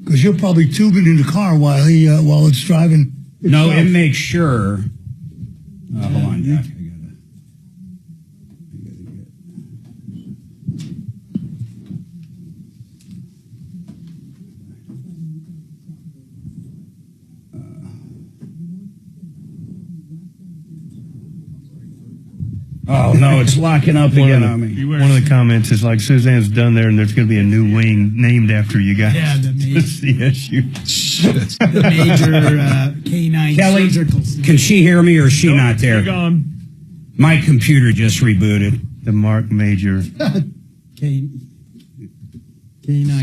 [SPEAKER 7] Because you're probably tubing in the car while it's driving.
[SPEAKER 1] No, it makes sure. Hold on, Jack. Oh, no, it's locking up again on me.
[SPEAKER 6] One of the comments is like, Suzanne's done there, and there's going to be a new wing named after you guys.
[SPEAKER 2] Yeah, the
[SPEAKER 6] CSU.
[SPEAKER 2] The major K9
[SPEAKER 1] Kelly,
[SPEAKER 2] surgical.
[SPEAKER 1] Can she hear me or is she not there?
[SPEAKER 17] You're gone.
[SPEAKER 1] My computer just rebooted.
[SPEAKER 6] The Marc Mager.
[SPEAKER 2] K9.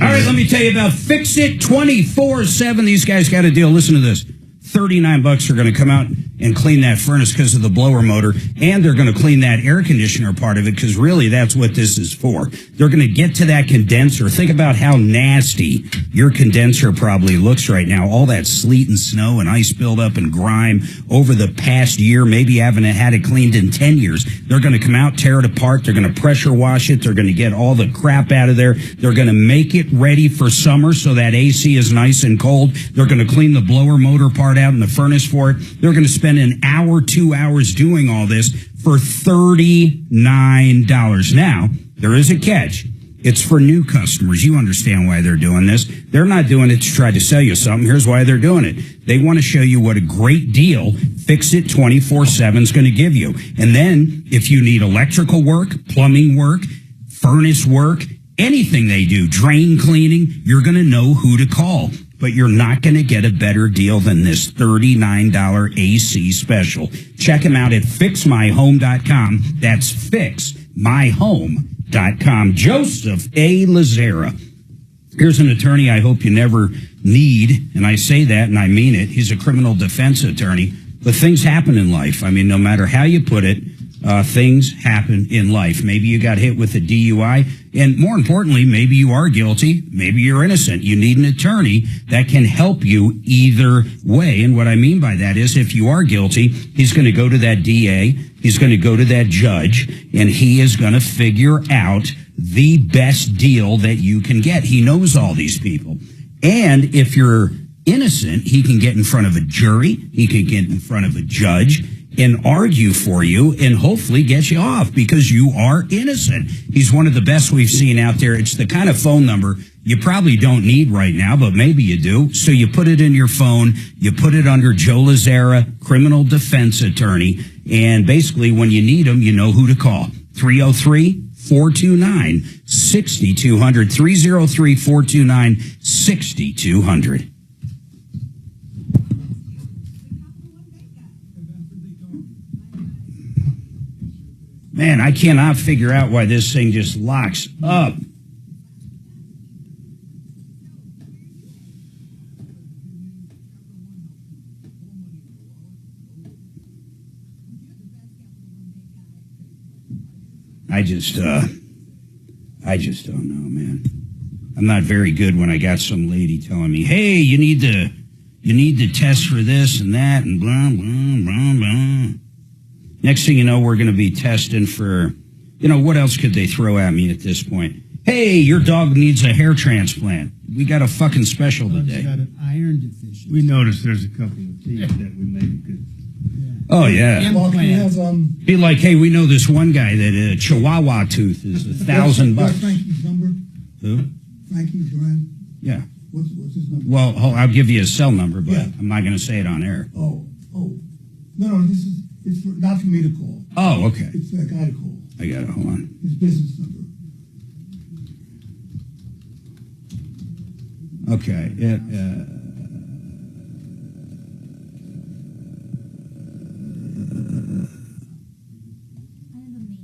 [SPEAKER 1] All right, let me tell you about Fix It 24/7. These guys got a deal. Listen to this. $39 are going to come out and clean that furnace because of the blower motor, and they're going to clean that air conditioner part of it because really that's what this is for. They're going to get to that condenser. Think about how nasty your condenser probably looks right now. All that sleet and snow and ice buildup and grime over the past year. Maybe you haven't had it cleaned in 10 years. They're going to come out, tear it apart. They're going to pressure wash it. They're going to get all the crap out of there. They're going to make it ready for summer so that AC is nice and cold. They're going to clean the blower motor part out in the furnace for it. They're going to spend an hour, 2 hours doing all this for $39. Now, there is a catch. It's for new customers. You understand why they're doing this. They're not doing it to try to sell you something. Here's why they're doing it. They want to show you what a great deal Fix It 24/7 is going to give you. And then if you need electrical work, plumbing work, furnace work, anything they do, drain cleaning, you're going to know who to call. But you're not going to get a better deal than this $39 AC special. Check them out at fixmyhome.com. That's fixmyhome.com. Joseph A. Lazara. Here's an attorney I hope you never need, and I say that and I mean it. He's a criminal defense attorney, but things happen in life. I mean, no matter how you put it, things happen in life. Maybe you got hit with a DUI, and more importantly, maybe you are guilty, maybe you're innocent. You need an attorney that can help you either way. And what I mean by that is if you are guilty, he's going to go to that DA, he's going to go to that judge, and he is going to figure out the best deal that you can get. He knows all these people. And if you're innocent, he can get in front of a jury, he can get in front of a judge and argue for you and hopefully get you off because you are innocent. He's one of the best we've seen out there. It's the kind of phone number you probably don't need right now, but maybe you do. So you put it in your phone, you put it under Joe Lazzara, criminal defense attorney, and basically when you need him, you know who to call. 303-429-6200, 303-429-6200. Man, I cannot figure out why this thing just locks up. I just don't know, man. I'm not very good when I got some lady telling me, hey, you need to test for this and that and blah, blah, blah, blah. Next thing you know, we're going to be testing for, what else could they throw at me at this point? Hey, your dog needs a hair transplant. We got a fucking special today.
[SPEAKER 2] Got an iron deficiency.
[SPEAKER 6] We noticed there's a couple of teeth that we maybe could.
[SPEAKER 1] Oh, yeah.
[SPEAKER 2] Implant.
[SPEAKER 1] Be like, hey, we know this one guy that a Chihuahua tooth is $1,000.
[SPEAKER 7] Frankie's number?
[SPEAKER 1] Who?
[SPEAKER 7] Frankie Duran?
[SPEAKER 1] Yeah.
[SPEAKER 7] What's his number?
[SPEAKER 1] Well, I'll give you his cell number, but
[SPEAKER 7] Yeah.
[SPEAKER 1] I'm not going to say it on air.
[SPEAKER 7] Oh. No, it's not for me to call.
[SPEAKER 1] Oh, okay.
[SPEAKER 7] It's for a guy to call.
[SPEAKER 1] I got it. Hold on.
[SPEAKER 7] His business number.
[SPEAKER 1] Okay.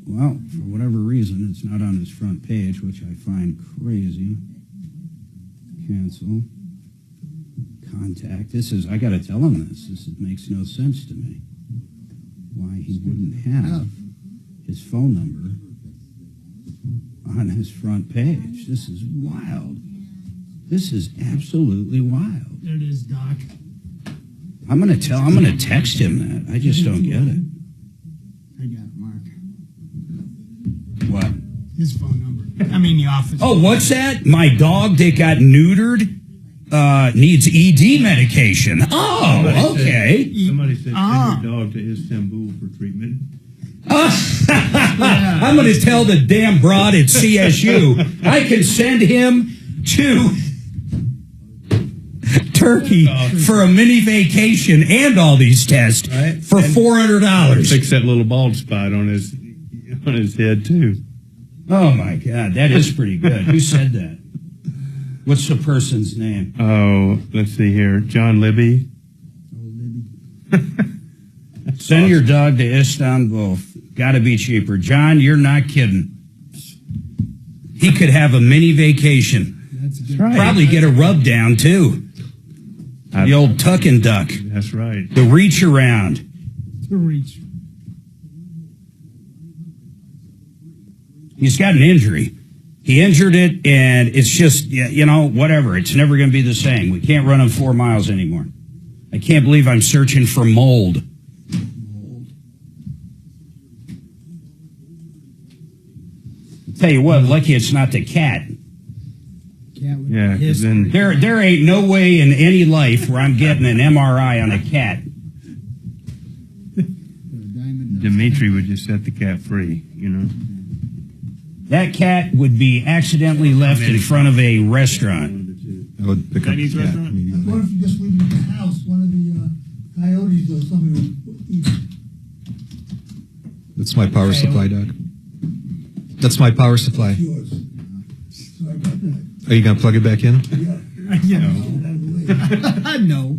[SPEAKER 1] Well, for whatever reason, it's not on his front page, which I find crazy. Cancel. Contact. I got to tell him this. This makes no sense to me. Why he wouldn't have his phone number on his front page. This is wild. This is absolutely wild.
[SPEAKER 2] There it is, Doc.
[SPEAKER 1] I'm going to text him that. I just don't get it.
[SPEAKER 2] I got it, Mark.
[SPEAKER 1] What?
[SPEAKER 2] His phone number. I mean, the office.
[SPEAKER 1] Oh, what's that? My dog that got neutered needs ED medication. Oh, okay.
[SPEAKER 6] Somebody said send your dog to Istanbul for treatment.
[SPEAKER 1] I'm going to tell the damn broad at CSU I can send him to Turkey for a mini vacation and all these tests for $400.
[SPEAKER 6] Fix that little bald spot on his head too.
[SPEAKER 1] Oh my God, that is pretty good. Who said that? What's the person's name?
[SPEAKER 6] Oh, let's see here. John Libby.
[SPEAKER 1] Send your dog to Istanbul. Got to be cheaper. John, you're not kidding. He could have a mini vacation.
[SPEAKER 2] That's good.
[SPEAKER 6] Right.
[SPEAKER 1] Probably get a rub down too. The old tuck and duck.
[SPEAKER 6] That's right.
[SPEAKER 1] The reach around.
[SPEAKER 2] To reach.
[SPEAKER 1] He's got an injury. He injured it, and it's just, whatever. It's never going to be the same. We can't run him 4 miles anymore. I can't believe I'm searching for mold. I'll tell you what, lucky it's not the cat.
[SPEAKER 6] Yeah, then
[SPEAKER 1] There ain't no way in any life where I'm getting an MRI on a cat.
[SPEAKER 6] Dimitri would just set the cat free,
[SPEAKER 1] That cat would be accidentally left in front of a restaurant.
[SPEAKER 17] Chinese restaurant?
[SPEAKER 7] What if you just leave it in the house? One of the coyotes or somebody will eat it.
[SPEAKER 5] That's my power supply, Doc. That's my power supply.
[SPEAKER 7] Yours. Sorry about that.
[SPEAKER 5] Are you going to plug it back in?
[SPEAKER 2] Yeah. No.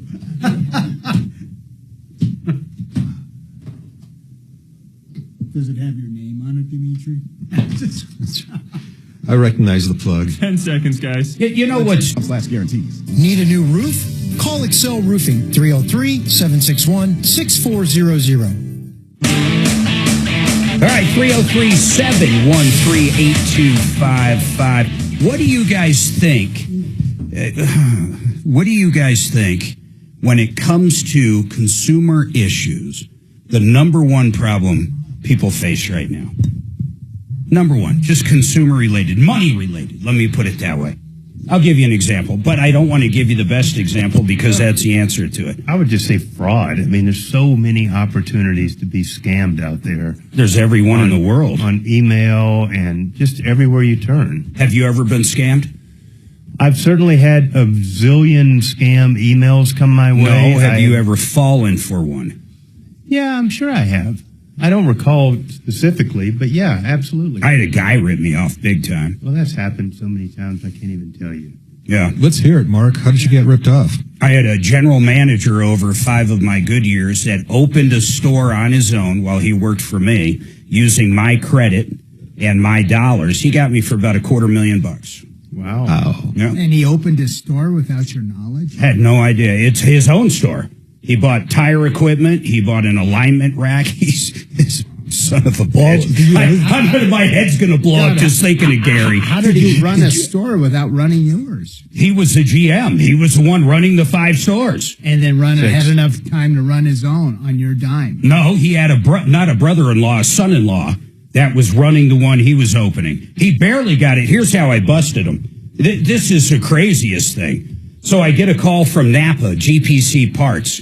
[SPEAKER 2] Does it have your name on it, Dimitri?
[SPEAKER 5] I recognize the plug.
[SPEAKER 17] 10 seconds, guys.
[SPEAKER 1] You know what's...
[SPEAKER 12] Last guarantees. Need a new roof? Call Excel Roofing, 303-761-6400.
[SPEAKER 1] All right, 303-713-8255. What do you guys think? What do you guys think when it comes to consumer issues, the number one problem people face right now? Number one, just consumer related, money related. Let me put it that way. I'll give you an example, but I don't want to give you the best example because that's the answer to it.
[SPEAKER 6] I would just say fraud. I mean, there's so many opportunities to be scammed out there.
[SPEAKER 1] There's everyone in the world.
[SPEAKER 6] On email and just everywhere you turn.
[SPEAKER 1] Have you ever been scammed?
[SPEAKER 6] I've certainly had a zillion scam emails come my way.
[SPEAKER 1] No, have you ever fallen for one?
[SPEAKER 6] Yeah, I'm sure I have. I don't recall specifically, but yeah, absolutely.
[SPEAKER 1] I had a guy rip me off big time.
[SPEAKER 6] Well, that's happened so many times I can't even tell you.
[SPEAKER 1] Yeah.
[SPEAKER 5] Let's hear it, Mark. How did you get ripped off?
[SPEAKER 1] I had a general manager over 5 of my good years that opened a store on his own while he worked for me using my credit and my dollars. He got me for about $250,000.
[SPEAKER 6] Wow.
[SPEAKER 1] Yeah.
[SPEAKER 2] And he opened his store without your knowledge?
[SPEAKER 1] Had no idea. It's his own store. He bought tire equipment. He bought an alignment rack. He's son of a bitch. My head's going to blow up just thinking of Gary.
[SPEAKER 2] How did he run a store without running yours?
[SPEAKER 1] He was the GM. He was the one running the 5 stores.
[SPEAKER 2] And then had enough time to run his own on your dime.
[SPEAKER 1] No, he had not a brother-in-law, a son-in-law that was running the one he was opening. He barely got it. Here's how I busted him. This is the craziest thing. So I get a call from Napa, GPC Parts.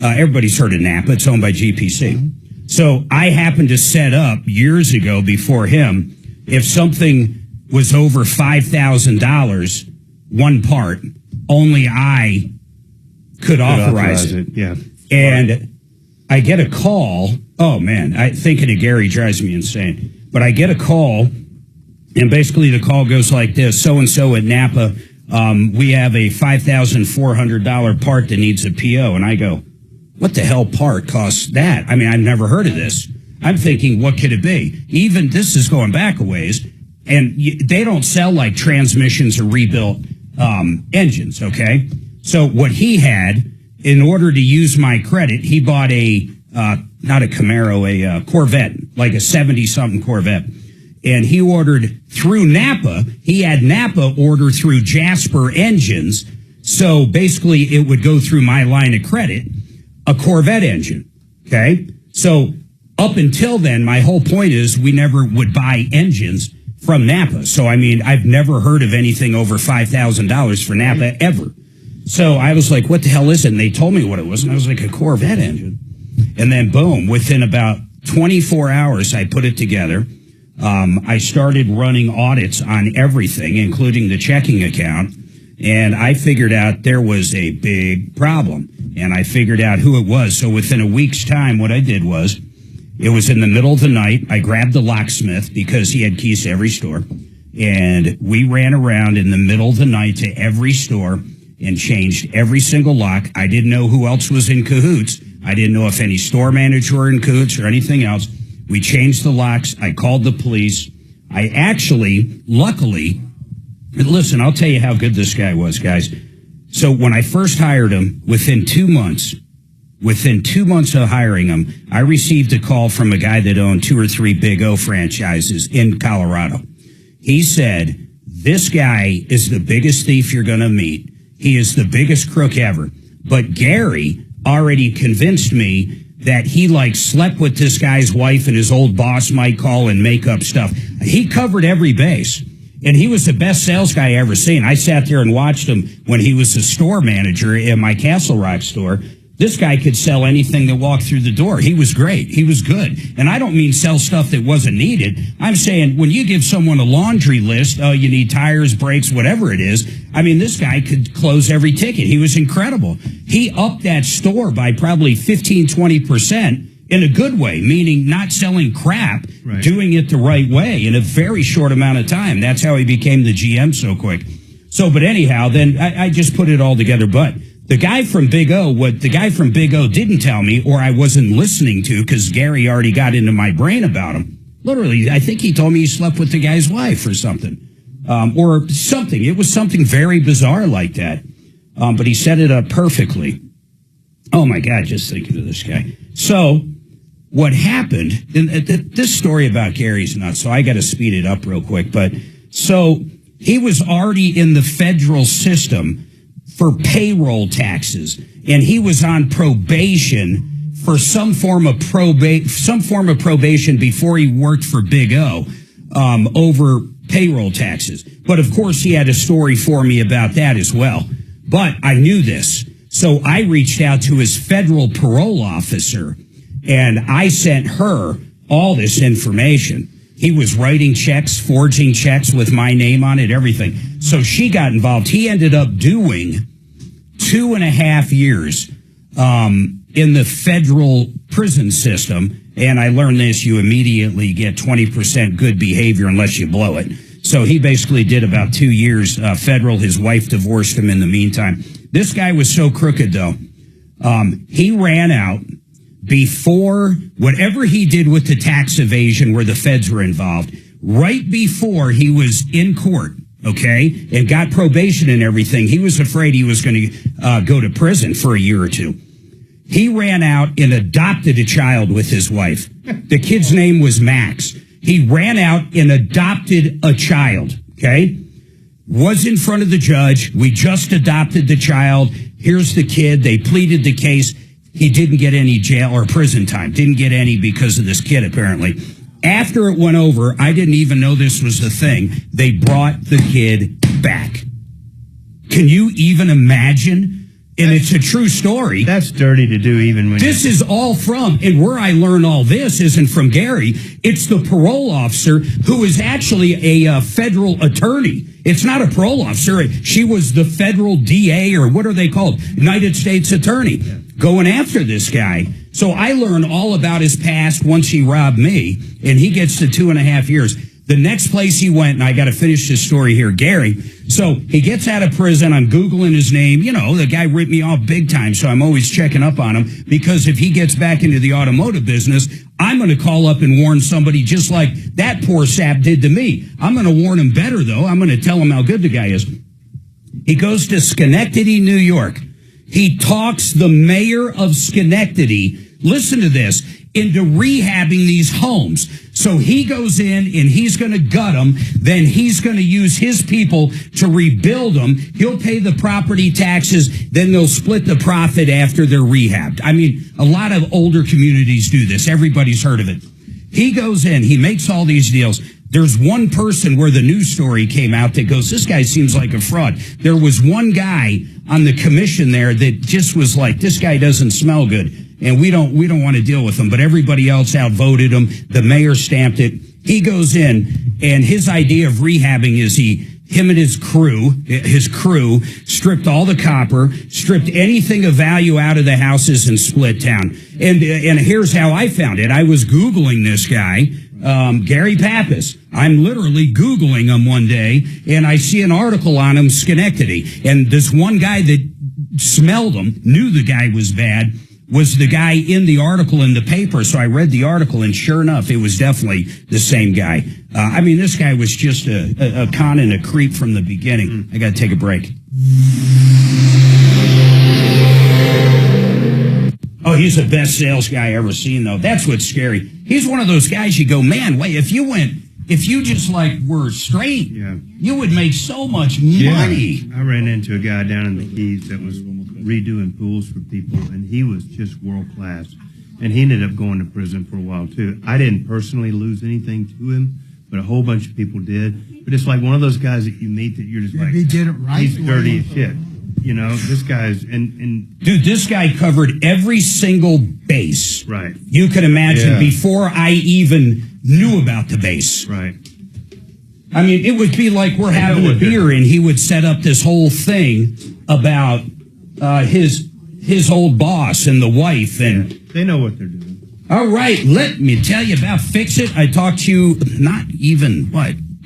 [SPEAKER 1] Everybody's heard of Napa. It's owned by GPC. So I happened to set up years ago before him, if something was over $5,000, one part, only I could authorize it.
[SPEAKER 6] Yeah.
[SPEAKER 1] And I get a call. Oh, man, thinking of Gary drives me insane. But I get a call, and basically the call goes like this. So-and-so at Napa, we have a $5,400 part that needs a PO. And I go, what the hell part costs that? I mean, I've never heard of this. I'm thinking, what could it be? Even this is going back a ways, and they don't sell like transmissions or rebuilt engines, okay? So what he had, in order to use my credit, he bought not a Camaro, a Corvette, like a 70-something Corvette. And he ordered through Napa. He had Napa order through Jasper Engines. So basically it would go through my line of credit, a Corvette engine. Okay. So up until then, my whole point is we never would buy engines from Napa. So, I mean, I've never heard of anything over $5,000 for Napa ever. So I was like, what the hell is it? And they told me what it was. And I was like, a Corvette engine. And then boom, within about 24 hours, I put it together. I started running audits on everything, including the checking account. And I figured out there was a big problem. And I figured out who it was. So within a week's time, what I did was, it was in the middle of the night. I grabbed the locksmith because he had keys to every store. And we ran around in the middle of the night to every store and changed every single lock. I didn't know who else was in cahoots. I didn't know if any store manager were in cahoots or anything else. We changed the locks. I called the police. I actually, luckily, listen, I'll tell you how good this guy was, guys. So when I first hired him, within 2 months of hiring him, I received a call from a guy that owned 2 or 3 Big O franchises in Colorado. He said, this guy is the biggest thief you're going to meet. He is the biggest crook ever. But Gary already convinced me that he slept with this guy's wife and his old boss might call and make up stuff. He covered every base. And he was the best sales guy I ever seen. I sat there and watched him when he was a store manager in my Castle Rock store. This guy could sell anything that walked through the door. He was great. He was good. And I don't mean sell stuff that wasn't needed. I'm saying when you give someone a laundry list, oh, you need tires, brakes, whatever it is. I mean, this guy could close every ticket. He was incredible. He upped that store by probably 15, 20%. In a good way, meaning not selling crap, right, doing it the right way in a very short amount of time. That's how he became the GM so quick. So, but anyhow, then I just put it all together. But the guy from Big O, what the guy from Big O didn't tell me, or I wasn't listening to, because Gary already got into my brain about him. Literally, I think he told me he slept with the guy's wife or something. Or something. It was something very bizarre like that. But he set it up perfectly. Oh my God, just thinking of this guy. So, what happened, and this story about Gary's nuts, so I got to speed it up real quick, but so he was already in the federal system for payroll taxes, and he was on probation for some form of probation before he worked for Big O. over payroll taxes. But of course, he had a story for me about that as well. But I knew this. So I reached out to his federal parole officer, and I sent her all this information. He was writing checks, forging checks with my name on it, everything. So she got involved. He ended up doing 2.5 years in the federal prison system. And I learned this, you immediately get 20% good behavior unless you blow it. So he basically did about 2 years federal. His wife divorced him in the meantime. This guy was so crooked, though. He ran out before whatever he did with the tax evasion where the feds were involved, right before he was in court, okay, and got probation and everything. He was afraid he was going to go to prison for a year or two. He ran out and adopted a child with his wife. The kid's name was Max. He ran out and adopted a child, okay? Was in front of the judge. We just adopted the child. Here's the kid. They pleaded the case. He didn't get any jail or prison time. Didn't get any because of this kid, apparently. After it went over, I didn't even know this was the thing. They brought the kid back. Can you even imagine? And it's a true story.
[SPEAKER 6] That's dirty to do even when
[SPEAKER 1] this is all from, and where I learned all this isn't from Gary. It's the parole officer who is actually a federal attorney. It's not a parole officer. She was the federal DA, or what are they called? United States Attorney, going after this guy. So I learned all about his past once he robbed me, and he gets to 2.5 years. The next place he went, and I got to finish this story here, Gary. So he gets out of prison. I'm Googling his name. You know, the guy ripped me off big time, so I'm always checking up on him because if he gets back into the automotive business, I'm going to call up and warn somebody just like that poor sap did to me. I'm going to warn him better, though. I'm going to tell him how good the guy is. He goes to Schenectady, New York. He talks the mayor of Schenectady, listen to this, into rehabbing these homes. So he goes in and he's going to gut them. Then he's going to use his people to rebuild them. He'll pay the property taxes. Then they'll split the profit after they're rehabbed. I mean, a lot of older communities do this. Everybody's heard of it. He goes in, he makes all these deals. There's one person where the news story came out that goes, this guy seems like a fraud. There was one guy on the commission there that just was like, this guy doesn't smell good. And we don't want to deal with him, but everybody else outvoted him. The mayor stamped it. He goes in, and his idea of rehabbing is him and his crew stripped all the copper, stripped anything of value out of the houses and split town. And here's how I found it. I was Googling this guy, Gary Pappas. I'm literally Googling him one day, and I see an article on him, Schenectady. And this one guy that smelled him, knew the guy was bad, was the guy in the article in the paper. So I read the article, and sure enough, it was definitely the same guy. I mean, this guy was just a con and a creep from the beginning. I got to take a break. Oh, he's the best sales guy I ever seen, though. That's what's scary. He's one of those guys you go, man, wait, if you just like were straight, you would make so much money.
[SPEAKER 6] I ran into a guy down in the Keys that was redoing pools for people, and he was just world class. And he ended up going to prison for a while too. I didn't personally lose anything to him, but a whole bunch of people did. But it's like one of those guys that you meet that you're just like,
[SPEAKER 2] he did it right.
[SPEAKER 6] He's dirty as shit. You know, this guy's and
[SPEAKER 1] dude, this guy covered every single base.
[SPEAKER 6] Right.
[SPEAKER 1] You could imagine before I even knew about the base.
[SPEAKER 6] Right.
[SPEAKER 1] I mean, it would be like we're having a beer and he would set up this whole thing about his old boss and the wife, and
[SPEAKER 6] they know what they're doing.
[SPEAKER 1] All right, let me tell you about Fix It. I talked to you not even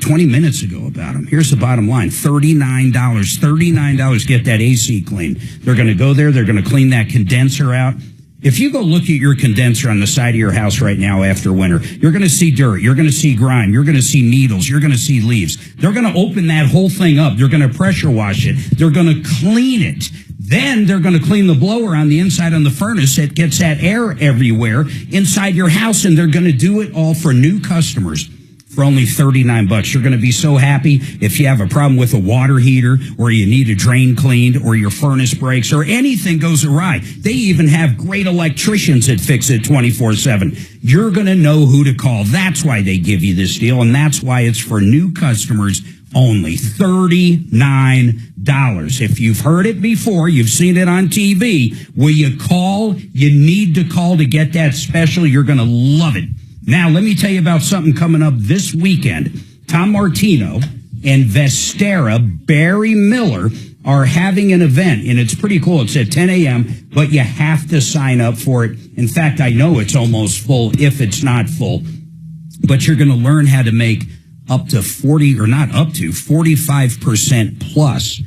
[SPEAKER 1] 20 minutes ago about them. Here's the bottom line: $39. Get that AC clean. They're going to go there. They're going to clean that condenser out. If you go look at your condenser on the side of your house right now after winter, you're going to see dirt. You're going to see grime. You're going to see needles. You're going to see leaves. They're going to open that whole thing up. They're going to pressure wash it. They're going to clean it. Then they're going to clean the blower on the inside on the furnace. It gets that air everywhere inside your house, and they're going to do it all for new customers for only $39. You're going to be so happy if you have a problem with a water heater or you need a drain cleaned or your furnace breaks or anything goes awry. They even have great electricians that fix it 24/7. You're going to know who to call. That's why they give you this deal, and that's why it's for new customers only. $39. If you've heard it before, you've seen it on TV, will you call? You need to call to get that special. You're going to love it. Now, let me tell you about something coming up this weekend. Tom Martino and Vestera Barry Miller are having an event, and it's pretty cool. It's at 10 a.m., but you have to sign up for it. In fact, I know it's almost full if it's not full. But you're going to learn how to make up to 45% plus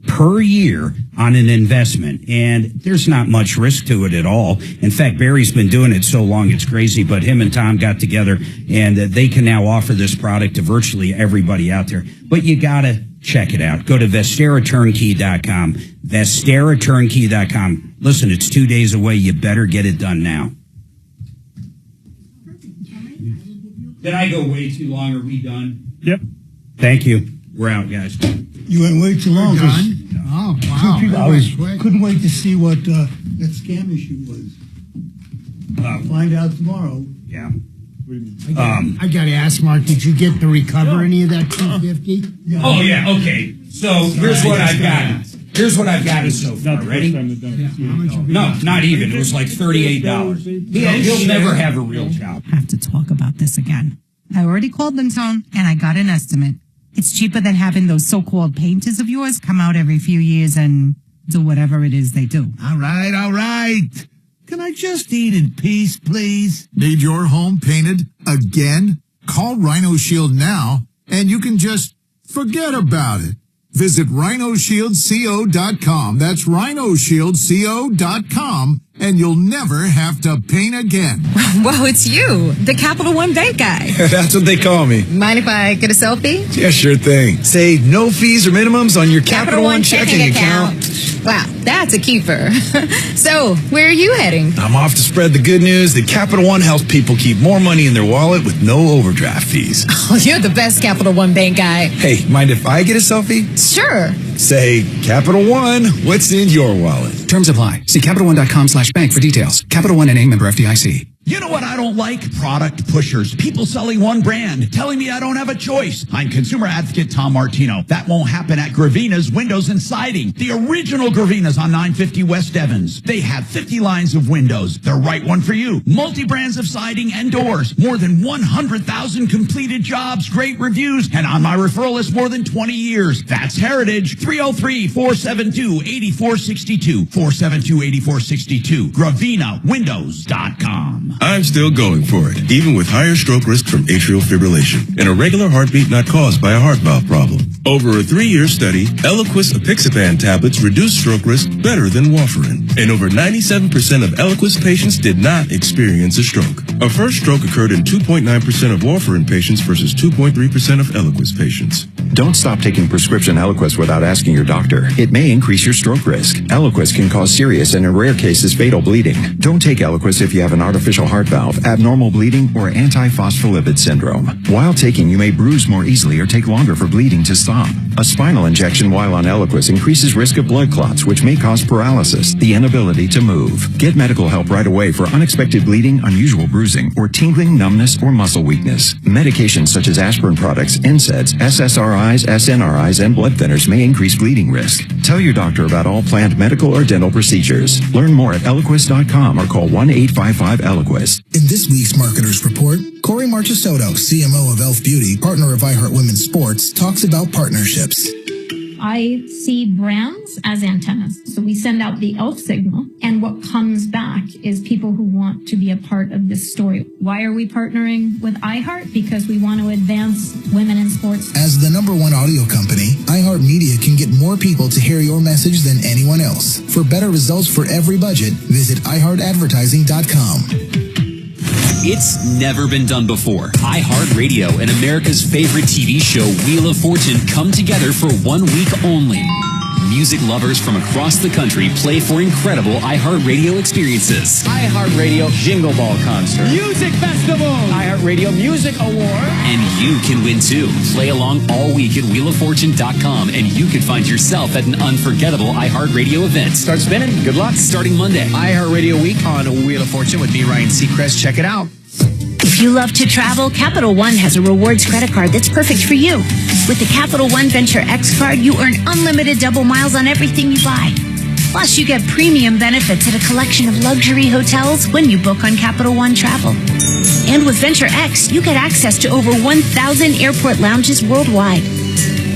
[SPEAKER 1] per year on an investment. And there's not much risk to it at all. In fact, Barry's been doing it so long, it's crazy. But him and Tom got together, and they can now offer this product to virtually everybody out there. But you got to check it out. Go to VesteraTurnkey.com. VesteraTurnkey.com. Listen, it's 2 days away. You better get it done now. Did I go way too long? Are we done?
[SPEAKER 17] Yep.
[SPEAKER 1] Thank you. We're out, guys.
[SPEAKER 7] You went way too long.
[SPEAKER 2] Done? Oh, wow.
[SPEAKER 7] Couldn't wait to see what that scam issue was. Find out tomorrow.
[SPEAKER 1] Yeah.
[SPEAKER 2] I got to ask, Mark, did you get to recover any of that $250?
[SPEAKER 1] Oh, yeah. Okay. So here's what I've got. Here's what I've got so far. Ready? No, not even. It was like $38. He'll never have a real job.
[SPEAKER 3] Have to talk about this again. I already called them, Tone, and I got an estimate. It's cheaper than having those so-called painters of yours come out every few years and do whatever it is they do.
[SPEAKER 14] All right. Can I just eat in peace, please? Need your home painted again? Call Rhino Shield now, and you can just forget about it. Visit RhinoShieldCO.com. That's RhinoShieldCO.com, and you'll never have to paint again.
[SPEAKER 3] Well, it's you, the Capital One Bank guy.
[SPEAKER 23] That's what they call me.
[SPEAKER 3] Mind if I get a selfie?
[SPEAKER 23] Yeah, sure thing. Say no fees or minimums on your Capital One checking account.
[SPEAKER 3] Wow, that's a keeper. So, where are you heading?
[SPEAKER 23] I'm off to spread the good news that Capital One helps people keep more money in their wallet with no overdraft fees.
[SPEAKER 3] Oh, you're the best Capital One Bank guy.
[SPEAKER 23] Hey, mind if I get a selfie?
[SPEAKER 3] Sure.
[SPEAKER 23] Say, Capital One, what's in your wallet?
[SPEAKER 24] Terms apply. See CapitalOne.com/bank for details. Capital One NA, member FDIC.
[SPEAKER 25] You know what I don't like? Product pushers. People selling one brand, telling me I don't have a choice. I'm consumer advocate Tom Martino. That won't happen at Gravina's Windows and Siding. The original Gravina's on 950 West Evans. They have 50 lines of windows. The right one for you. Multi-brands of siding and doors. More than 100,000 completed jobs, great reviews, and on my referral list more than 20 years. That's Heritage. 303-472-8462. 472-8462. GravinaWindows.com.
[SPEAKER 26] I'm still going for it, even with higher stroke risk from atrial fibrillation, and a regular heartbeat not caused by a heart valve problem. Over a 3-year study, Eliquis apixaban tablets reduced stroke risk better than warfarin, and over 97% of Eliquis patients did not experience a stroke. A first stroke occurred in 2.9% of warfarin patients versus 2.3% of Eliquis patients.
[SPEAKER 27] Don't stop taking prescription Eliquis without asking your doctor. It may increase your stroke risk. Eliquis can cause serious and in rare cases fatal bleeding. Don't take Eliquis if you have an artificial heart valve, abnormal bleeding, or antiphospholipid syndrome. While taking, you may bruise more easily or take longer for bleeding to stop. A spinal injection while on Eliquis increases risk of blood clots, which may cause paralysis, the inability to move. Get medical help right away for unexpected bleeding, unusual bruising, or tingling, numbness, or muscle weakness. Medications such as aspirin products, NSAIDs, SSRIs, SNRIs, and blood thinners may increase bleeding risk. Tell your doctor about all planned medical or dental procedures. Learn more at Eliquis.com or call 1-855-ELIQUIS.
[SPEAKER 12] In this week's Marketers Report, Corey Marchesotto, CMO of Elf Beauty, partner of iHeart Women's Sports, talks about partnerships.
[SPEAKER 28] I see brands as antennas. So we send out the ELF signal, and what comes back is people who want to be a part of this story. Why are we partnering with iHeart? Because we want to advance women in sports.
[SPEAKER 12] As the #1 audio company, iHeartMedia can get more people to hear your message than anyone else. For better results for every budget, visit iHeartAdvertising.com.
[SPEAKER 29] It's never been done before. iHeartRadio and America's favorite TV show, Wheel of Fortune, come together for 1 week only. music lovers from across the country play for incredible iHeartRadio experiences.
[SPEAKER 4] iHeartRadio Jingle Ball Concert. Music Festival. iHeartRadio Music Award.
[SPEAKER 29] And you can win too. Play along all week at WheelOfFortune.com and you could find yourself at an unforgettable iHeartRadio event.
[SPEAKER 4] Start spinning. Good luck.
[SPEAKER 29] Starting Monday.
[SPEAKER 4] iHeartRadio Week on Wheel of Fortune with me, Ryan Seacrest. Check it out.
[SPEAKER 8] If you love to travel, Capital One has a rewards credit card that's perfect for you. With the Capital One Venture X card, you earn unlimited double miles on everything you buy. Plus, you get premium benefits at a collection of luxury hotels when you book on Capital One Travel. And with Venture X, you get access to over 1,000 airport lounges worldwide.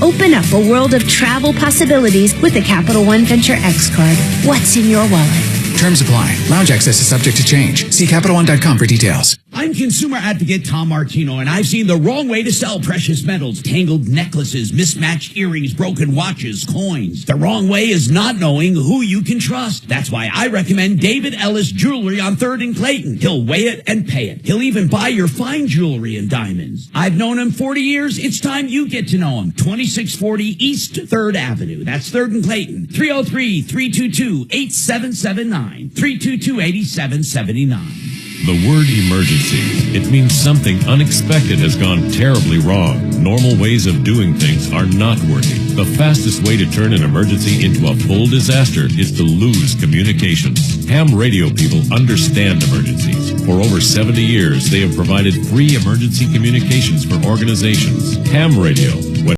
[SPEAKER 8] Open up a world of travel possibilities with the Capital One Venture X card. What's in your wallet?
[SPEAKER 24] Terms apply. Lounge access is subject to change. See CapitalOne.com for details.
[SPEAKER 1] I'm consumer advocate Tom Martino, and I've seen the wrong way to sell precious metals, tangled necklaces, mismatched earrings, broken watches, coins. The wrong way is not knowing who you can trust. That's why I recommend David Ellis Jewelry on 3rd and Clayton. He'll weigh it and pay it. He'll even buy your fine jewelry and diamonds. I've known him 40 years. It's time you get to know him. 2640 East 3rd Avenue. That's 3rd and Clayton. 303-322-8779. 322-8779.
[SPEAKER 9] The word emergency. It means something unexpected has gone terribly wrong. Normal ways of doing things are not working. The fastest way to turn an emergency into a full disaster is to lose communications. Ham radio people understand emergencies. For over 70 years, they have provided free emergency communications for organizations. Ham radio